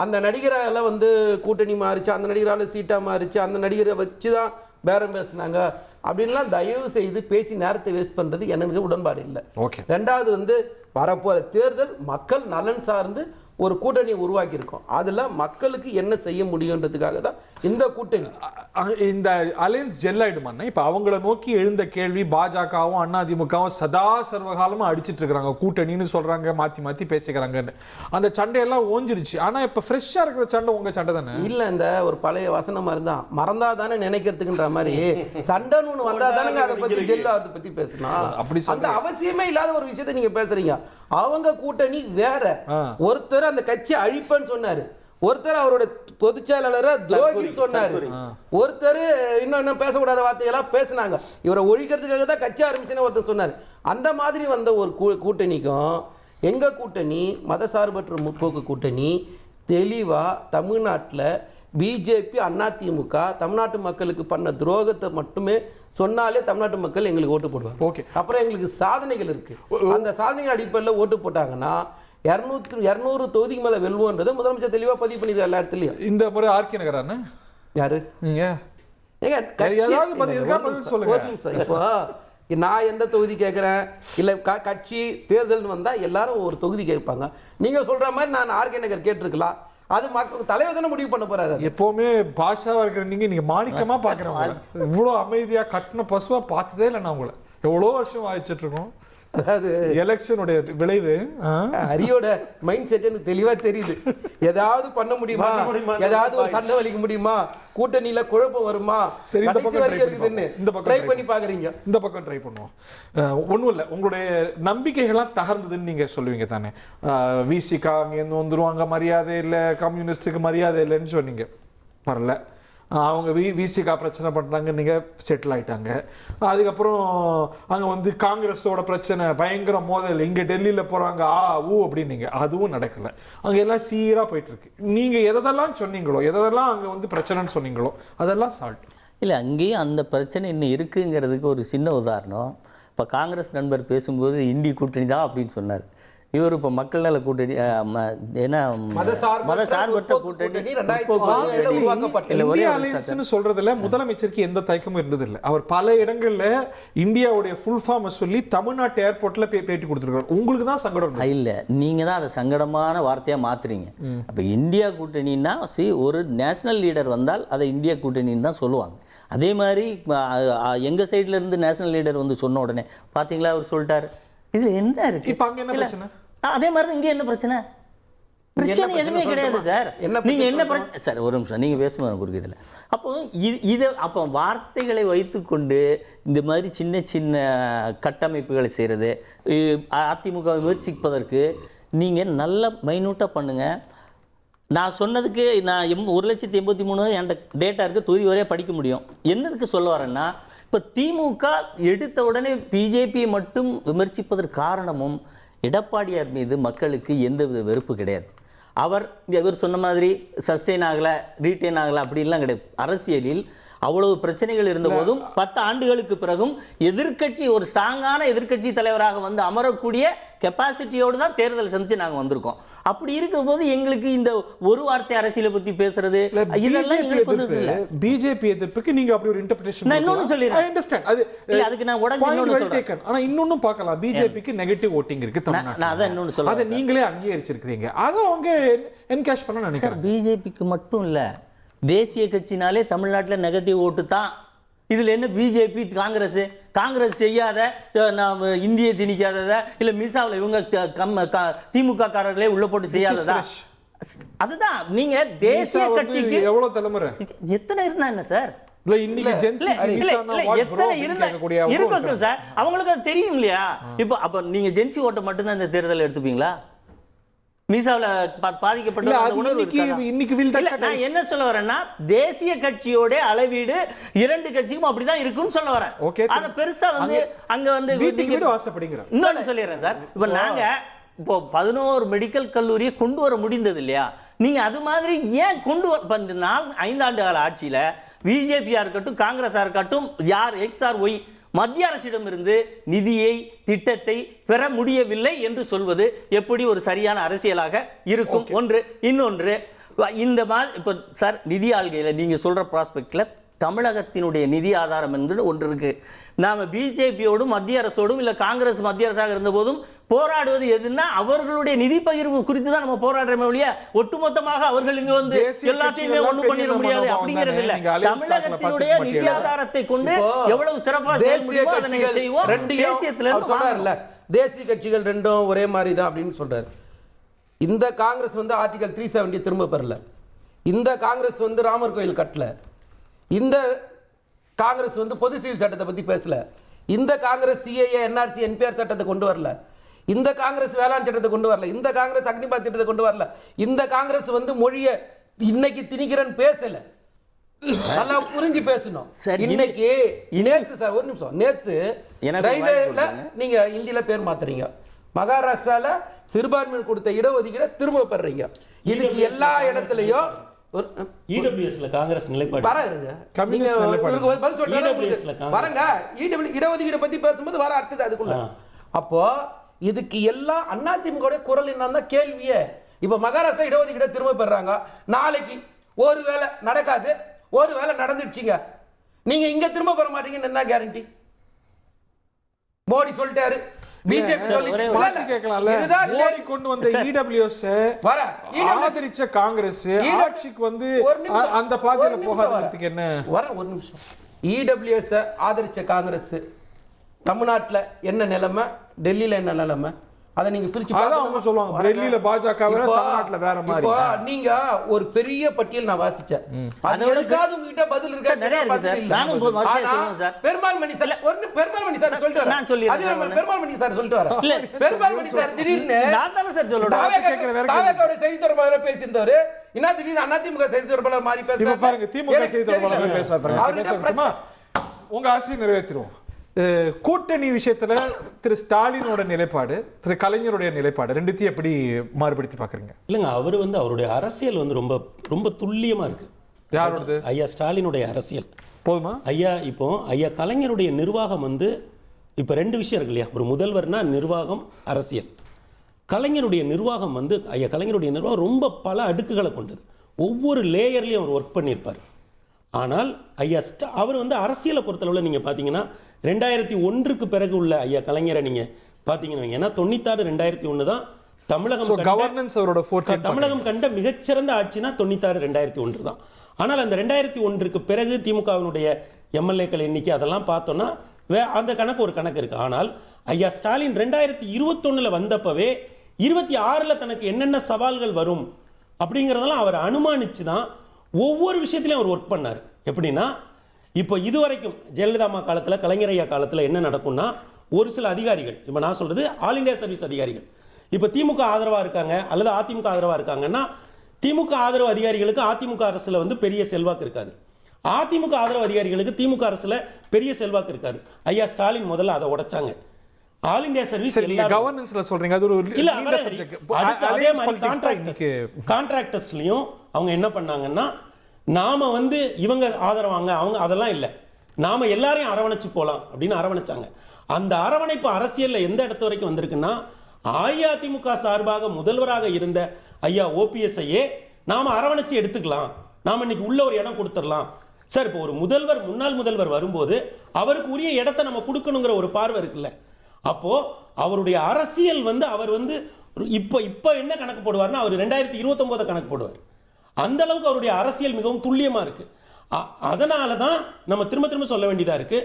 அந்த நடிகரால வந்து கூட்டணி மாறிச்சு, அந்த நடிகரால சீட்டா மாறிச்சு, அந்த நடிகரை வச்சு தான் பேரம் பேசினாங்க அப்படின்லாம் தயவு செய்து பேசி நேரத்தை வேஸ்ட் பண்றது எனக்கு உடன்பாடு இல்லை. ரெண்டாவது வந்து வரப்போற தேர்தல் மக்கள் நலன் சார்ந்து ஒரு கூட்டணியை உருவாக்கி இருக்கோம். அதுல மக்களுக்கு என்ன செய்ய முடியுன்றதுக்காக தான் இந்த கூட்டணி. இந்த அலையன்ஸ் ஜெல் ஆயிடுமாண்ணா? இப்ப அவங்கள நோக்கி எழுந்த கேள்வி பாஜகவும் அதிமுகவும் சதா சர்வகாலமா அடிச்சிட்டு இருக்காங்க, கூட்டணின்னு சொல்றாங்க, மாத்தி பேசிக்கிறாங்கன்னு. அந்த சண்டையெல்லாம் ஓஞ்சிருச்சு. ஆனா இப்ப ஃப்ரெஷ்ஷா இருக்கிற சண்டை உங்க சண்டை தானே? இல்ல, இந்த ஒரு பழைய வசனம் மாதிரி தான், மறந்தா தானே நினைக்கிறதுக்குன்ற மாதிரி சண்டைன்னு ஒண்ணு வந்தா தானே அதை பத்தி ஜெல் ஆகிறத பத்தி பேசணும். அப்படி அந்த அவசியமே இல்லாத ஒரு விஷயத்தை நீங்க பேசுறீங்க. அவங்க கூட்டணி வேற. ஒருத்தர் அந்த கட்சி அழிப்பன்னு சொன்னாரு, ஒருத்தர் அவரோட பொதுச்செயலாளரை துரோகின்னு சொன்னாரு, ஒருத்தர் இன்னும் பேசக்கூடாத வார்த்தையெல்லாம் பேசினாங்க. இவரை ஒழிக்கிறதுக்காக தான் கட்சி ஆரம்பிச்சுன்னு ஒருத்தர் சொன்னார். அந்த மாதிரி வந்த ஒரு கூட்டணிக்கும் எங்க கூட்டணி மதசார்பற்ற முற்போக்கு கூட்டணி தெளிவா தமிழ்நாட்டில் பிஜேபி அதிமுக தமிழ்நாட்டு மக்களுக்கு பண்ண துரோகத்தை மட்டுமே சொன்னாலே தமிழ்நாட்டு மக்கள் எங்களுக்கு ஓட்டு போடுவாங்க. ஓகே, அப்புறம் எங்களுக்கு சாதனைகள் இருக்கு. அந்த சாதனைகள் அடிப்படையில் ஓட்டு போட்டாங்கன்னா 200 தொகுதிக்கு மேல வெல்வோன்றது முதலமைச்சர் தெளிவா பதிவு பண்ணிருக்காரு எல்லா இடத்துலயும். இந்த முறை ஆர்கே நகரான யாரு நீங்க இப்போ நான் எந்த தொகுதி கேட்கிறேன் இல்ல கட்சி தேர்தல் வந்தா எல்லாரும் ஒரு தொகுதி கேட்பாங்க. நீங்க சொல்ற மாதிரி நான் ஆர்கே நகர் கேட்டிருக்கலாம். அது மக்கள் தலைவர் தானே முடிவு பண்ண போறாரு. எப்பவுமே பாஷாவா இருக்கிற நீங்க மாணிக்கமா பாக்குறேன். இவ்வளவு அமைதியா கட்டின பசுவா பார்த்ததே இல்லை. நான் உங்களை எவ்வளோ வருஷம் ஆயிடுச்சிட்டு இருக்கோம். அதாவது எலெக்ஷனுடைய விளைவு ஹரியோட மைண்ட் செட் எனக்கு தெளிவா தெரியுது. ஏதாவது பண்ண முடியுமா, ஏதாவது ஒரு சண்டை வலிக்க முடியுமா, கூட்டணியில குழப்பம் வருமா, கடைசி வரைக்கும் இருக்குதுன்னு இந்த பக்கம் ட்ரை பண்ணி பாக்குறீங்க. இந்த பக்கம் ட்ரை பண்ணுவோம். ஒன்றும் இல்லை, உங்களுடைய நம்பிக்கைகள்லாம் தகர்ந்ததுன்னு நீங்க சொல்லுவீங்க தானே. விசிகா அங்கேருந்து வந்துருவாங்க, மரியாதை இல்லை, கம்யூனிஸ்டுக்கு மரியாதை இல்லைன்னு சொன்னீங்க. வரல, அவங்க விசிகா பிரச்சனை பண்ணுறாங்க, நீங்கள் செட்டில் ஆகிட்டாங்க. அதுக்கப்புறம் அங்கே வந்து காங்கிரஸோட பிரச்சனை பயங்கர மோதல், இங்கே டெல்லியில் போகிறாங்க அப்படின்னீங்க, அதுவும் நடக்கலை. அங்கே எல்லாம் சீராக போயிட்டுருக்கு. நீங்கள் எதெல்லாம் சொன்னீங்களோ, எதெல்லாம் அங்கே வந்து பிரச்சனைன்னு சொன்னீங்களோ அதெல்லாம் சால்ட் இல்லை. அங்கேயும் அந்த பிரச்சனை இன்னும் இருக்குங்கிறதுக்கு ஒரு சின்ன உதாரணம். இப்போ காங்கிரஸ் நண்பர் பேசும்போது இந்தி கூட்டணி தான் அப்படின்னு சொன்னார். இவர் இப்போ மக்கள் நல கூட்டணி என்ன மதசார்பற்ற கூட்டணி சொல்றதுல முதலமைச்சருக்கு எந்த தயக்கமும் இருந்ததில்லை. அவர் பல இடங்கள்ல இந்தியாவுடைய ஃபுல் ஃபார்ம் சொல்லி தமிழ்நாட்டு ஏர்போர்ட்ல பேட்டி கொடுத்துருக்காரு. உங்களுக்கு தான் சங்கடம் இல்லை, நீங்க தான் அதை சங்கடமான வார்த்தையா மாத்துறீங்க. அப்ப இந்தியா கூட்டணின்னா ஒரு நேஷனல் லீடர் வந்தால் அதை இந்தியா கூட்டணின்னு தான் சொல்லுவாங்க. அதே மாதிரி எங்க சைட்ல இருந்து நேஷனல் லீடர் வந்து சொன்ன உடனே பாத்தீங்களா அவர் சொல்லிட்டாரு. இது என்ன இருக்கு இப்ப அங்க என்ன பிரச்சனை? அதே மாதிரி இங்க என்ன பிரச்சனை? பிரச்சனை எதுவுமே கிடையாது சார். நீங்க என்ன பிரச்சனை சார்? ஒரு நிமிஷம் நீங்க பேசும்போது குறுக்கிடல. அப்போ இது அப்போ வார்த்தைகளை வைத்துக்கொண்டு இந்த மாதிரி சின்ன சின்ன கட்டமைப்புகளை செய்யறது, அதிமுக விமர்சிப்பதற்கு நீங்க நல்ல மைனூட்டா பண்ணுங்க. நான் சொன்னதுக்கு நான் 1,83,000 என்கிட்ட டேட்டா இருக்குது, தொகுதி வரையாக படிக்க முடியும். என்னதுக்கு சொல்ல வரேன்னா, இப்போ திமுக எடுத்த உடனே பிஜேபியை மட்டும் விமர்சிப்பதற்கு காரணமும் எடப்பாடியார் மீது மக்களுக்கு எந்தவித வெறுப்பு கிடையாது. அவர் சொன்ன மாதிரி சஸ்டெயின் ஆகலை, ரீட்டைன் ஆகலை அப்படின்லாம் கிடையாது. அரசியலில் அவ்வளவு பிரச்சனைகள் இருந்த போதும் 10 ஆண்டுகளுக்கு பிறகும் எதிர்க்கட்சி ஒரு ஸ்ட்ராங்கான எதிர்க்கட்சி தலைவராக வந்து அமரக்கூடிய கெப்பாசிட்டியோடு தான் தேர்தல் சந்திச்சு நாங்கள் வந்திருக்கோம். அப்படி இருக்கிற போது எங்களுக்கு இந்த ஒரு வார்த்தை அரசியலை பத்தி பேசுறது இதெல்லாம் எங்களுக்கு வந்து பிஜேபி எதிர்ப்புக்கு நீங்க அப்படி ஒரு இன்டர்பிரேஷன். நான் இன்னொன்னு சொல்லிடுறேன். I understand. அது அதுக்கு நான் உடனே இன்னொன்னு சொல்றேன். ஆனா இன்னொன்னு பார்க்கலாம், பிஜேபிக்கு நெகட்டிவ் வோட்டிங் இருக்கு தமிழ்நாட்டுல. நான் அத இன்னொன்னு சொல்றேன். அத நீங்களே அங்கீகரிச்சிருக்கீங்க. அத அவங்க என்கேஷ் பண்ண நினைக்கிறேன். பிஜேபிக்கு மட்டும் இல்ல, தேசிய கட்சினாலே தமிழ்நாட்டில் நெகட்டிவ் ஓட்டு தான். இதில் என்ன பிஜேபி காங்கிரஸ் செய்யாத, இந்தியை திணிக்காதத, இல்லை மிசாவில் இவங்க திமுக காரர்களே உள்ள போட்டு செய்யாததா? அதுதான். நீங்க தேசிய கட்சிக்கு எவ்வளவு தலைமுறை எத்தனை இருந்தா என்ன சார்? இருக்கட்டும் சார், அவங்களுக்கு அது தெரியும் இல்லையா? இப்போ அப்ப நீங்க ஜென்சி ஓட்டை மட்டும்தான் இந்த தேர்தல் எடுத்துப்பீங்களா? மீசாவில் பாதிக்கப்பட்ட அந்த உணர்வு இருக்காதா? இல்ல, நான் என்ன சொல்ல வரேன்னா தேசிய கட்சியோட அளவீடு 2 கட்சிக்கும் அப்படிதான் இருக்கும்னு சொல்ல வரேன். அத பெருசா வந்து அங்க வந்து இன்னொன்னு சொல்லிடுறேன் சார். இப்ப நாங்க இப்போ 11 மெடிக்கல் கல்லூரியை கொண்டு வர முடிந்தது இல்லையா? நீங்க அது மாதிரி ஏன் கொண்டு வர 5 ஆண்டு கால ஆட்சியில பிஜேபியா இருக்கட்டும் காங்கிரஸா இருக்கட்டும் யார் எக்ஸ் ஆர் ஒய் மத்திய அரசிடமிருந்து நிதியை திட்டத்தை பெற முடியவில்லை என்று சொல்வது எப்படி ஒரு சரியான அரசியலாக இருக்கும்? ஒன்று. இன்னொன்று, இந்த மாதிரி இப்போ சார் நிதி ஆள்கையில் நீங்கள் சொல்கிற ப்ராஸ்பெக்டில் தமிழகத்தினுடைய நிதி ஆதாரம் என்று ஒன்று இருக்கு. நாம பிஜேபியோடும் மத்திய அரசோடும் இல்லை காங்கிரஸ் மத்திய அரசாக இருந்த போதும் போராடுவது எதுன்னா அவர்களுடைய நிதி பகிர்வு குறித்து தான் நம்ம போராடுறோமே ஒழிய ஒட்டுமொத்தமாக அவர்கள் இங்க வந்து எல்லாத்தையுமே ஒண்ணு பண்ணிட முடியாது அப்படிங்கிறது இல்ல. தமிழகத்தினுடைய நிதி ஆதாரத்தை கொண்டு எவ்வளவு சிறப்பாக செயல்படுமோ அதனை செய்வோம். தேசியத்துல சொல்றாருல்ல, தேசிய கட்சிகள் ரெண்டும் ஒரே மாதிரி தான் அப்படின்னு சொல்றாரு. இந்த காங்கிரஸ் வந்து ஆர்டிகல் 370 திரும்ப பெறல. இந்த காங்கிரஸ் வந்து ராமர் கோயில் கட்டல. இந்த காங்கிரஸ் வந்து பொது சிவில் சட்டத்தை பத்தி பேசல. இந்த காங்கிரஸ் சிஏஏ என்ஆர்சி என்பிஆர் சட்டத்தை கொண்டு வரல. இந்த காங்கிரஸ் வேளாண் சட்டத்தை கொண்டு வரல. இந்த காங்கிரஸ் அக்னிபாத் திட்டத்தை கொண்டு வரல. இந்த காங்கிரஸ் வந்து மொழியை இன்னைக்கு திணிக்கிறன்னு பேசல. நல்லா புரிஞ்சு பேசணும். இன்னைக்கு நேத்து சார் ஒரு நிமிஷம், நேத்து ரயில்வேல நீங்க இந்தியில பேர் மாத்துறீங்க, மகாராஷ்டிரால சிறுபான்மையினர் கொடுத்த இடஒதுக்கீடை திரும்ப பெறீங்க. இதுக்கு எல்லா இடத்துலயும் இடபிள்யூஎஸ்ல காங்கிரஸ் நிலைப்பாடு பாருங்க. கம்யூனிஸ்ட் நிலைப்பாடு பதில் சொல்றேன் பாருங்க. இடஒதுக்கீடை பத்தி பேசும்போது வர அடுத்தது அதுக்குள்ள. அப்போ இதுக்கு எல்லாம் அதிமுக குரல் என்னன்னா கேள்வியே. இப்ப மகாராஷ்டிரா இடஒதுக்கீடை திரும்ப பெறாங்க. நாளைக்கு ஒருவேளை நடக்காது, ஒருவேளை நடந்துடுச்சுங்க, நீங்க இங்க திரும்ப பெற மாட்டீங்கன்னு என்ன கேரண்டி? மோடி சொல்லிட்டாரு, பிஜேபி கொண்டு வந்த இடபிள்யூஎஸ் ஆதரிச்ச காங்கிரஸ் ஆட்சிக்கு வந்து அந்த பாதையில போகாததுக்கு என்ன ஒரு நிமிஷம். இடபிள்யூஎஸ் ஆதரிச்ச காங்கிரஸ் தமிழ்நாட்டுல என்ன நிலைமை, டெல்லியில என்ன நிலைமை, அதை நீங்க பிரிச்சு அவங்க சொல்லுவாங்க. டெல்லியில பாஜக தமிழ்நாட்டுல வேற மாதிரி. இப்போ நீங்க ஒரு பெரிய பட்டியல் நான் வாசிச்சேன். அதுக்காவது உங்ககிட்ட பதில் இருக்கா? நிறைய இருக்கு சார். நானும் சொல்லுவேன் சார். பெருமாள் மணி சார் பெருமாள் மணி சார் சொல்லிட்டு வரேன். நான் சொல்லிடுறேன். பெருமாள் மணி சார் சொல்லிட்டு வரேன். இல்ல பெருமாள் மணி சார் திடீர்னு நான் தான சார் சொல்றேன். தாவேகோட செய்தி தொடர்பாளர் பேசியிருந்தவர் என்ன திடீர்னு அதிமுக செய்தி தொடர்பாளர் மாதிரி பேசுறாரு. பாருங்க, திமுக செய்தி தொடர்பாளர் பேசுறாரு. அவர்கிட்ட உங்க ஆசையை நிறைவேற்றுவோம். கூட்டணி விஷயத்துல திரு ஸ்டாலினோட நிலைப்பாடு, திரு கலைஞருடைய நிலைப்பாடு ரெண்டுத்தையும் எப்படி மாறுபடுத்தி பாக்குறீங்க? இல்லைங்க, அவர் வந்து அவருடைய அரசியல் வந்து ரொம்ப ரொம்ப துல்லியமா இருக்கு. யாரோடது? ஐயா ஸ்டாலினுடைய அரசியல் போதுமா? ஐயா இப்போ ஐயா கலைஞருடைய நிர்வாகம் வந்து இப்போ 2 விஷயம் இருக்கு இல்லையா? ஒரு முதல்வர்னா நிர்வாகம், அரசியல். கலைஞருடைய நிர்வாகம் வந்து ஐயா கலைஞருடைய நிர்வாகம் ரொம்ப பல அடுக்குகளை கொண்டது. ஒவ்வொரு லேயர்லையும் அவர் ஒர்க் பண்ணியிருப்பார். ஆனால் ஐயா அவர் வந்து அரசியலை பொறுத்தளவில் நீங்கள் பார்த்தீங்கன்னா 2001க்கு பிறகு உள்ள ஐயா கலைஞரை நீங்கள் பார்த்தீங்கன்னா, ஏன்னா 96 2001 தான் தமிழகம் கண்ட மிகச்சிறந்த ஆட்சினா 96 2001 தான். ஆனால் அந்த 2001க்கு பிறகு திமுகவினுடைய எம்எல்ஏக்கள் எண்ணிக்கை அதெல்லாம் பார்த்தோன்னா அந்த கணக்கு ஒரு கணக்கு இருக்குது. ஆனால் ஐயா ஸ்டாலின் 2021 வந்தப்பவே 26 தனக்கு என்னென்ன சவால்கள் வரும் அப்படிங்கிறதெல்லாம் அவர் அனுமானித்து தான் ஒவ்வொரு விஷயத்திலையும் அவர் ஒர்க் பண்ணார். எப்படின்னா, இப்போ இதுவரைக்கும் ஜெயலலிதா அம்மா காலத்தில், கலைஞர் ஐயா காலத்தில் என்ன நடக்கும்னா, ஒரு சில அதிகாரிகள், இப்போ நான் சொல்கிறது ஆல் இண்டியா சர்வீஸ் அதிகாரிகள், இப்போ திமுக ஆதரவாக இருக்காங்க அல்லது அதிமுக ஆதரவாக இருக்காங்கன்னா, திமுக ஆதரவு அதிகாரிகளுக்கு அதிமுக அரசில் வந்து பெரிய செல்வாக்கு இருக்காது, அதிமுக ஆதரவு அதிகாரிகளுக்கு திமுக அரசில் பெரிய செல்வாக்கு இருக்காது. ஐயா ஸ்டாலின் முதல்ல அதை உடைச்சாங்க. ஆல் இந்தியா சர்வீஸ் கவர்னன்ஸ்ல சொல்றீங்க, அது ஒரு இல்ல அதே மாதிரி கான்ட்ராக்டர்ஸ்லயும் அவங்க என்ன பண்ணாங்கன்னா, நாம வந்து இவங்க ஆதரவாங்க அவங்க அதெல்லாம் இல்லை, நாம எல்லாரையும் அரவணைச்சு போலாம் அப்படின்னு அரவணைச்சாங்க. அந்த அரவணைப்பு அரசியல்ல எந்த இடத்து வரைக்கும் வந்திருக்குன்னா, அஇஅதிமுக சார்பாக முதல்வராக இருந்த ஐயா ஓபிஎஸ்ஐயே நாம அரவணைச்சு எடுத்துக்கலாம், நாம இன்னைக்கு உள்ள ஒரு இடம் கொடுத்துடலாம் சார். இப்போ ஒரு முதல்வர், முன்னாள் முதல்வர் வரும்போது அவருக்கு உரிய இடத்தை நம்ம கொடுக்கணுங்கிற ஒரு பார்வை இருக்குல்ல. அப்போ அவருடைய அரசியல் வந்து அவர் வந்து இப்போ என்ன கணக்கு போடுவார்னா, அவர் 2029 கணக்கு போடுவார். அந்த அளவுக்கு அவருடைய அரசியல் மிகவும் துல்லியமா இருக்கு. அதனால தான் நம்ம திரும்ப திரும்ப சொல்ல வேண்டியதா இருக்கு,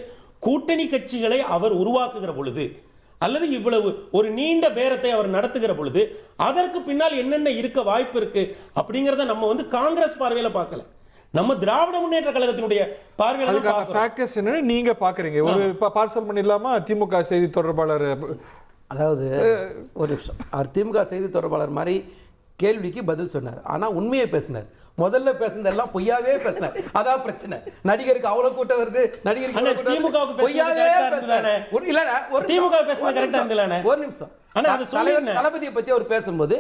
கூட்டணி கட்சிகளை அவர் உருவாக்குகிற பொழுது அல்லது இவ்வளவு ஒரு நீண்ட பேரத்தை அவர் நடத்துகிற பொழுது அதற்கு பின்னால் என்னென்ன இருக்க வாய்ப்பு இருக்கு அப்படிங்கிறத நம்ம வந்து காங்கிரஸ் பார்வையில பார்க்கல, நம்ம திராவிட முன்னேற்ற கழகத்தினுடைய பார்வையில நீங்க பாக்குறீங்க. ஒரு பார்சல் பண்ணிடலாமா? திமுக செய்தி தொடர்பாளர், அதாவது ஒரு அவர் திமுக செய்தி தொடர்பாளர் மாதிரி கேள்விக்கு பதில் சொன்னார். ஆனால் உண்மையை பேசினார். முதல்ல பேசுனதெல்லாம் பொய்யாவே பேசினார். அதான் பிரச்சனை. நடிகருக்கு அவ்வளவு கூட்டம் வருது, நடிகருக்கு அண்ணா, இவ்வளவு கூட்டம் வருது. திமுகவுக்கு பேசுனது பொய்யாவே correct ஆ பேசினார். இருந்ததானே? இல்லடா, ஒரு திமுக நிமிஷம், பேசுனது ஒரு correct ஆ நிமிஷம், இருந்ததானே? ஒரு நிமிஷம். அண்ணா, அது தலைவர் சொல்லிருந்தேன். தளபதியை பத்தி அவர் பேசும்போது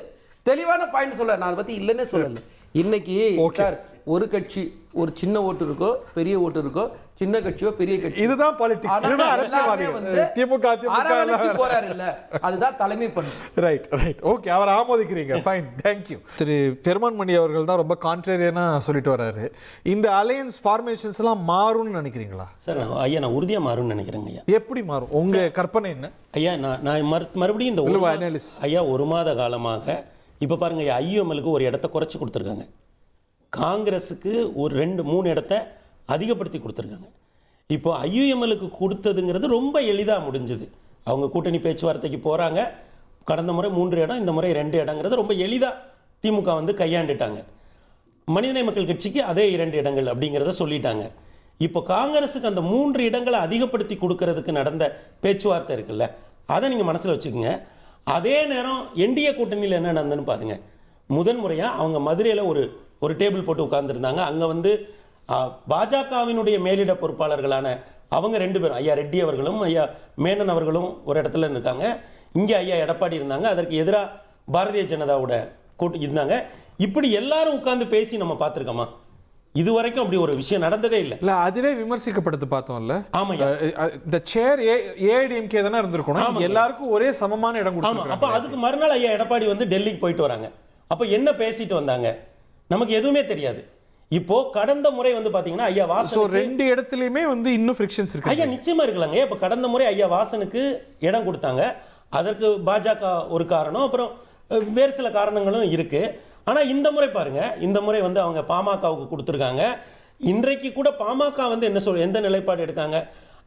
தெளிவான பாயிண்ட் சொல்ல, நான் அதை பத்தி இல்லைன்னே சொல்லல. இன்னைக்கு சார், ஒரு கட்சி ஒரு சின்ன ஓட்டு இருக்கோ பெரிய ஓட்டு இருக்கோ, சின்ன கட்சியோ பெரிய கட்சி, இதுதான் politics. ஆனா இதுதான் எல்லாமே அரசியல்வாதிகள். வந்து திமுக அரவணைச்சு போறாரு இல்ல, அதுதான் தலைமை பண்பு. ரைட் ரைட் ஓகே, அவர் ஆமோதிக்கிறீங்க. Fine, thank you. திரு பெருமான் மணி அவர்கள் தான் ரொம்ப கான்ட்ரேரியனா சொல்லிட்டு வர்றாரு. இந்த அலையன்ஸ் ஃபார்மேஷன்ஸ் எல்லாம் மாறும்னு நினைக்கிறீங்களா? சார் நான் உறுதியாக மாறும்னு நினைக்கிறேங்க ஐயா. எப்படி மாறும்? உங்க கற்பனை என்ன? ஐயா நான் மறுபடியும் இந்த இல்ல, analysis. ஐயா 1 மாத காலமாக இப்போ பாருங்க ஐயா, ஐயுஎம்எலுக்கு ஒரு இடத்த குறைச்சி கொடுத்துருக்காங்க, காங்கிரஸுக்கு ஒரு 2-3 இடத்த அதிகப்படுத்தி கொடுத்துருக்காங்க. இப்போ ஐயுஎம்எலுக்கு கொடுத்ததுங்கிறது ரொம்ப எளிதாக முடிஞ்சுது. அவங்க கூட்டணி பேச்சுவார்த்தைக்கு போகிறாங்க, கடந்த முறை 3 இடம், இந்த முறை 2 இடங்கிறது ரொம்ப எளிதாக திமுக வந்து கையாண்டுட்டாங்க. மனிதநேய மக்கள் கட்சிக்கு அதே 2 இடங்கள் அப்படிங்கிறத சொல்லிட்டாங்க. இப்போ காங்கிரஸுக்கு அந்த 3 இடங்களை அதிகப்படுத்தி கொடுக்கறதுக்கு நடந்த பேச்சுவார்த்தை இருக்குல்ல, அதை நீங்கள் மனசில் வச்சுக்கோங்க. அதே நேரம் என்டிஏ கூட்டணியில் என்ன நடந்ததுன்னு பாருங்கள். முதன்முறையாக அவங்க மதுரையில் ஒரு டேபிள் போட்டு உட்கார்ந்துருந்தாங்க. அங்கே வந்து பாஜகவினுடைய மேலிட பொறுப்பாளர்களான அவங்க 2 பேரும், ஐயா ரெட்டி அவர்களும் ஐயா மேனன் அவர்களும் ஒரு இடத்துல இருக்காங்க. இங்கே ஐயா எடப்பாடி இருந்தாங்க. அதற்கு எதிராக பாரதிய ஜனதாவோட கூட்டு இருந்தாங்க. இப்படி எல்லாரும் உட்கார்ந்து பேசி நம்ம பார்த்துருக்கோமா? இதுவரைக்கும் அப்படி ஒரு விஷயம் நடந்ததே இல்லை. இல்ல, அதுவே விமர்சிக்கப்படுது பார்த்தோம்ல. ஆமாய்யா. இந்த சேர் ஏஐடிஎம்கே தானே இருந்திருக்கணும். எல்லாருக்கும் ஒரே சமமான இடம் ஆமா. கொடுத்துருக்காங்க. அப்ப அதுக்கு மறுநாள் ஐயா எடப்பாடி வந்து டெல்லிக்கு போயிட்டு வராங்க. அப்ப என்ன பேசிட்டு வந்தாங்க நமக்கு எதுவுமே தெரியாது. இப்போ கடந்த முறை வந்து பாத்தீங்கன்னா ஐயா வாசன் 2 இடத்துலயுமே வந்து இன்னும் ஃபிரிக்ஷன்ஸ் இருக்கு. ஐயா நிச்சயமா இருக்கலாங்க. இப்ப கடந்த முறை ஐயா வாசனுக்கு இடம் கொடுத்தாங்க. அதற்கு பாஜக ஒரு காரணம், அப்புறம் வேறு சில காரணங்களும் இருக்கு. ஆனா இந்த முறை பாருங்க, இந்த முறை வந்து அவங்க பாமகவுக்கு கொடுத்துருக்காங்க. இன்றைக்கு கூட பாமக வந்து எந்த நிலைப்பாடு எடுத்தாங்க?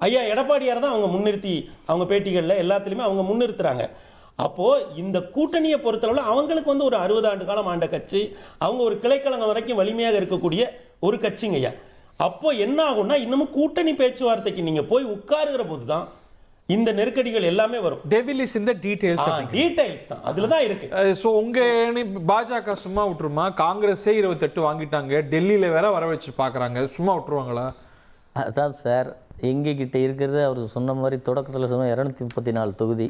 ஐயா எடப்பாடியார் தான் அவங்க முன்னிறுத்தி, அவங்க பேட்டிகளில் எல்லாத்துலேயுமே அவங்க முன்னிறுத்துறாங்க. அப்போது இந்த கூட்டணியை பொறுத்தளவில் அவங்களுக்கு வந்து ஒரு 60 ஆண்டு காலம் ஆண்ட கட்சி, அவங்க ஒரு கிளைக்கழகம் வரைக்கும் வலிமையாக இருக்கக்கூடிய ஒரு கட்சிங்க ஐயா. அப்போ என்ன ஆகும்னா, இன்னமும் கூட்டணி பேச்சுவார்த்தைக்கு நீங்கள் போய் உட்காருகிற போது தான் இந்த நெருக்கடிகள் எல்லாமே வரும். Devil is in the details. Details தான் அதுல தான் இருக்கு. சோ உங்க பாஜக சும்மா விட்டுருமா? காங்கிரஸே 28 வாங்கிட்டாங்க, டெல்லியில வேற வர வச்சு பார்க்குறாங்க, சும்மா விட்டுருவாங்களா? அதான் சார், எங்ககிட்ட இருக்கிறது அவர் சொன்ன மாதிரி தொடக்கத்தில் சொன்ன 234 தொகுதி.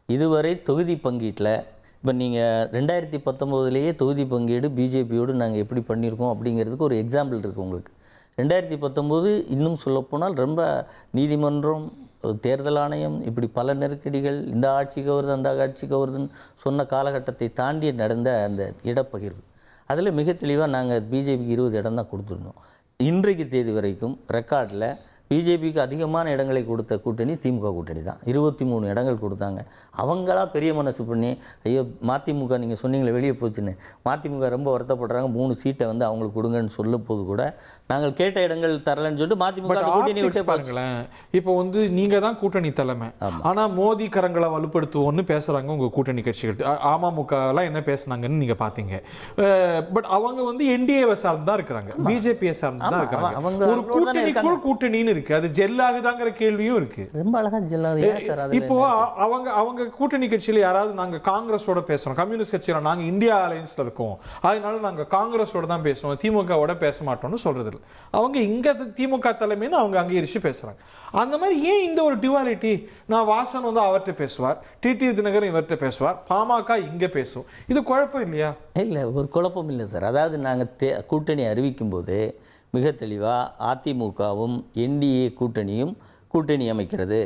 இதுவரை தொகுதி பங்கீட்டில் இப்போ நீங்கள் 2019 தொகுதி பங்கீடு பிஜேபியோடு நாங்கள் எப்படி பண்ணியிருக்கோம் அப்படிங்கிறதுக்கு ஒரு எக்ஸாம்பிள் இருக்குது உங்களுக்கு. 2019 இன்னும் சொல்லப்போனால் ரொம்ப நீதிமன்றம், தேர்தல் ஆணையம், இப்படி பல நெருக்கடிகள், இந்த ஆட்சிக்கு வருது அந்த ஆட்சிக்கு வருதுன்னு சொன்ன காலகட்டத்தை தாண்டி நடந்த அந்த இடப்பகிர்வு, அதில் மிக தெளிவாக நாங்கள் பிஜேபிக்கு 20 இடம் தான் கொடுத்துருந்தோம். இன்றைக்கு தேதி வரைக்கும் ரெக்கார்டில் பிஜேபிக்கு அதிகமான இடங்களை கொடுத்த கூட்டணி திமுக கூட்டணி தான். 23 இடங்கள் கொடுத்தாங்க. அவங்களா பெரிய மனசு பண்ணி, ஐயோ மதிமுக நீங்கள் சொன்னீங்களே வெளியே போச்சுன்னு, மதிமுக ரொம்ப வருத்தப்படுறாங்க, 3 சீட்டை வந்து அவங்களுக்கு கொடுங்கன்னு சொல்லும் போது கூட நாங்கள் கேட்ட இடங்கள் தரலன்னு சொல்லிட்டு மதிமுக கூட்டணி விட்டு பாருங்களேன். இப்போ வந்து நீங்க தான் கூட்டணி தலைமை, ஆனா மோடி கரங்களை வலுப்படுத்துவோம்னு பேசுறாங்க உங்க கூட்டணி கட்சிகள். அமமுக எல்லாம் என்ன பேசுனாங்கன்னு நீங்க பாத்தீங்க. பட் அவங்க வந்து என்டிஏவை சார்ந்து தான் இருக்கிறாங்க, பிஜேபியை சார்ந்து தான் இருக்கிறாங்க. ஒரு கூட்டணிக்குள் கூட்டணின்னு இருக்கு, அது ஜெல்லாகுதாங்கிற கேள்வியும் இருக்கு. ரொம்ப அழகா ஜெல்லாது. இப்போ அவங்க கூட்டணி கட்சியில யாராவது நாங்க காங்கிரஸோட பேசுறோம், கம்யூனிஸ்ட் கட்சியில நாங்க இந்தியா அலையன்ஸ்ல இருக்கோம், அதனால நாங்க காங்கிரஸோட தான் பேசுவோம், திமுகவோட பேச மாட்டோம்னு சொல்றது இல்லை. அவங்க இங்க திமுக தலைமைன்னு அவங்க அங்கீகரிச்சு பேசுறாங்க. அந்த மாதிரி ஏன் இந்த ஒரு டிவாலிட்டி? நான் வாசன் வந்து அவர்கிட்ட பேசுவார், டிடிவி தினகரன் இவர்கிட்ட பேசுவார், பாமக இங்க பேசும். இது குழப்பம் இல்லையா? இல்லை, ஒரு குழப்பம் இல்லை சார். அதாவது நாங்கள் கூட்டணி அறிவிக்கும் போது மிக தெளிவாக அதிமுகவும் என்டிஏ கூட்டணியும் கூட்டணி அமைக்கிறது,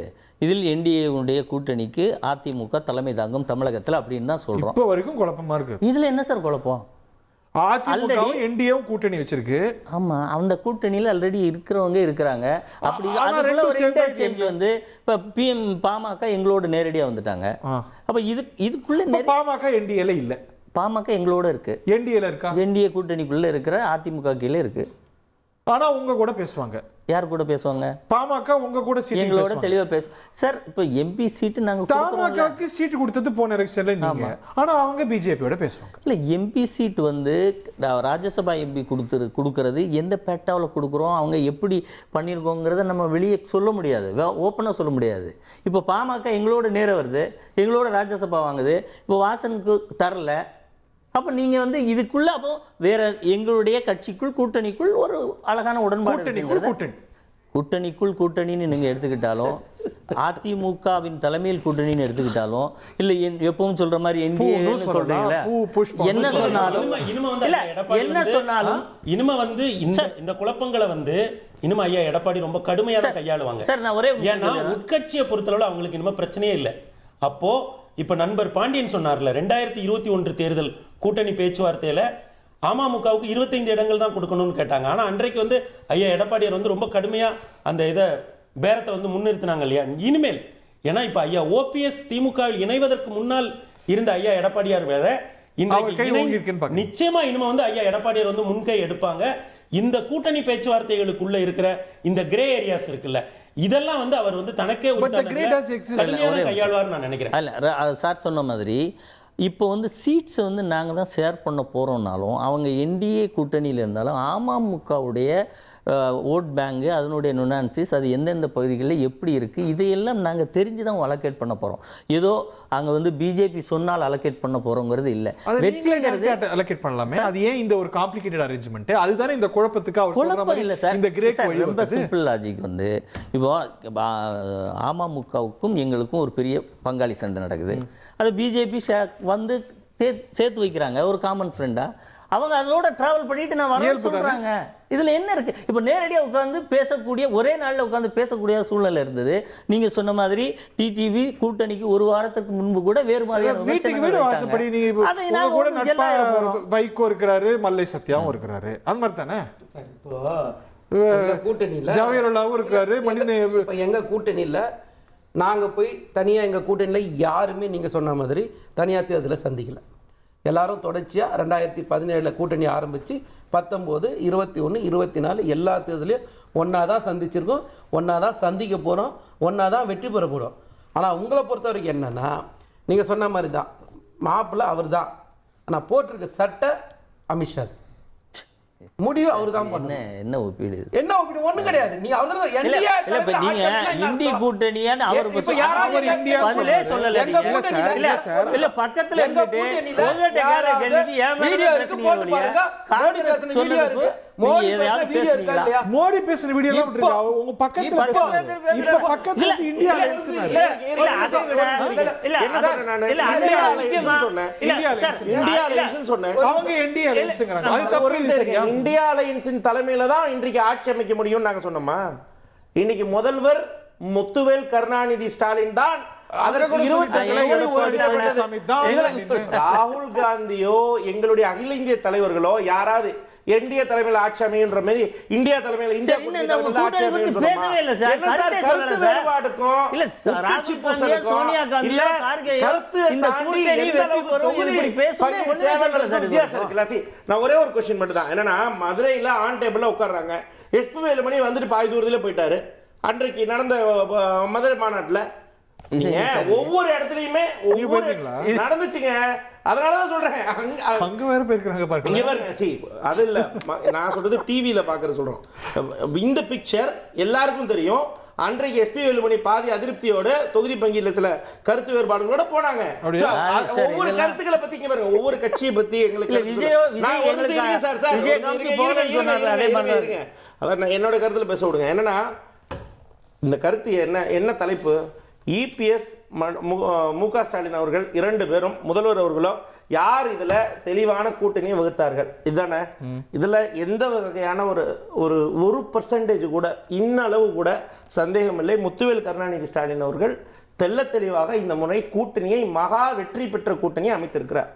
இதில் என்டிஏவுடைய கூட்டணிக்கு அதிமுக தலைமை தாங்கும் தமிழகத்தில் அப்படின்னு தான் சொல்கிறோம். இப்போ வரைக்கும் குழப்பமா இருக்கு. இதில் என்ன சார் குழப்பம்? அதிமுகவும் என்டிஏவும் கூட்டணி வச்சிருக்கு. ஆமாம், அந்த கூட்டணியில் ஆல்ரெடி இருக்கிறவங்க இருக்கிறாங்க. அப்படி அதுக்குள்ள ஒரு இன்டர்சேஞ்ச் வந்து இப்போ பாமக எங்களோட நேரடியாக வந்துட்டாங்க. அப்போ இதுக்குள்ள பாமக என்டிஏல இல்லை, பாமக எங்களோட இருக்கு, என்டிஏல இருக்கா? என்டிஏ கூட்டணிக்குள்ள இருக்கிற அதிமுக கீழே இருக்கு. ஆனா உங்க கூட பேசுவாங்க. யார் கூட பேசுவாங்க? பாமக உங்க கூட சீட் எங்களோட தெளிவா பேசும் சார். இப்போ எம்பி சீட்டு நாங்க பாமகக்கு சீட் கொடுத்தது போன எலெக்ஷன்ல நீங்க, ஆனா அவங்க பிஜேபியோட பேசுவாங்க. இல்ல, எம்பி சீட் வந்து ராஜ்யசபா எம்பி கொடுக்கறது எந்த பேட்டாவில் கொடுக்குறோம், அவங்க எப்படி பண்ணியிருக்கோங்கிறத நம்ம வெளியே சொல்ல முடியாது, ஓப்பனாக சொல்ல முடியாது. இப்போ பாமக எங்களோட நேர வருது, எங்களோட ராஜ்யசபா வாங்குது, இப்போ வாசனுக்கு தரல, அப்போ நீங்கள் வந்து இதுக்குள்ள அப்போ வேற எங்களுடைய கட்சிக்குள் கூட்டணிக்குள் ஒரு அழகான உடன்பாடு இருக்குங்கிறத கூட்டணிக்குள் கூட்டணின்னு நீங்கள் எடுத்துக்கிட்டாலும் அதிமுகவின் தலைமையில் கூட்டணின்னு எடுத்துக்கிட்டாலும் இல்லை எப்பவும் சொல்ற மாதிரி என்டிஏன்னு சொல்றீங்களா என்ன சொன்னாலும் இல்ல என்ன சொன்னாலும் இனிமே வந்து இந்த குழப்பங்களை வந்து இனிமே ஐயா எடப்பாடி ரொம்ப கடுமையாக கையாளுவாங்க சார். நான் ஒரே ஏன்னா உட்கட்சியை பொறுத்தளவு அவங்களுக்கு இனிமே பிரச்சனையே இல்லை. அப்போ இப்ப நண்பர் பாண்டியன் சொன்னார்ல 2021 தேர்தல் கூட்டணி பேச்சுவார்த்தையில அமமுகவுக்கு 25 இடங்கள் தான் கொடுக்கணும்னு கேட்டாங்க. ஆனா அன்றைக்கு வந்து ஐயா எடப்பாடியார் வந்து ரொம்ப கடுமையா அந்த இதை பேரத்தை வந்து முன்னிறுத்தினாங்க இல்லையா. இனிமேல் ஏன்னா இப்ப ஐயா ஓபிஎஸ் திமுகவில் இணைவதற்கு முன்னால் இருந்த ஐயா எடப்பாடியார் வேற, இன்றைக்கு நிச்சயமா இனிமே வந்து ஐயா எடப்பாடியார் வந்து முன்கை எடுப்பாங்க. இந்த கூட்டணி பேச்சுவார்த்தைகளுக்குள்ள இருக்கிற இந்த கிரே ஏரியாஸ் இருக்குல்ல, இதெல்லாம் வந்து அவர் வந்து தனக்கே கையாளுவார் நான் நினைக்கிறேன். அல்ல சார் சொன்ன மாதிரி இப்போ வந்து சீட்ஸை வந்து நாங்கள் தான் ஷேர் பண்ண போகிறோம்னாலும் அவங்க என்டிஏ கூட்டணியில் இருந்தாலும் அமமுகவுடைய ஓட் பேங்கு அதனுடைய நுனான்சிஸ் அது எந்தெந்த பகுதிகளில் எப்படி இருக்குது இதையெல்லாம் நாங்கள் தெரிஞ்சு தான் அலோகேட் பண்ண போகிறோம். ஏதோ அங்கே வந்து பிஜேபி சொன்னால் அலோகேட் பண்ண போகிறோங்கிறது இல்லை. வெற்றிங்கிறது அலோகேட் பண்ணலாமே. அது ஏன் இந்த ஒரு காம்ப்ளிகேட்டட் அரேஞ்ச்மெண்ட்? அதுதானே இந்த குழப்பத்துக்கு அவர் குழப்பம் இல்லை சார். இந்த ரொம்ப சிம்பிள் லாஜிக் வந்து இப்போ அமமுகவுக்கும் எங்களுக்கும் ஒரு பெரிய பங்காளி சண்டை நடக்குது. அது பிஜேபி வந்து சேர்த்து வைக்கிறாங்க ஒரு காமன் ஃப்ரெண்டாக. அவங்க அதோட டிராவல் பண்ணிட்டு நான் வரேன்னு சொல்றாங்க. இதுல என்ன இருக்கு? இப்போ நேரடியாக உட்காந்து பேசக்கூடிய ஒரே நாளில் உட்காந்து பேசக்கூடிய சூழ்நிலை இருந்தது. நீங்க சொன்ன மாதிரி டிடிவி கூட்டணிக்கு ஒரு வாரத்துக்கு முன்பு கூட வேறு மாதிரியான வைகோ இருக்கிறாரு, மல்லை சத்யாவும் இருக்கிறாரு, அந்த மாதிரி தானே. இப்போ கூட்டணியில் ஜவஹர்லாலும் இருக்கிறாரு. எங்க கூட்டணியில் நாங்க போய் தனியா எங்க கூட்டணியில் யாருமே நீங்க சொன்ன மாதிரி தனியார் தேர்தலில் சந்திக்கல. எல்லாரும் தொடர்ச்சியாக 2017 கூட்டணி ஆரம்பித்து 19, 21, 24 எல்லா தேர்தலையும் ஒன்றா தான் சந்திச்சிருக்கோம், ஒன்றா தான் சந்திக்க போகிறோம், ஒன்றா தான் வெற்றி பெற போகிறோம். ஆனால் உங்களை பொறுத்த வரைக்கும் என்னென்னா நீங்கள் சொன்ன மாதிரி தான் மாப்பிள்ளை அவர் தான், ஆனால் போட்டிருக்க சட்டை அமித்ஷா முடிவு அவர் தான் பண்ண. என்ன ஒப்பீடு? என்ன ஒப்பீடு? ஒண்ணும் கிடையாது. நீ அவர் இந்தி கூட்டணியான்னு அவர் பதிலே சொல்லல. இல்ல பக்கத்துல இருந்துட்டு உங்ககிட்ட கேற கேள்வி வீடியோ இருக்கு போட்டு பாருங்க. காங்கிரஸ் சொல்லுது மோடி பேசுற வீடியோ எல்லாம் விட்டுருங்க. உங்க பக்கத்துல இப்ப பக்கத்துல இந்தியா அலையன்ஸ் இல்ல அதை விட இல்ல என்ன சொல்றேன் நான் இந்தியா அலையன்ஸ் சொன்னேன். இந்தியா அலையன்ஸ் சொன்னேன். அவங்க இந்தியா அலையன்ஸ்ங்கறாங்க. அது தப்பு இல்ல சரியா? இந்தியா அலையன்ஸின் தலைமையில தான் இன்றைக்கு ஆட்சி அமைக்க முடியும்னு நாங்க சொன்னோமா? இன்னைக்கு முதல்வர் முத்துவேல் கருணாநிதி ஸ்டாலின் தான். ராகுல் காந்தியோ எங்களுடைய அகில இந்திய தலைவர்களோ யாராவது என்டிஏ தலைமையில் ஆட்சி அமைகின்ற மாதிரி இந்தியா தலைமையில் நான் ஒரே ஒரு கொஸ்டின் மட்டும் தான். என்னன்னா மதுரையில ஆன் டேபிள்ல உட்கார்றாங்க. எஸ்பி வேலுமணி வந்துட்டு பாதி தூரத்துல போயிட்டாரு. அன்றைக்கு நடந்த மதுரை மாநாட்டுல நீங்க ஒவ்வொரு இடத்துலயுமே நடந்துச்சுங்க. அதனாலதான் சொல்றேன். அங்க வேற போயிருக்காங்க பாருங்க. அது இல்ல, நான் சொல்றது டிவியில பாக்குற சொல்றோம். இந்த பிக்சர் எல்லாருக்கும் தெரியும். அன்றைக்கு எஸ்பி வேலுமணி பாதி அதிருப்தியோட தொகுதி பங்கில சில கருத்து வேறுபாடுகளோட போனாங்க. ஒவ்வொரு கருத்துக்களை பத்தி இங்க பாருங்க, ஒவ்வொரு கட்சியை பத்தி எங்களுக்கு என்னோட கருத்துல பேச விடுங்க. என்னன்னா இந்த கருத்து என்ன தலைப்பு? இபிஎஸ் முக ஸ்டாலின் அவர்கள் 2 பேரும் முதல்வர் அவர்களோ யார் இதுல தெளிவான கூட்டணியை வகுத்தார்கள்? இதுதானே. இதுல எந்த வகையான ஒரு % கூட இன்னளவு கூட சந்தேகம் இல்லை. முத்துவேல் கருணாநிதி ஸ்டாலின் அவர்கள் தெள்ள தெளிவாக இந்த முறை கூட்டணியை மகா வெற்றி பெற்ற கூட்டணியை அமைத்திருக்கிறார்.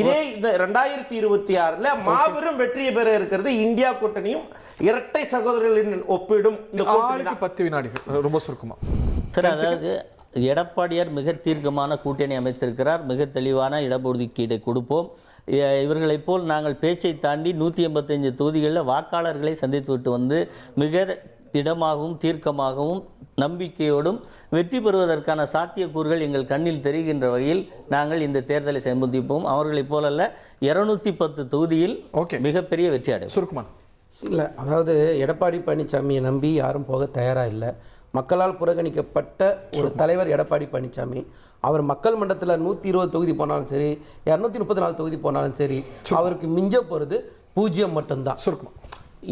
இதே இந்த 2026 மாபெரும் வெற்றியை பெற இருக்கிறது இந்தியா கூட்டணியும் இரட்டை சகோதரர்களின் ஒப்பிடும் இந்த கூட்டணி. 10 வினாடிகள் ரொம்ப சுருக்கமா. அதாவது எடப்பாடியார் மிக தீர்க்கமான கூட்டணி அமைத்திருக்கிறார். மிக தெளிவான இடஒதுக்கீடை கொடுப்போம். இவர்களைப் போல் நாங்கள் பேச்சை தாண்டி 185 தொகுதிகளில் வாக்காளர்களை சந்தித்து விட்டு வந்து மிக திடமாகவும் தீர்க்கமாகவும் நம்பிக்கையோடும் வெற்றி பெறுவதற்கான சாத்தியக்கூறுகள் எங்கள் கண்ணில் தெரிகின்ற வகையில் நாங்கள் இந்த தேர்தலை சந்திப்போம். அவர்களைப் போலல்ல, 210 தொகுதியில் மிகப்பெரிய வெற்றி அடையும். சுருக்குமா? இல்லை, அதாவது எடப்பாடி பழனிசாமியை நம்பி யாரும் போக தயாராக இல்லை. மக்களால் புறக்கணிக்கப்பட்ட ஒரு தலைவர் எடப்பாடி பழனிசாமி. அவர் மக்கள் மன்றத்தில் 120 தொகுதி போனாலும் சரி, 234 தொகுதி போனாலும் சரி, அவருக்கு மிஞ்ச போகிறது 0 மட்டும்தான். சுருக்கமா,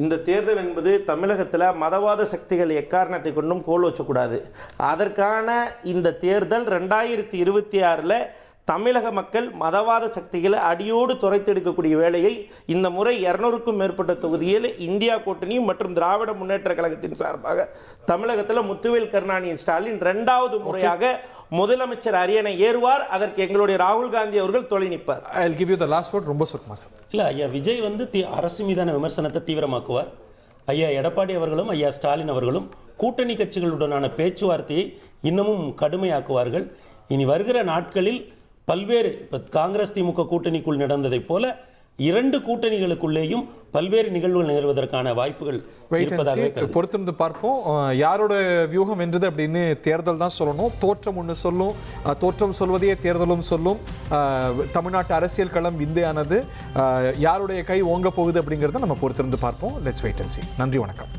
இந்த தேர்தல் என்பது தமிழகத்தில் மதவாத சக்திகள் எக்காரணத்தை கொண்டும் கோல் வச்சக்கூடாது. அதற்கான இந்த தேர்தல் 2026 தமிழக மக்கள் மதவாத சக்திகளை அடியோடு துரைத்தெடுக்கக்கூடிய வேலையை இந்த முறை 200க்கும் மேற்பட்ட தொகுதியில் இந்தியா கூட்டணி மற்றும் திராவிட முன்னேற்ற கழகத்தின் சார்பாக தமிழகத்தில் முத்துவேல் கருணாநிதி ஸ்டாலின் 2வது முறையாக முதலமைச்சர் அரியணை ஏறுவார். அதற்கு எங்களுடைய ராகுல் காந்தி அவர்கள் தொலை நிற்பார். I will give you the last word. ரொம்ப சுருக்கமா சார். இல்லை ஐயா, விஜய் வந்து அரசு மீதான விமர்சனத்தை தீவிரமாக்குவார். ஐயா எடப்பாடி அவர்களும் ஐயா ஸ்டாலின் அவர்களும் கூட்டணி கட்சிகளுடனான பேச்சுவார்த்தையை இன்னமும் கடுமையாக்குவார்கள். இனி வருகிற நாட்களில் பல்வேறு இப்போ காங்கிரஸ் திமுக கூட்டணிக்குள் நடந்ததைப் போல 2 கூட்டணிகளுக்குள்ளேயும் பல்வேறு நிகழ்வுகள் நிகழ்வதற்கான வாய்ப்புகள் இருப்பதாகவே பொறுத்திருந்து பார்ப்போம். யாரோட வியூகம் வென்றது அப்படின்னு தேர்தல் தான் சொல்லணும். தோற்றம் ஒன்று சொல்லும், தோற்றம் சொல்வதையே தேர்தலும் சொல்லும். தமிழ்நாட்டு அரசியல் களம் விந்தையானது. யாருடைய கை ஓங்க போகுது அப்படிங்கிறத நம்ம பொறுத்திருந்து பார்ப்போம். லெட்ஸ் வெயிட் அண்ட் சீ. நன்றி, வணக்கம்.